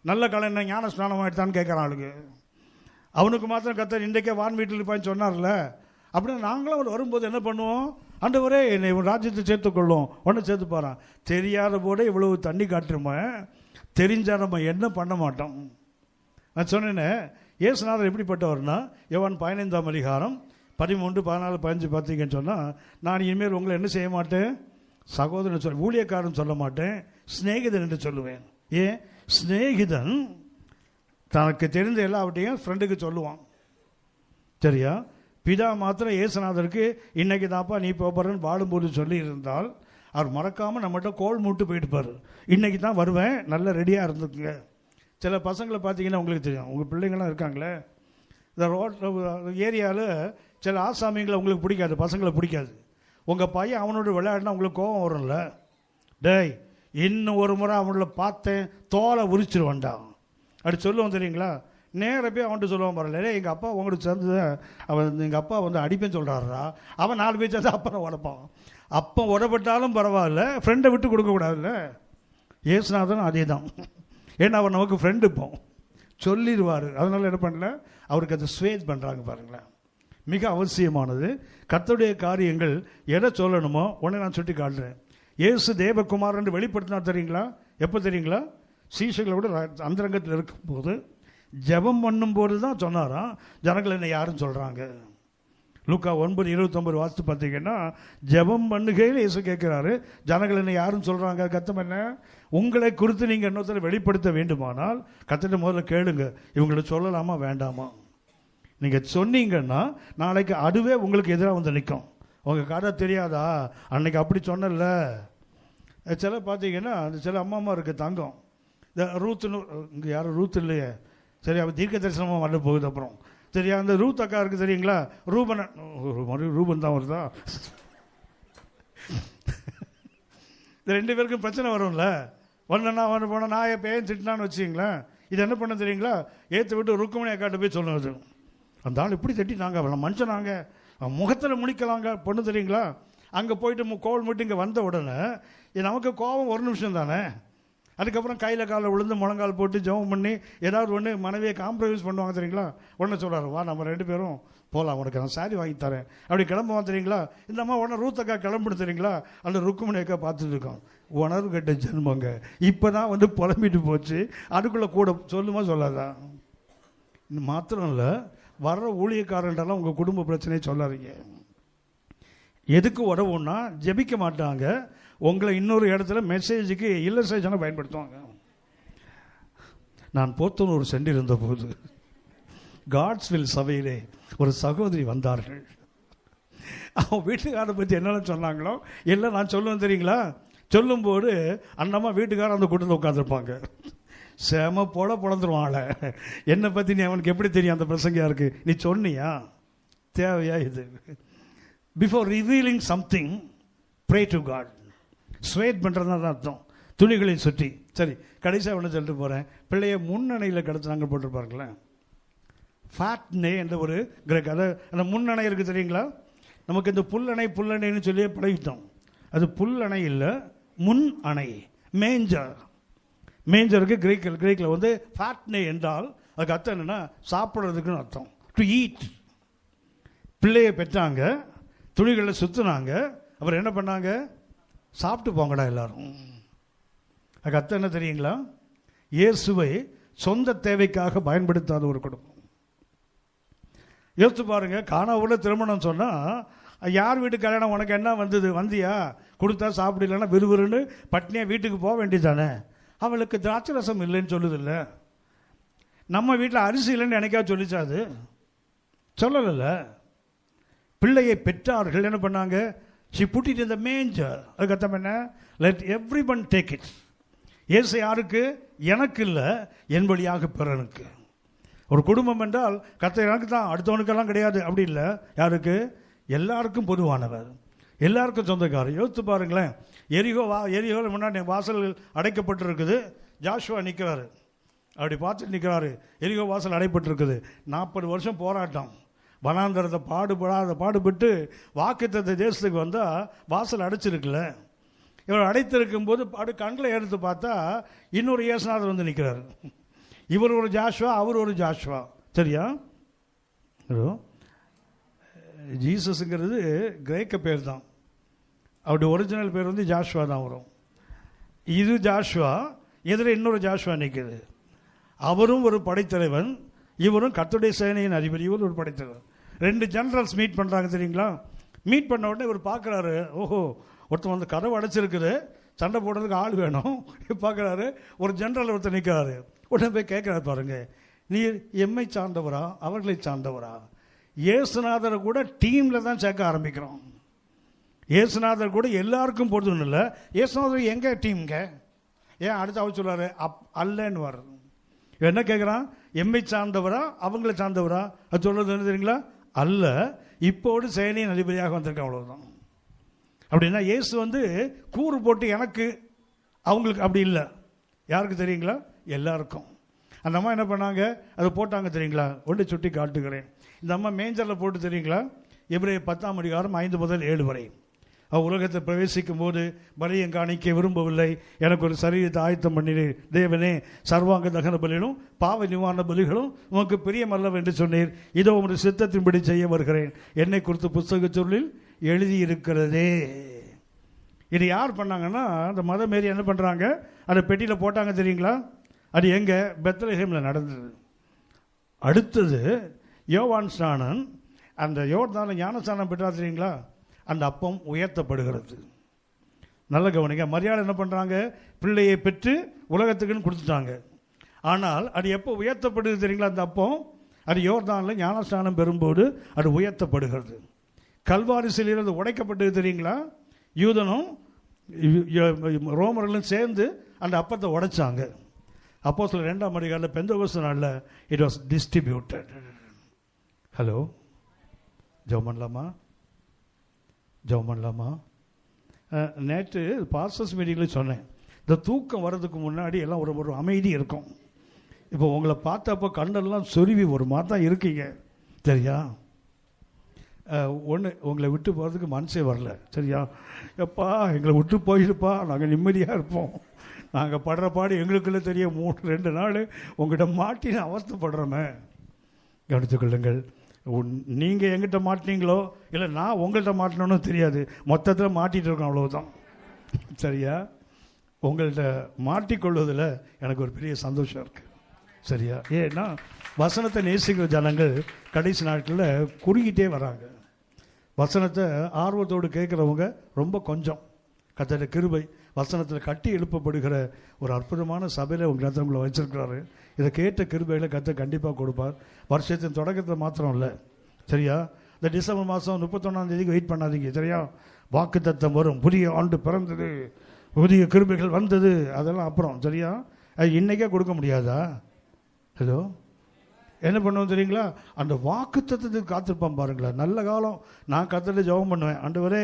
நல்ல கலனை ஞான ஸ்நானம் ஆகிட்டான்னு கேட்குறான் ஆளுக்கு. அவனுக்கு மாத்திரம் கர்த்தர் இன்றைக்கே வான் வீட்டில் இருப்பான்னு சொன்னார்ல. அப்படின்னு நாங்களும் அவர் வரும்போது என்ன பண்ணுவோம், ஆண்டவரே என்னை ஒரு ராஜ்யத்தை சேர்த்துக்கொள்ளும், ஒன்று சேர்த்து போகிறான். தெரியாத போட இவ்வளவு தண்ணி காட்டுறோம, தெரிஞ்சால் நம்ம என்ன பண்ண மாட்டோம். நான் சொன்னேன்னே, இயேசுநாதர் எப்படிப்பட்டவர்னா, யோவான் 15ஆம் அதிகாரம் 13, 14, 15 பார்த்தீங்கன்னு சொன்னால், நான் இனிமேல் உங்களை என்ன செய்ய மாட்டேன், சகோதரன் சொல்ல, ஊழியக்காரன் சொல்ல மாட்டேன், சிநேகிதன் என்று சொல்லுவேன். ஏன், சிநேகிதன் தனக்கு தெரிந்த எல்லாவற்றையும் ஃப்ரெண்டுக்கு சொல்லுவான். சரியா? பிதா மாத்திரம் இயேசுநாதருக்கு இன்னைக்கு தாப்பா நீ போகிறன்னு வாழும்போது சொல்லி இருந்தால் அவர் மறக்காமல் நம்மகிட்ட கோல் மூட்டு போயிட்டுப்பார். இன்றைக்கி தான் வருவேன், நல்லா ரெடியாக இருந்துக்குங்க. சில பசங்களை பார்த்தீங்கன்னா உங்களுக்கு தெரியும், உங்கள் பிள்ளைங்களாம் இருக்காங்களே, இந்த ரோட் ஏரியாவில் சில ஆசாமிங்களை உங்களுக்கு பிடிக்காது, பசங்களை பிடிக்காது. உங்கள் பையன் அவனோட விளையாடினா உங்களுக்கு கோபம் வரும்ல. டேய், இன்னும் ஒரு முறை அவனோட பார்த்தேன் தோலை உரிச்சிருவான்டா அப்படி சொல்லுவோம் தெரியுங்களா. நேராக போய் அவன்கிட்ட சொல்லுவான், பாருங்களே எங்கள் அப்பா உங்கள்கிட்ட சேர்ந்து அவன் எங்கள் அப்பா வந்து அடிப்பேன்னு சொல்கிறாரா. அவன் 4 பேர் சேர்ந்து அப்பனை உடப்பான். அப்போ உடப்பட்டாலும் பரவாயில்ல, ஃப்ரெண்டை விட்டு கொடுக்கக்கூடாதுல்ல. இயேசுநாதன் அதே தான். ஏன்னா அவர் நமக்கு ஃப்ரெண்டு இப்போ சொல்லிடுவார். அதனால என்ன பண்ணல, அவருக்கு அதை ஸ்வேத் பண்ணுறாங்க பாருங்களேன். மிக அவசியமானது. கர்த்தருடைய காரியங்கள் எதை சொல்லணுமோ உடனே நான் சுட்டி காட்டுறேன். இயேசு தேவகுமார் என்று வெளிப்படுத்தினா தெரியுங்களா? எப்போ தெரியுங்களா? சீஷர்களோட அந்தரங்கத்தில் இருக்கும்போது ஜெபம் பண்ணும்போது தான் சொன்னாராம், ஜனங்கள் என்ன யாருன்னு சொல்கிறாங்க. லூக்கா 9:29 வாசித்து பார்த்தீங்கன்னா, ஜெபம் பண்ணுகையில் இயேசு கேட்குறாரு, ஜனங்கள் என்ன யாருன்னு சொல்கிறாங்க. கர்த்தர் என்ன, உங்களை குறித்து நீங்கள் இன்னொருத்தரை வெளிப்படுத்த வேண்டுமானால் கர்த்தர்ட்ட முதல்ல கேளுங்க, இவங்களை சொல்லலாமா வேண்டாமா. நீங்கள் சொன்னீங்கன்னா நாளைக்கு அதுவே உங்களுக்கு எதிராக வந்து நிற்கும். உங்கள் கதை தெரியாதா, அன்னைக்கு அப்படி சொன்னல. சில பார்த்தீங்கன்னா அந்த சில அம்மா இருக்குது தங்கம், இந்த ரூத்துன்னு, இங்கே யாரும் ரூத் இல்லையே, சரி அவள் தீர்க்க தரிசனமாக வரல போகுது. அப்புறம் சரியா, அந்த ரூத் அக்கா இருக்குது தெரியுங்களா, ரூபன் மறுபடியும் ரூபன் தான் வருதா. இந்த 2 பேருக்கும் பிரச்சனை வரும்ல. ஒன்றுனா ஒன்று போனால் நான் என் பேன் திட்டினான்னு வச்சுங்களேன். இது என்ன பண்ண தெரியுங்களா, ஏற்று விட்டு ருக்குமணி அக்காட்ட போய் சொல்லுவது, அந்த ஆள் இப்படி தட்டினாங்க, அவளை மனுஷனாங்க, அவன் முகத்தில் முழிக்கலாங்க பொண்ணு தெரியுங்களா. அங்கே போயிட்டு கோல் மட்டும் இங்கே வந்த உடனே நமக்கு கோபம் ஒரு நிமிஷம் தானே. அதுக்கப்புறம் கையில் காலில் விழுந்து முழங்கால் போட்டு ஜெபம் பண்ணி ஏதாவது ஒன்று மனைவியை காம்ப்ரமைஸ் பண்ணுவாங்க தெரியுங்களா. உடனே சொல்கிறாரு, வா நம்ம 2 பேரும் போகலாம், உனக்கு நான் சாரி வாங்கி தரேன் அப்படி கிளம்புவான் தெரியுங்களா. இந்த அம்மா உடனே ரூத்தக்கா கிளம்புன்னு தெரியுங்களா. அந்த ருக்குமணி அக்கா பார்த்துட்டு இருக்கோம், உணர்வு கட்ட ஜென்மங்க, இப்போ தான் வந்து புலம்பிட்டு போச்சு, அதுக்குள்ளே கூட சொல்லுமா சொல்லாதான். மாத்திரம் இல்லை, வர்ற ஊழியக்காரன்டெல்லாம் உங்கள் குடும்ப பிரச்சனையை சொல்லாதீங்க. எதுக்கு உதவுன்னா ஜெபிக்க மாட்டாங்க, உங்களை இன்னொரு இடத்துல மெசேஜுக்கு இல்லஸ்ட்ரேஷனை பயன்படுத்துவாங்க. நான் போத்தனூர் சென்றிருந்த போது காட்ஸ்வில் சபையிலே ஒரு சகோதரி வந்தார்கள். அவன் வீட்டுக்காரரை பற்றி என்னென்ன சொன்னாங்களோ எல்லாம் நான் சொல்லுவேன் தெரியுங்களா. சொல்லும்போது அந்தம்மா வீட்டுக்காரர் அந்த கூட்டத்தில் உட்காந்துருப்பாங்க, செம போல பொழந்துருவாங்கள. என்னை பற்றி நீ அவனுக்கு எப்படி தெரியும், அந்த பிரசங்கியா இருக்கு, நீ சொன்னியா, தேவையா இது. Before revealing something pray to God. ஸ்வேட் பண்ணுறதுனா தான் அர்த்தம், துணிகளை சுற்றி. சரி, கடைசியாக ஒன்று சொல்லிட்டு போகிறேன். பிள்ளைய முன்னணையில் கிடச்சி நாங்கள் போட்டிருப்பாருங்களேன், ஃபேட்னே என்ற ஒரு கிரேக். அதை அந்த முன்னணை இருக்குது தெரியுங்களா. நமக்கு இந்த புல்லணைன்னு சொல்லியே பழகிட்டோம். அது புல்லணை இல்லை, முன் அணை, மேஞ்சர். மேஞ்சருக்கு கிரேக்கில் வந்து ஃபேட்னே என்றால் அதுக்கு அர்த்தம் என்னென்னா சாப்பிட்றதுக்குன்னு அர்த்தம், டு ஈட். பிள்ளையை பெற்றாங்க, துணிகளில் சுற்றுனாங்க, அப்புறம் என்ன பண்ணாங்க, சாப்பிட்டு போங்கடா எல்லாரும். அதுக்கு அர்த்தம் என்ன தெரியுங்களா, இயேசுவை சொந்த தேவைக்காக பயன்படுத்தாத ஒரு குடும்பம். யோசித்து பாருங்க, காணாவுள்ள திருமணம் சொன்னால் யார் வீட்டு கல்யாணம், உனக்கு என்ன வந்தது, வந்தியா கொடுத்தா சாப்பிடலன்னா விறுவிறுன்னு பட்னியாக வீட்டுக்கு போக வேண்டியதானே. அவளுக்கு திராட்சை ரசம் இல்லைன்னு சொல்லுதில்ல. நம்ம வீட்டில் அரிசி இல்லைன்னு எனக்காவது சொல்லிச்சாது, சொல்லலைல்ல. பிள்ளையை பெற்றார்கள், என்ன பண்ணாங்க, she put it in the manger. அதுக்கு அர்த்தம் என்ன, let everyone take it. இயேசு யாருக்கு, எனக்கு இல்லை, என் வழியாக பிறனுக்கு. ஒரு குடும்பம் என்றால் கர்த்தர் எனக்கு தான், அடுத்தவனுக்கெல்லாம் கிடையாது, அப்படி இல்லை. யாருக்கு, எல்லாருக்கும் பொதுவானவர், எல்லாருக்கும் சொந்தக்காரர். யோசித்து பாருங்களேன், எரிகோவில் முன்னாடி வாசல்கள் அடைக்கப்பட்டிருக்குது, ஜாஷுவா நிற்கிறாரு. அப்படி பார்த்துட்டு நிற்கிறாரு. எரிகோ வாசல் அடைப்பட்டிருக்குது. 40 வருஷம் போராட்டம், வனாந்தரத்தை பாடுபட்டு வாக்குத்தத்த தேசத்துக்கு வந்தால் வாசல் அடைச்சிருக்குல்ல. இவர் அடைத்திருக்கும் போது கண்களை எடுத்து பார்த்தா இன்னொரு இயேசுநாதர் வந்து நிற்கிறார். இவர் ஒரு ஜாஷ்வா, அவர் ஒரு ஜாஷ்வா. சரியா? ஜீசஸுங்கிறது கிரேக்க பேர் தான், அவருடைய ஒரிஜினல் பேர் வந்து ஜாஷ்வா தான் வரும். இது ஜாஷ்வா, எதிர இன்னொரு ஜாஷ்வா நிற்குது. அவரும் ஒரு படைத்தலைவன், இவரும் கர்த்தருடைய சேனையின் அதிபதி, இவர் ஒரு படைத்தலைவன். 2 ஜெனரல்ஸ் மீட் பண்ணுறாங்க தெரியுங்களா? மீட் பண்ண உடனே இவர் பார்க்குறாரு, ஓஹோ ஒருத்தன் வந்து கதவு அடைச்சிருக்குது, சண்டை போடுறதுக்கு ஆள் வேணும். பார்க்குறாரு, ஒரு ஜெனரல் ஒருத்தர் நிற்கிறாரு. உடனே போய் கேட்குறாரு, பாருங்க, நீர் எம்மை சார்ந்தவரா அவர்களை சார்ந்தவரா? இயேசுநாதரை கூட டீமில் தான் சேர்க்க ஆரம்பிக்கிறோம். இயேசுநாதர் கூட எல்லாருக்கும் பொறுத்துன்னு இல்லை. இயேசுநாதர் எங்கே டீம்ங்க? ஏன் அடுத்து அவர் சொல்கிறாரு அல்லன்னு வர. என்ன கேட்குறான்? எம்மை சார்ந்தவரா அவங்களை சார்ந்தவரா? அது சொல்கிறது என்ன தெரியுங்களா? அல்ல, இப்போடு சேனையின் அதிபதியாக வந்திருக்கேன், அவ்வளோதான். அப்படின்னா இயேசு வந்து கூறு போட்டு எனக்கு அவங்களுக்கு அப்படி இல்லை. யாருக்கு தெரியுங்களா? எல்லாருக்கும். அந்த அம்மா என்ன பண்ணாங்க? அதை போட்டாங்க தெரியுங்களா? ஒன்று சுட்டி காட்டுகிறேன். இந்த அம்மா மேஞ்சரில் போட்டு தெரியுங்களா? எபிரேயர் 10ஆம் அதிகாரம் 5 முதல் 7 வரை. உலகத்தை பிரவேசிக்கும் போது பலியம் காணிக்க விரும்பவில்லை, எனக்கு ஒரு சரீரத்தை ஆயத்தம் பண்ணினீர். தேவனே, சர்வாங்க தகன பலிகளும் பாவ நிவாரண பலிகளும் உனக்கு பிரியமல்லவ என்று சொன்னீர். இதோ உமது சித்தத்தின்படி செய்ய வருகிறேன். என்னை குறித்து புஸ்தக சொல்லில் எழுதியிருக்கிறதே. இது யார் பண்ணாங்கன்னா, அந்த மதமேரி என்ன பண்ணுறாங்க, அதை பெட்டியில் போட்டாங்க தெரியுங்களா? அது எங்கே? பெத்லஹேமில் நடந்தது. அடுத்தது யோவான் ஸ்நானன் அந்த யோர்தான ஞானஸ்நானம் பெற்றா தெரியுங்களா? அந்த அப்பம் உயர்த்தப்படுகிறது. நல்ல கவனிங்க. மரியாதை என்ன பண்ணுறாங்க? பிள்ளையை பெற்று உலகத்துக்குன்னு கொடுத்துட்டாங்க. ஆனால் அது எப்போ உயர்த்தப்படுது தெரியுங்களா? அந்த அப்பம் அது யோர்தானில் ஞானஸ்நானம் பெறும்போது அது உயர்த்தப்படுகிறது. கல்வாரி சிலையில் அது உடைக்கப்பட்டது தெரியுங்களா? யூதனும் ரோமர்களும் சேர்ந்து அந்த அப்பத்தை உடைச்சாங்க. அப்போஸ்தலர் 2ஆம் அதிகாரத்தில் பெந்தெகோஸ்து நாளில் இட் வாஸ் டிஸ்ட்ரிபியூட்டட். ஹலோ, ஜெபம் பண்ணலாமா? நேற்று பாஸ்டர்ஸ் மீட்டிங்கில் சொன்னேன், இந்த தூக்கம் வர்றதுக்கு முன்னாடி எல்லாம் ஒரு அமைதி இருக்கும். இப்போ உங்களை பார்த்தப்போ கண்ணெல்லாம் சொருவி ஒரு மாதிரி தான் இருக்கீங்க. சரியா? ஒன்று, உங்களை விட்டு போகிறதுக்கு மனசே வரல. சரியா? எப்பா எங்களை விட்டு போயிருப்பா, நாங்கள் நிம்மதியாக இருப்போம். நாங்கள் படுற பாடு எங்களுக்குள்ளே தெரிய 2 நாள் உங்கள்கிட்ட மாட்டின்னு அவஸ்தைப்படுறோமே. கவனித்துக்கொள்ளுங்கள். நீங்கள் எங்கிட்ட மாட்டினீங்களோ இல்லை நான் உங்கள்கிட்ட மாட்டினோன்னு தெரியாது, மொத்தத்தில் மாட்டிகிட்டு இருக்கோம், அவ்வளவுதான். சரியா? உங்கள்கிட்ட மாட்டிக்கொள்வதில் எனக்கு ஒரு பெரிய சந்தோஷம் இருக்குது. சரியா? ஏன்னா வசனத்தை நேசிக்கிற ஜனங்கள் கடைசி நாட்களில் குறுகிட்டே வராங்க. வசனத்தை ஆர்வத்தோடு கேட்குறவங்க ரொம்ப கொஞ்சம். கர்த்தருடைய கிருபை வசனத்தில் கட்டி எழுப்பப்படுகிற ஒரு அற்புதமான சபையில் உங்களை வச்சிருக்கிறாரு. இதை கேட்ட கிருபைகளை கர்த்தர் கண்டிப்பாக கொடுப்பார். வருஷத்தின் தொடக்கத்தில் மாத்திரம் இல்லை. சரியா? இந்த டிசம்பர் மாதம் 31ஆம் தேதிக்கு வெயிட் பண்ணாதீங்க. சரியா? வாக்கு தத்தம் வரும், புதிய ஆண்டு பிறந்தது, புதிய கிருபைகள் வந்தது, அதெல்லாம் அப்புறம். சரியா? அது இன்றைக்கே கொடுக்க முடியாதா? ஹலோ, என்ன பண்ணுவோம் தெரியுங்களா? அந்த வாக்கு தத்தத்துக்கு காத்திருப்பான் பாருங்களேன். நல்ல காலம். நான் கர்த்தரை ஜெபம் பண்ணுவேன், ஆண்டவரே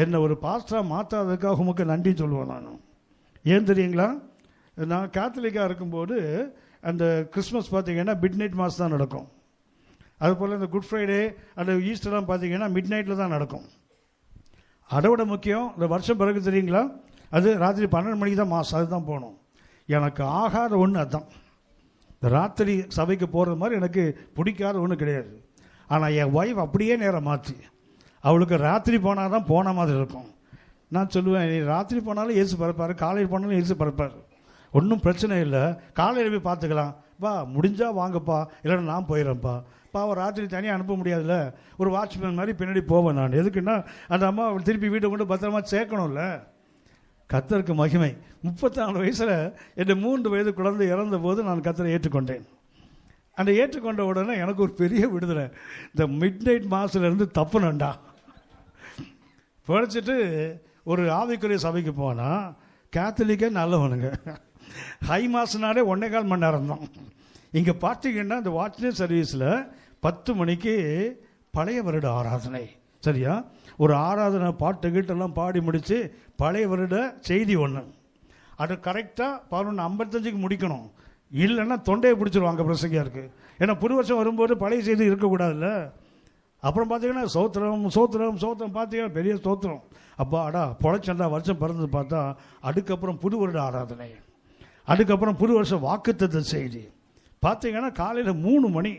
என்னை ஒரு பாஸ்டராக மாற்றாததுக்காக உமக்கு நன்றி சொல்லுவேன். நான் ஏன் தெரியுங்களா? நான் கேத்தலிக்காக இருக்கும்போது அந்த கிறிஸ்மஸ் பார்த்தீங்கன்னா மிட் நைட் மாஸ் தான் நடக்கும். அதுபோல் இந்த குட் ஃப்ரைடே அந்த ஈஸ்டர்லாம் பார்த்தீங்கன்னா மிட் நைட்டில் தான் நடக்கும். அதை விட முக்கியம், இந்த வருஷம் பிறகு தெரியுங்களா, அது ராத்திரி 12 மணிக்கு தான் மாஸ். அதுதான் போகணும். எனக்கு ஆகாத ஒன்று அதுதான். இந்த ராத்திரி சபைக்கு போகிறது மாதிரி எனக்கு பிடிக்காத ஒன்று கிடையாது. ஆனால் என் ஒய்ஃப் அப்படியே நேரம் மாற்றி, அவளுக்கு ராத்திரி போனால் தான் போன மாதிரி இருக்கும். நான் சொல்லுவேன், நீ ராத்திரி போனாலும் இயேசு பறப்பார், காலையில் போனாலும் இயேசு பறப்பார், ஒன்றும் பிரச்சனை இல்லை, காலையில் போய் பார்த்துக்கலாம், வா முடிஞ்சால் வாங்கப்பா, இல்லைன்னா நான் போயிடறேன்ப்பா. அவள் ராத்திரி தனியாக அனுப்ப முடியாதுல்ல, ஒரு வாட்ச்மேன் மாதிரி பின்னாடி போவேன் நான். எதுக்குன்னா அந்த அம்மா திருப்பி வீட்டை கொண்டு பத்திரமா சேர்க்கணும்ல. கர்த்தருக்கு மகிமை. 34 வயசில் என் 3 வயது குழந்தை இறந்த போது நான் கர்த்தரை ஏற்றுக்கொண்டேன். அந்த ஏற்றுக்கொண்ட உடனே எனக்கு ஒரு பெரிய விடுதலை. இந்த மிட் நைட் மாசிலேருந்து தப்புனண்டா படிச்சுட்டு ஒரு ஆவிக்குரிய சபைக்கு போனால் கேத்தலிக்கே நல்லவனுங்க. ஹை மாசனாலே 1.25 மணி நேரம் தான். இங்கே பார்த்தீங்கன்னா இந்த வாட்ச்மேன் சர்வீஸில் 10 மணிக்கு பழைய வருட ஆராதனை. சரியா? ஒரு ஆராதனை பாட்டு கீட்டெல்லாம் பாடி முடித்து பழைய வருட செய்தி ஒன்று, அது கரெக்டாக 11:55 முடிக்கணும். இல்லைன்னா தொண்டையை பிடிச்சிருவாங்க பிரசங்கியா இருக்கு. ஏன்னா புது வருஷம் வரும்போது பழைய செய்தி இருக்கக்கூடாதுல்ல. அப்புறம் பார்த்தீங்கன்னா சோத்திரம் சோத்திரம் சோத்திரம் பார்த்தீங்கன்னா பெரிய சோத்திரம். அப்பா அடா பொழைச்சண்டா வருஷம் பிறந்தது பார்த்தா அதுக்கப்புறம் புது வருட ஆராதனை, அதுக்கப்புறம் புது வருஷம் வாக்குத்தத்த செய்தி. பார்த்தீங்கன்னா காலையில் 3 மணி.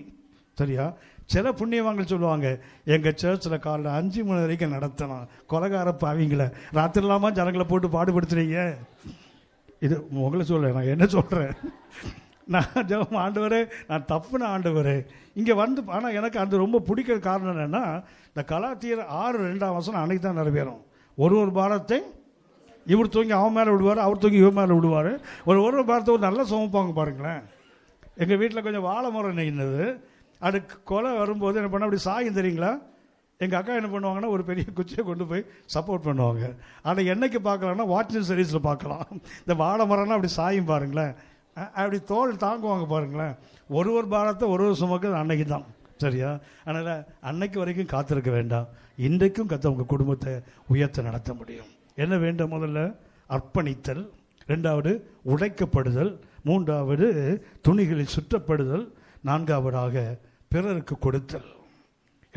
சரியா? சில புண்ணியவாங்கள் சொல்லுவாங்க, எங்கள் சர்ச்சில் காலையில் 5 மணி வரைக்கும் நடத்தணும். கொலகார பாவீங்கள ராத்திரி இல்லாமல் ஜனங்களை போட்டு பாடுபடுத்துறீங்க. இது உங்களை சொல்ல, நான் என்ன சொல்கிறேன், நான் ஜெபம் ஆண்டவரே நான் தப்புன ஆண்டவரே இங்கே வந்து. ஆனால் எனக்கு அது ரொம்ப பிடிக்கிற காரணம் என்னென்னா, இந்த கலாத்தியர் 6:2 அன்னைக்கு தான் நிறைவேறும். ஒரு பாரத்தை இவர் தூங்கி அவன் மேலே விடுவார், அவர் தூங்கி இவன் மேலே விடுவார். ஒரு பாரத்தை ஒரு நல்லா சுமப்பாங்க பாருங்களேன். எங்கள் வீட்டில் கொஞ்சம் வாழை மரம் நெய்னது, அதுக்கு கொலை வரும்போது என்ன பண்ண அப்படி சாயும் தெரியுங்களா? எங்கள் அக்கா என்ன பண்ணுவாங்கன்னா ஒரு பெரிய குச்சியை கொண்டு போய் சப்போர்ட் பண்ணுவாங்க. அதை என்னைக்கு பார்க்கலாம்னா வாட்சிங் சர்வீஸில் பார்க்கலாம். இந்த வாழை மரம்னா அப்படி சாயும் பாருங்களேன், அப்படி தோல் தாங்குவாங்க பாருங்களேன். ஒரு பாரத்தை ஒரு சுமக்கு அன்னைக்கு தான். சரியா? அதனால் அன்னைக்கு வரைக்கும் காத்திருக்க வேண்டாம். இன்றைக்கும் கத்த உங்கள் குடும்பத்தை உயர்த்த நடத்த முடியும். என்ன வேண்டும்? முதல்ல அர்ப்பணித்தல், 2வது உடைக்கப்படுதல், 3வது துணிகளில் சுற்றப்படுதல், 4வதாக பிறருக்கு கொடுத்தல்.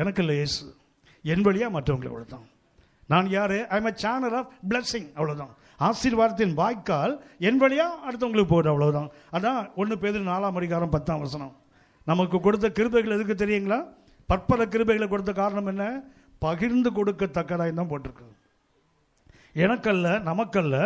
எனக்கு இல்லை இயேசு, என் வழியா மற்றவங்களை கொடுத்தான். நான் யாரு? I am a channel of blessing. அவ்வளோதான். ஆசீர்வாதத்தின் வாய்க்கால் என் வழியா அடுத்தவங்களுக்கு போகுது. அவ்வளோதான். அதான் 1 பேதுரு 4:10 நமக்கு கொடுத்த கிருபைகள் எதுக்கு தெரியுங்களா? பற்பல கிருபைகளை கொடுத்த காரணம் என்ன? பகிர்ந்து கொடுக்கத்தக்கதாய் தான் போட்டிருக்கு. எனக்கல்ல, நமக்கல்ல,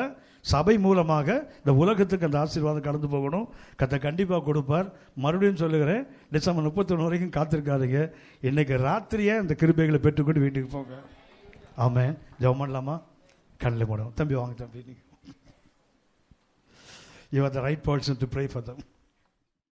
சபை மூலமாக இந்த உலகத்துக்கு அந்த ஆசீர்வாதம் கடந்து போகணும். கத்த கண்டிப்பாக கொடுப்பார். மறுபடியும் சொல்லுகிறேன், டிசம்பர் 31 வரைக்கும் காத்திருக்காதீங்க. இன்னைக்கு ராத்திரியே அந்த கிருபைகளை பெற்றுக்கொண்டு வீட்டுக்கு போங்க. ஆமென். ஜெபம் பண்ணலாமா? கண்ணில் மூடும். தம்பி வாங்க தம்பி, you are the right person to pray for them.